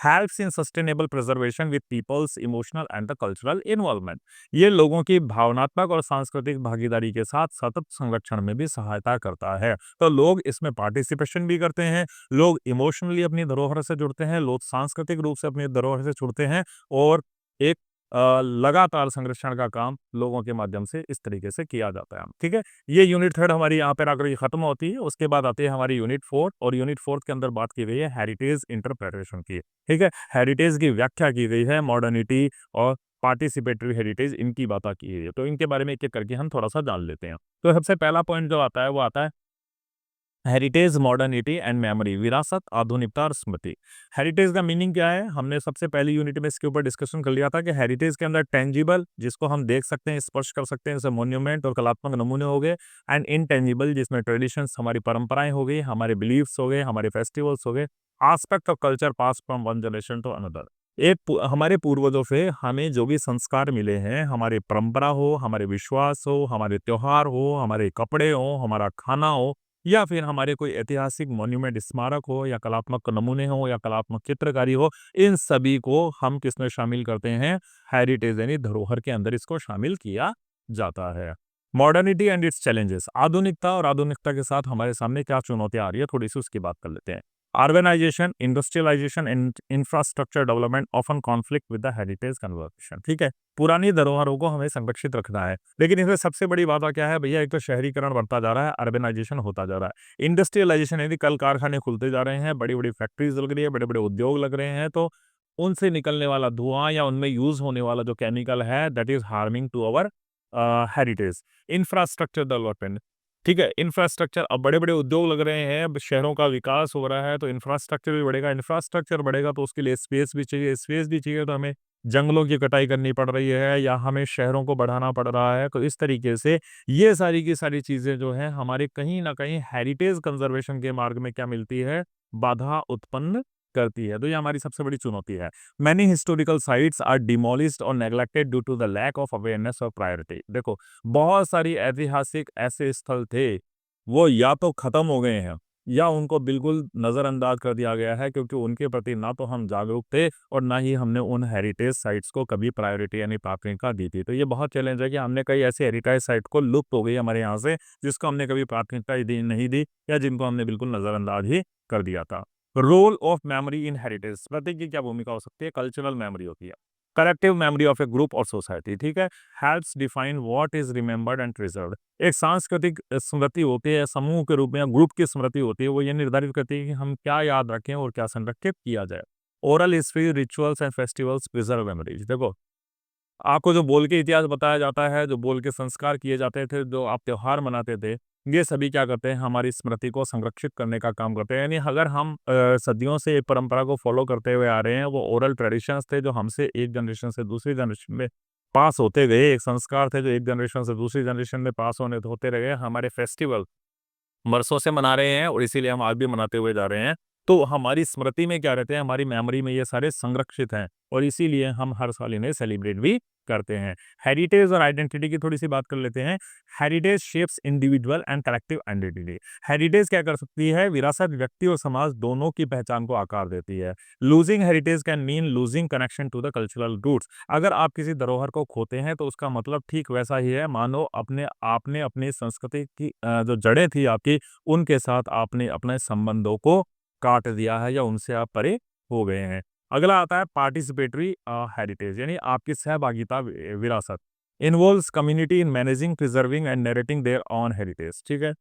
Helps in sustainable preservation with people's emotional and the cultural involvement. ये लोगों की भावनात्मक और सांस्कृतिक भागीदारी के साथ सतत संरक्षण में भी सहायता करता है। तो लोग इसमें पार्टिसिपेशन भी करते हैं, लोग इमोशनली अपनी धरोहर से जुड़ते हैं, लोग सांस्कृतिक रूप से अपनी धरोहर से जुड़ते हैं, और एक लगातार संरक्षण का काम लोगों के माध्यम से इस तरीके से किया जाता है। ठीक है, ये यूनिट 3 हमारी यहाँ पर आकर ये खत्म होती है। उसके बाद आती है हमारी यूनिट 4, और यूनिट 4 के अंदर बात की गई है हेरिटेज इंटरप्रिटेशन की। ठीक है, हेरिटेज की व्याख्या की गई है, मॉडर्निटी और पार्टिसिपेटरी हेरिटेज, इनकी बात की गई है। तो इनके बारे में एक एक करके हम थोड़ा सा जान लेते हैं। तो सबसे पहला पॉइंट जो आता है वो आता है हेरिटेज, मॉडर्निटी एंड मेमोरी, विरासत, आधुनिकता और स्मृति। हेरिटेज का मीनिंग क्या है, हमने सबसे पहली यूनिट में इसके ऊपर डिस्कशन कर लिया था कि हेरिटेज के अंदर टेंजिबल, जिसको हम देख सकते हैं, स्पर्श कर सकते हैं, जैसे मोन्यूमेंट और कलात्मक नमूने हो गए, एंड इनटेंजिबल, जिसमें ट्रेडिशंस, हमारी परंपराएं हो गई, हमारे बिलीव्स हो गए, हमारे फेस्टिवल्स हो गए, aspect of culture pass from one generation to another. हमारे पूर्वजों से हमें जो भी संस्कार मिले हैं, हमारी परंपरा हो, हमारे विश्वास हो, हमारे त्योहार हो, हमारे कपड़े हो, हमारा खाना हो, या फिर हमारे कोई ऐतिहासिक मॉन्यूमेंट स्मारक हो या कलात्मक नमूने हो या कलात्मक चित्रकारी हो, इन सभी को हम किसमें शामिल करते हैं? हेरिटेज यानी धरोहर के अंदर इसको शामिल किया जाता है। मॉडर्निटी एंड इट्स चैलेंजेस, आधुनिकता और आधुनिकता के साथ हमारे सामने क्या चुनौतियां आ रही है, थोड़ी सी उसकी बात कर लेते हैं। Urbanisation, industrialisation and infrastructure development often conflict with the heritage conversation. ठीक है, पुरानी धरोहरों को हमें संरक्षित रखना है, लेकिन इसमें सबसे बड़ी बात क्या है भैया? एक तो शहरीकरण बढ़ता जा रहा है, अर्बनाइजेशन होता जा रहा है, इंडस्ट्रियलाइजेशन यानी कल कारखाने खुलते जा रहे हैं, बड़ी बड़ी फैक्ट्रीज लग रही है, बड़े बड़े उद्योग लग रहे हैं, तो उनसे निकलने वाला धुआं या उनमें यूज होने वाला जो केमिकल है, that is harming to our heritage. Infrastructure development, ठीक है, इंफ्रास्ट्रक्चर, अब बड़े-बड़े उद्योग लग रहे हैं, अब शहरों का विकास हो रहा है, तो इंफ्रास्ट्रक्चर भी बढ़ेगा, इंफ्रास्ट्रक्चर बढ़ेगा तो उसके लिए स्पेस भी चाहिए, स्पेस भी चाहिए तो हमें जंगलों की कटाई करनी पड़ रही है या हमें शहरों को बढ़ाना पड़ रहा है। तो इस तरीके से ये सारी की सारी चीज़ें जो हैं हमारे कहीं न कहीं हेरिटेज कंज़र्वेशन के मार्ग में क्या मिलती है? बाधा उत्पन्न करती है। तो ये हमारी सबसे बड़ी चुनौती है। Many historical sites are demolished or neglected due to the lack of awareness or priority। देखो, बहुत सारी ऐतिहासिक ऐसे स्थल थे, वो या तो खत्म हो गए हैं या उनको बिल्कुल नज़रअंदाज कर दिया गया है, क्योंकि उनके प्रति ना तो हम जागरूक थे और ना ही हमने उन हेरिटेज साइट्स को कभी प्रायोरिटी यानी प्राथमिकता दी थी। तो ये बहुत चैलेंज है कि हमने कई ऐसे हेरिटेज साइट को लुप्त हो गई हमारे यहाँ से, जिसको हमने कभी प्राथमिकता ही दी नहीं दी या जिनको हमने बिल्कुल नज़रअंदाज ही कर दिया था। Role of memory in heritage, स्मृति की क्या भूमिका हो सकती है? कल्चरल मेमोरी होती है, collective memory of A group और सोसाइटी। ठीक है, helps define what is remembered and preserved. एक सांस्कृतिक स्मृति होती है, समूह के रूप में या ग्रुप की स्मृति होती है, वो ये निर्धारित करती है कि हम क्या याद रखें और क्या संरक्षित किया जाए। Oral history, rituals and festivals preserve memories. देखो, आपको जो बोल के इतिहास बताया जाता है, जो बोल के संस्कार किए जाते थे, जो आप त्योहार मनाते थे, ये सभी क्या करते हैं? हमारी स्मृति को संरक्षित करने का काम करते हैं। यानी अगर हम सदियों से एक परंपरा को फॉलो करते हुए आ रहे हैं, वो ओरल ट्रेडिशंस थे जो हमसे एक जनरेशन से दूसरी जनरेशन में पास होते गए, एक संस्कार थे जो एक जनरेशन से दूसरी जनरेशन में पास होते रहे। हमारे फेस्टिवल बरसों से मना रहे हैं और इसीलिए हम आज भी मनाते हुए जा रहे हैं। तो हमारी स्मृति में क्या रहते हैं? हमारी मेमोरी में ये सारे संरक्षित हैं और इसीलिए हम हर साल इन्हें सेलिब्रेट भी करते हैं। हेरिटेज और आइडेंटिटी की थोड़ी-सी बात कर लेते हैं। Heritage shapes individual and collective identity. Heritage क्या कर सकती है? विरासत व्यक्ति और समाज दोनों की पहचान को आकार देती है। Losing heritage can mean losing connection to the cultural roots. अगर आप किसी धरोहर को खोते हैं तो उसका मतलब ठीक वैसा ही है, मानो आपने अपनी संस्कृति की जो जड़ें थी आपकी, उनके साथ आपने अपने संबंधों को काट दिया है या उनसे आप परे हो गए हैं। अगला आता है पार्टिसिपेटरी हेरिटेज, यानी आपकी सहभागिता विरासत। Involves community in managing, preserving and narrating their own heritage. ठीक है,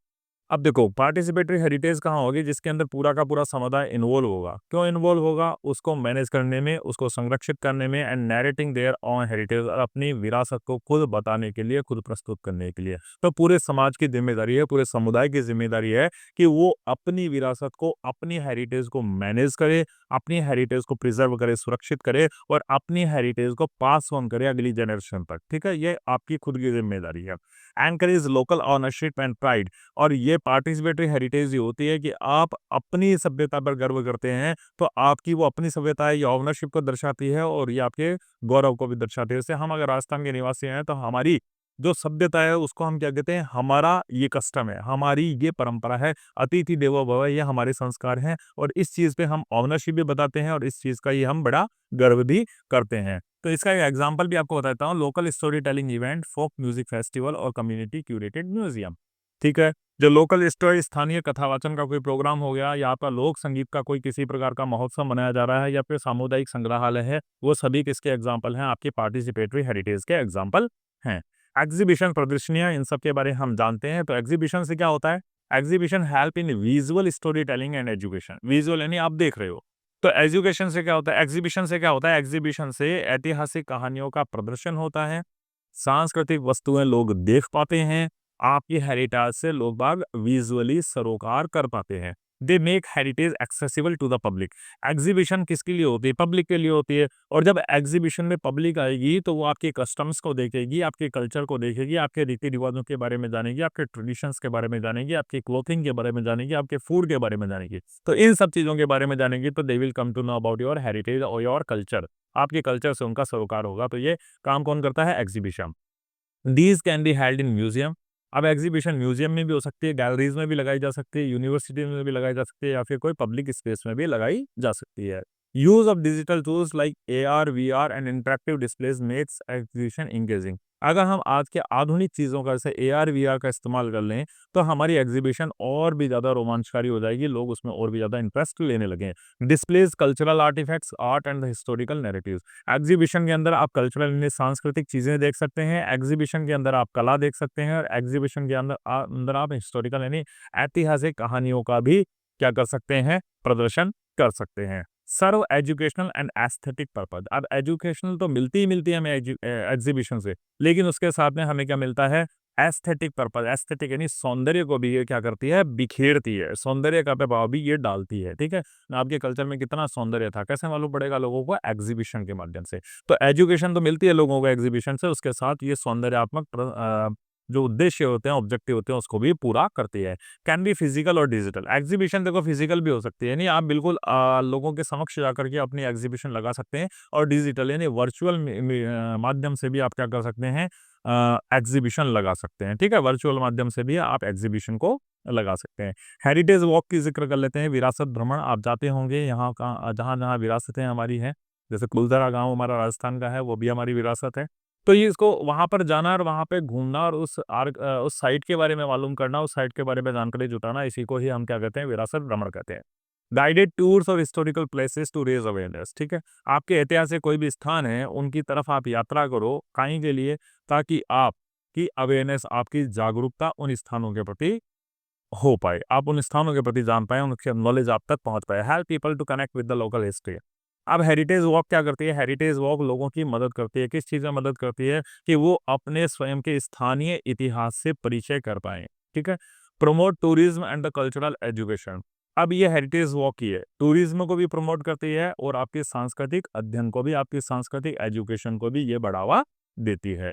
अब देखो, पार्टिसिपेटरी हेरिटेज कहाँ होगी? जिसके अंदर पूरा का पूरा समुदाय इन्वॉल्व होगा। क्यों इन्वॉल्व होगा? उसको मैनेज करने में, उसको संरक्षित करने में, एंड नैरेटिंग देयर ओन हेरिटेज, और अपनी विरासत को खुद बताने के लिए, खुद प्रस्तुत करने के लिए। तो पूरे समाज की जिम्मेदारी है, पूरे समुदाय की जिम्मेदारी है कि वो अपनी विरासत को, अपनी हेरिटेज को मैनेज करे, अपनी हेरिटेज को प्रिजर्व करे, सुरक्षित करे और अपनी हेरिटेज को पास ऑन करे अगली जनरेशन तक। ठीक है, ये आपकी खुद की जिम्मेदारी है। Encourage local ownership and pride, और ये पार्टिसिपेटरी हेरिटेज ही होती है कि आप अपनी सभ्यता पर गर्व करते हैं, तो आपकी वो अपनी सभ्यता है, ये ओनरशिप को दर्शाती है और ये आपके गौरव को भी दर्शाती है। जैसे हम अगर राजस्थान के निवासी हैं तो हमारी जो सभ्यता है उसको हम क्या कहते हैं? हमारा ये कस्टम है, हमारी ये परंपरा है, अतिथि देवो भव, ये हमारे संस्कार हैं और इस चीज़ पे हम ओनरशिप भी बताते हैं और इस चीज़ का ये हम बड़ा गर्व भी करते हैं। तो इसका एक एग्जांपल भी आपको बताता हूँ, local story telling event, folk music festival और कम्युनिटी क्यूरेटेड म्यूजियम। ठीक है, जो लोकल स्टोरी, स्थानीय कथावाचन का कोई प्रोग्राम हो गया या आपका लोक संगीत का कोई किसी प्रकार का महोत्सव मनाया जा रहा है या फिर सामुदायिक संग्रहालय है, वो सभी किसके एग्जाम्पल हैं? आपकी पार्टिसिपेटरी हेरिटेज के एग्जाम्पल हैं। एग्जीबिशन, प्रदर्शनियां, इन सब के बारे में हम जानते हैं। तो एग्जीबिशन से क्या होता है? Exhibition help in visual story telling and education. Visual यानी आप देख रहे हो, तो एजुकेशन से क्या होता है? एग्जीबिशन से क्या होता है? एग्जीबिशन से ऐतिहासिक कहानियों का प्रदर्शन होता है, सांस्कृतिक वस्तुएं लोग देख पाते हैं, आपकी हेरिटेज से लोग बाग विजुअली सरोकार कर पाते हैं। They make heritage accessible to the public. Exhibition किसके लिए होती है? पब्लिक के लिए होती है। और जब एग्जीबिशन में पब्लिक आएगी तो वो आपके कस्टम्स को देखेगी, आपके कल्चर को देखेगी, आपके रीति रिवाजों के बारे में जानेगी, आपके ट्रेडिशंस के बारे में जानेगी, आपकी क्लोथिंग के बारे में जानेगी, आपके फूड के बारे में जानेगी। तो इन सब चीज़ों के बारे में जानेगी तो they will come to know about your heritage और योर कल्चर। आपके कल्चर से उनका सरोकार होगा। तो ये काम कौन करता है? Exhibition. These can be held in museum, अब एग्जीबिशन म्यूजियम में भी हो सकती है, गैलरीज में भी लगाई जा सकती है, यूनिवर्सिटी में भी लगाई जा सकती है, या फिर कोई पब्लिक स्पेस में भी लगाई जा सकती है। Use of digital tools like AR, VR and interactive displace makes exhibition engaging. अगर हम आज के आधुनिक चीज़ों का जैसे AR, VR का इस्तेमाल कर लें, तो हमारी एग्जीबिशन और भी ज़्यादा रोमांचकारी हो जाएगी, लोग उसमें और भी ज़्यादा इंटरेस्ट लेने लगे। Displays cultural artefacts, art and the historical narratives. Exhibition के अंदर आप कल्चरल यानी सांस्कृतिक चीज़ें देख सकते हैं, एग्जीबिशन के अंदर आप कला देख सकते हैं, और एग्जीबिशन के अंदर आप हिस्टोरिकल यानी ऐतिहासिक कहानियों का भी क्या कर सकते हैं, प्रदर्शन कर सकते हैं। सर्व एजुकेशनल एंड एस्थेटिक पर्पज। अब एजुकेशनल तो मिलती ही मिलती है हमें एग्जीबिशन से, लेकिन उसके साथ में हमें क्या मिलता है, एस्थेटिक पर्पज। एस्थेटिक यानी सौंदर्य को भी ये क्या करती है, बिखेरती है, सौंदर्य का प्रभाव भी ये डालती है। ठीक है, आपके कल्चर में कितना सौंदर्य था कैसे मालूम पड़ेगा लोगों को, एग्जीबिशन के माध्यम से। तो एजुकेशन तो मिलती है लोगों को एग्जीबिशन से, उसके साथ ये सौंदर्यात्मक जो उद्देश्य होते हैं, ऑब्जेक्टिव होते हैं, उसको भी पूरा करती है। कैन बी फिजिकल और डिजिटल। एग्जीबिशन देखो फिजिकल भी हो सकती है, यानी आप बिल्कुल लोगों के समक्ष जाकर के अपनी एग्जीबिशन लगा सकते हैं, और डिजिटल यानी वर्चुअल माध्यम से भी आप क्या कर सकते हैं, एग्जीबिशन लगा सकते हैं। ठीक है, वर्चुअल माध्यम से भी आप एग्जीबिशन को लगा सकते हैं। हेरिटेज वॉक की जिक्र कर लेते हैं, विरासत भ्रमण। आप जाते होंगे यहाँ का, जहाँ जहाँ विरासतें हमारी हैं, जैसे कुलधरा गांव हमारा राजस्थान का है, वो भी हमारी विरासत है। तो ये इसको वहाँ पर जाना और वहाँ पे घूमना और उस साइट के बारे में मालूम करना, उस साइट के बारे में जानकारी जुटाना, इसी को ही हम क्या कहते हैं, विरासत भ्रमण कहते हैं। गाइडेड टूर्स और historical places to raise awareness. ठीक है, आपके ऐतिहासिक कोई भी स्थान है, उनकी तरफ आप यात्रा करो, काहे के लिए, ताकि आपकी अवेयरनेस, आपकी जागरूकता उन स्थानों के प्रति हो पाए, आप उन स्थानों के प्रति जान पाए, उनके नॉलेज आप तक पहुंच पाए। Help people to connect with the local history. अब हेरिटेज वॉक क्या करती है, हेरिटेज वॉक लोगों की मदद करती है, किस चीज़ में मदद करती है, कि वो अपने स्वयं के स्थानीय इतिहास से परिचय कर पाए। ठीक है, promote tourism and the cultural education. अब ये हेरिटेज वॉक ही है, टूरिज्म को भी प्रमोट करती है, और आपके सांस्कृतिक अध्ययन को भी, आपकी सांस्कृतिक एजुकेशन को भी ये बढ़ावा देती है।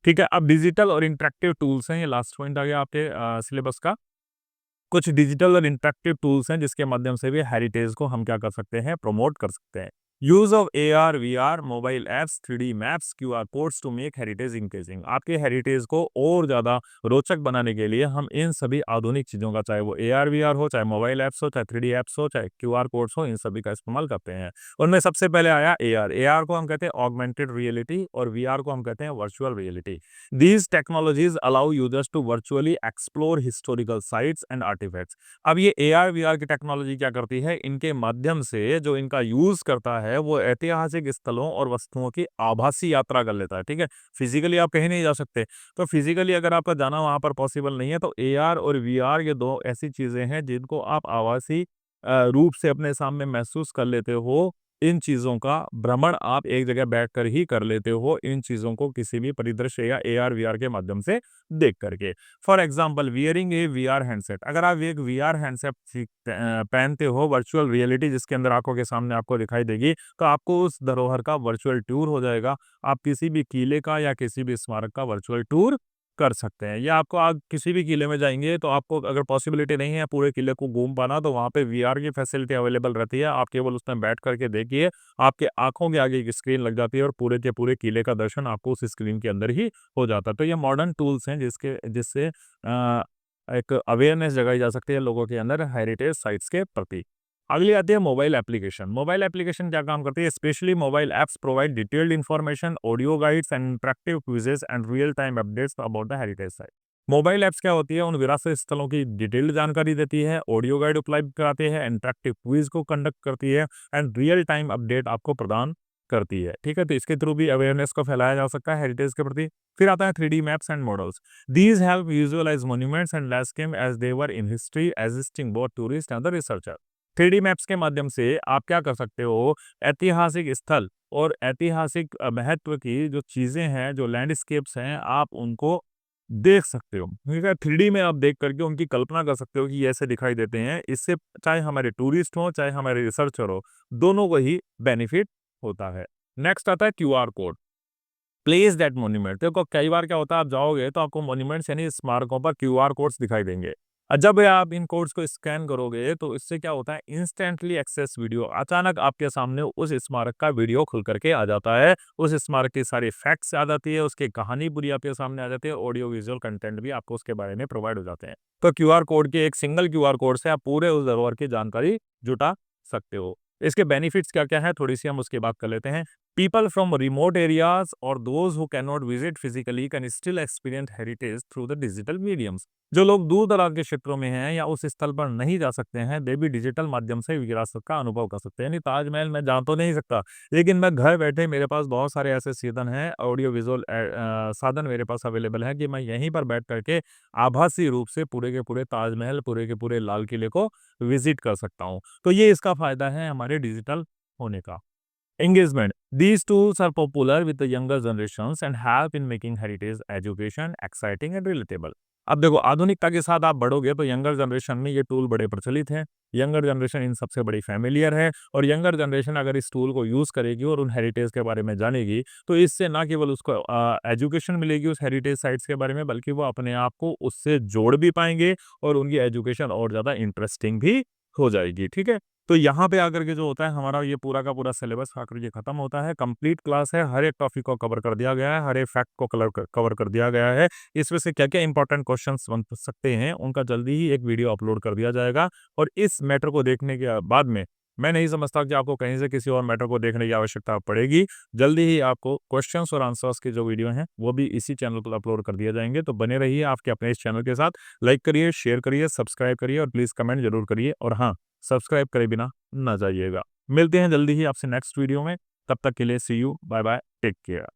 ठीक है, अब डिजिटल और इंटरेक्टिव टूल्स हैं, ये लास्ट पॉइंट आ गया आपके सिलेबस का। कुछ डिजिटल और इंटरेक्टिव टूल्स हैं जिसके माध्यम से भी हेरिटेज को हम क्या कर सकते हैं, प्रमोट कर सकते हैं। Use of AR, VR, mobile apps, 3D maps, QR codes to make heritage engaging. आपके हेरिटेज को और ज्यादा रोचक बनाने के लिए हम इन सभी आधुनिक चीजों का, चाहे वो AR, VR हो, चाहे मोबाइल एप्स हो, चाहे 3D एप्स हो, चाहे QR कोड्स हो, इन सभी का इस्तेमाल करते हैं। उनमें सबसे पहले आया AR। AR को हम कहते हैं ऑगमेंटेड रियलिटी, और VR को हम कहते हैं virtual reality. These technologies allow users to virtually explore historical sites and artifacts। अब ये AR, VR की टेक्नोलॉजी क्या करती है, इनके माध्यम से जो इनका यूज करता है, वो ऐतिहासिक स्थलों और वस्तुओं की आभासी यात्रा कर लेता है। ठीक है, फिजिकली आप कहीं नहीं जा सकते, तो फिजिकली अगर आपका जाना वहां पर पॉसिबल नहीं है, तो AR और VR ये दो ऐसी चीजें हैं जिनको आप आभासी रूप से अपने सामने महसूस कर लेते हो। इन चीज़ों का भ्रमण आप एक जगह बैठकर ही कर लेते हो, इन चीज़ों को किसी भी परिदृश्य या AR, VR के माध्यम से देख करके। For example, wearing A VR handset. अगर आप एक VR हैंडसेट पहनते हो, वर्चुअल रियलिटी जिसके अंदर आंखों के सामने आपको दिखाई देगी, तो आपको उस धरोहर का वर्चुअल टूर हो जाएगा। आप किसी भी किले का या किसी भी स्मारक का वर्चुअल टूर कर सकते हैं, या आपको आप किसी भी किले में जाएंगे, तो आपको अगर पॉसिबिलिटी नहीं है पूरे किले को घूम पाना, तो वहाँ पे VR की फैसिलिटी अवेलेबल रहती है। आप केवल उसमें बैठ करके देखिए, आपके आंखों के आगे एक स्क्रीन लग जाती है, और पूरे के पूरे किले का दर्शन आपको उस स्क्रीन के अंदर ही हो जाता है। तो ये मॉडर्न टूल्स हैं जिससे एक अवेयरनेस जगाई जा सकती है लोगों के अंदर हेरिटेज साइट्स के प्रति। अगली आती है मोबाइल एप्लीकेशन। मोबाइल एप्लीकेशन क्या काम करती है, specially mobile apps provide detailed information, audio guides and interactive quizzes and real time updates about the heritage site. Mobile apps क्या होती है, उन विरासत स्थलों की डिटेल्ड जानकारी देती है, ऑडियो गाइड उपलब्ध कराती है, इंटरेक्टिव क्विज को कंडक्ट करती है, एंड रियल टाइम अपडेट आपको प्रदान करती है। ठीक है, तो इसके थ्रू भी अवेयरनेस को फैलाया जा सकता है हेरिटेज के प्रति। फिर आता है 3D maps and models. These help visualise monuments and landscape as they were in history, existing both tourist and the researcher. 3D maps के माध्यम से आप क्या कर सकते हो, ऐतिहासिक स्थल और ऐतिहासिक महत्व की जो चीजें हैं, जो लैंडस्केप्स हैं, आप उनको देख सकते हो। ठीक है, 3D में आप देख करके उनकी कल्पना कर सकते हो कि ये ऐसे दिखाई देते हैं। इससे चाहे हमारे टूरिस्ट हो, चाहे हमारे रिसर्चर हो, दोनों को ही बेनिफिट होता है। नेक्स्ट आता है QR code. Place that monument. देखो कई बार क्या होता है, आप जाओगे तो आपको मोन्यूमेंट्स यानी स्मारकों पर QR कोड्स दिखाई देंगे। जब आप इन कोड्स को स्कैन करोगे तो इससे क्या होता है, इंस्टेंटली एक्सेस वीडियो, अचानक आपके सामने उस स्मारक का वीडियो खुल करके आ जाता है। उस स्मारक की सारी फैक्ट्स आ जाती है, उसकी कहानी पूरी आपके सामने आ जाती है, ऑडियो विजुअल कंटेंट भी आपको उसके बारे में प्रोवाइड हो जाते हैं। तो क्यूआर कोड के एक सिंगल क्यूआर कोड से आप पूरे उस धरोहर की जानकारी जुटा सकते हो। इसके बेनिफिट्स क्या-क्या हैं, थोड़ी-सी हम उसकी बात कर लेते हैं। People from remote areas or those who cannot visit physically can still experience heritage through the digital mediums. जो लोग दूर-दराज के क्षेत्रों में हैं या उस स्थल पर नहीं जा सकते हैं, वे भी डिजिटल माध्यम से विरासत का अनुभव कर सकते हैं। यानी ताजमहल मैं जा तो नहीं सकता, लेकिन मैं घर बैठे मेरे पास बहुत सारे ऐसे साधन हैं, ऑडियो विजुअल साधन मेरे पास अवेलेबल है कि मैं यहीं पर बैठ करके आभासी रूप से पूरे के पूरे ताजमहल, पूरे के पूरे लाल किले को विजिट कर सकता हूँ। तो ये इसका फ़ायदा है हमारे डिजिटल होने का। Engagement. These tools are popular with the younger generations and help in making heritage education exciting and relatable. अब देखो, आधुनिकता के साथ आप बढ़ोगे तो यंगर जनरेशन में ये टूल बड़े प्रचलित हैं। यंगर जनरेशन इन सबसे बड़ी फैमिलियर है और यंगर जनरेशन अगर इस टूल को यूज़ करेगी और उन हेरिटेज के बारे में जानेगी तो इससे ना केवल उसको एजुकेशन मिलेगी उस हेरिटेज साइट्स के बारे में, बल्कि वो अपने आप को उससे जोड़ भी पाएंगे और उनकी एजुकेशन और ज़्यादा इंटरेस्टिंग भी हो जाएगी। ठीक है, तो यहाँ पे आकर के जो होता है हमारा ये पूरा का पूरा सिलेबस आकर के खत्म होता है। कंप्लीट क्लास है, हर एक टॉपिक को कवर कर दिया गया है, हर एक फैक्ट को कवर कर दिया गया है। इसमें से क्या-क्या इंपॉर्टेंट क्वेश्चंस बन सकते हैं, उनका जल्दी ही एक वीडियो अपलोड कर दिया जाएगा। और इस मैटर को देखने के बाद में मैं नहीं समझता कि आपको कहीं से किसी और मैटर को देखने की आवश्यकता पड़ेगी। जल्दी ही आपको क्वेश्चंस और आंसर्स के जो वीडियो हैं, वो भी इसी चैनल पर अपलोड कर दिए जाएँगे। तो बने रहिए आपके अपने इस चैनल के साथ। लाइक करिए, शेयर करिए, सब्सक्राइब करिए और प्लीज़ कमेंट ज़रूर करिए। और हाँ, सब्सक्राइब करे बिना ना जाइएगा। मिलते हैं जल्दी ही आपसे नेक्स्ट वीडियो में। तब तक के लिए see you, bye bye, take care.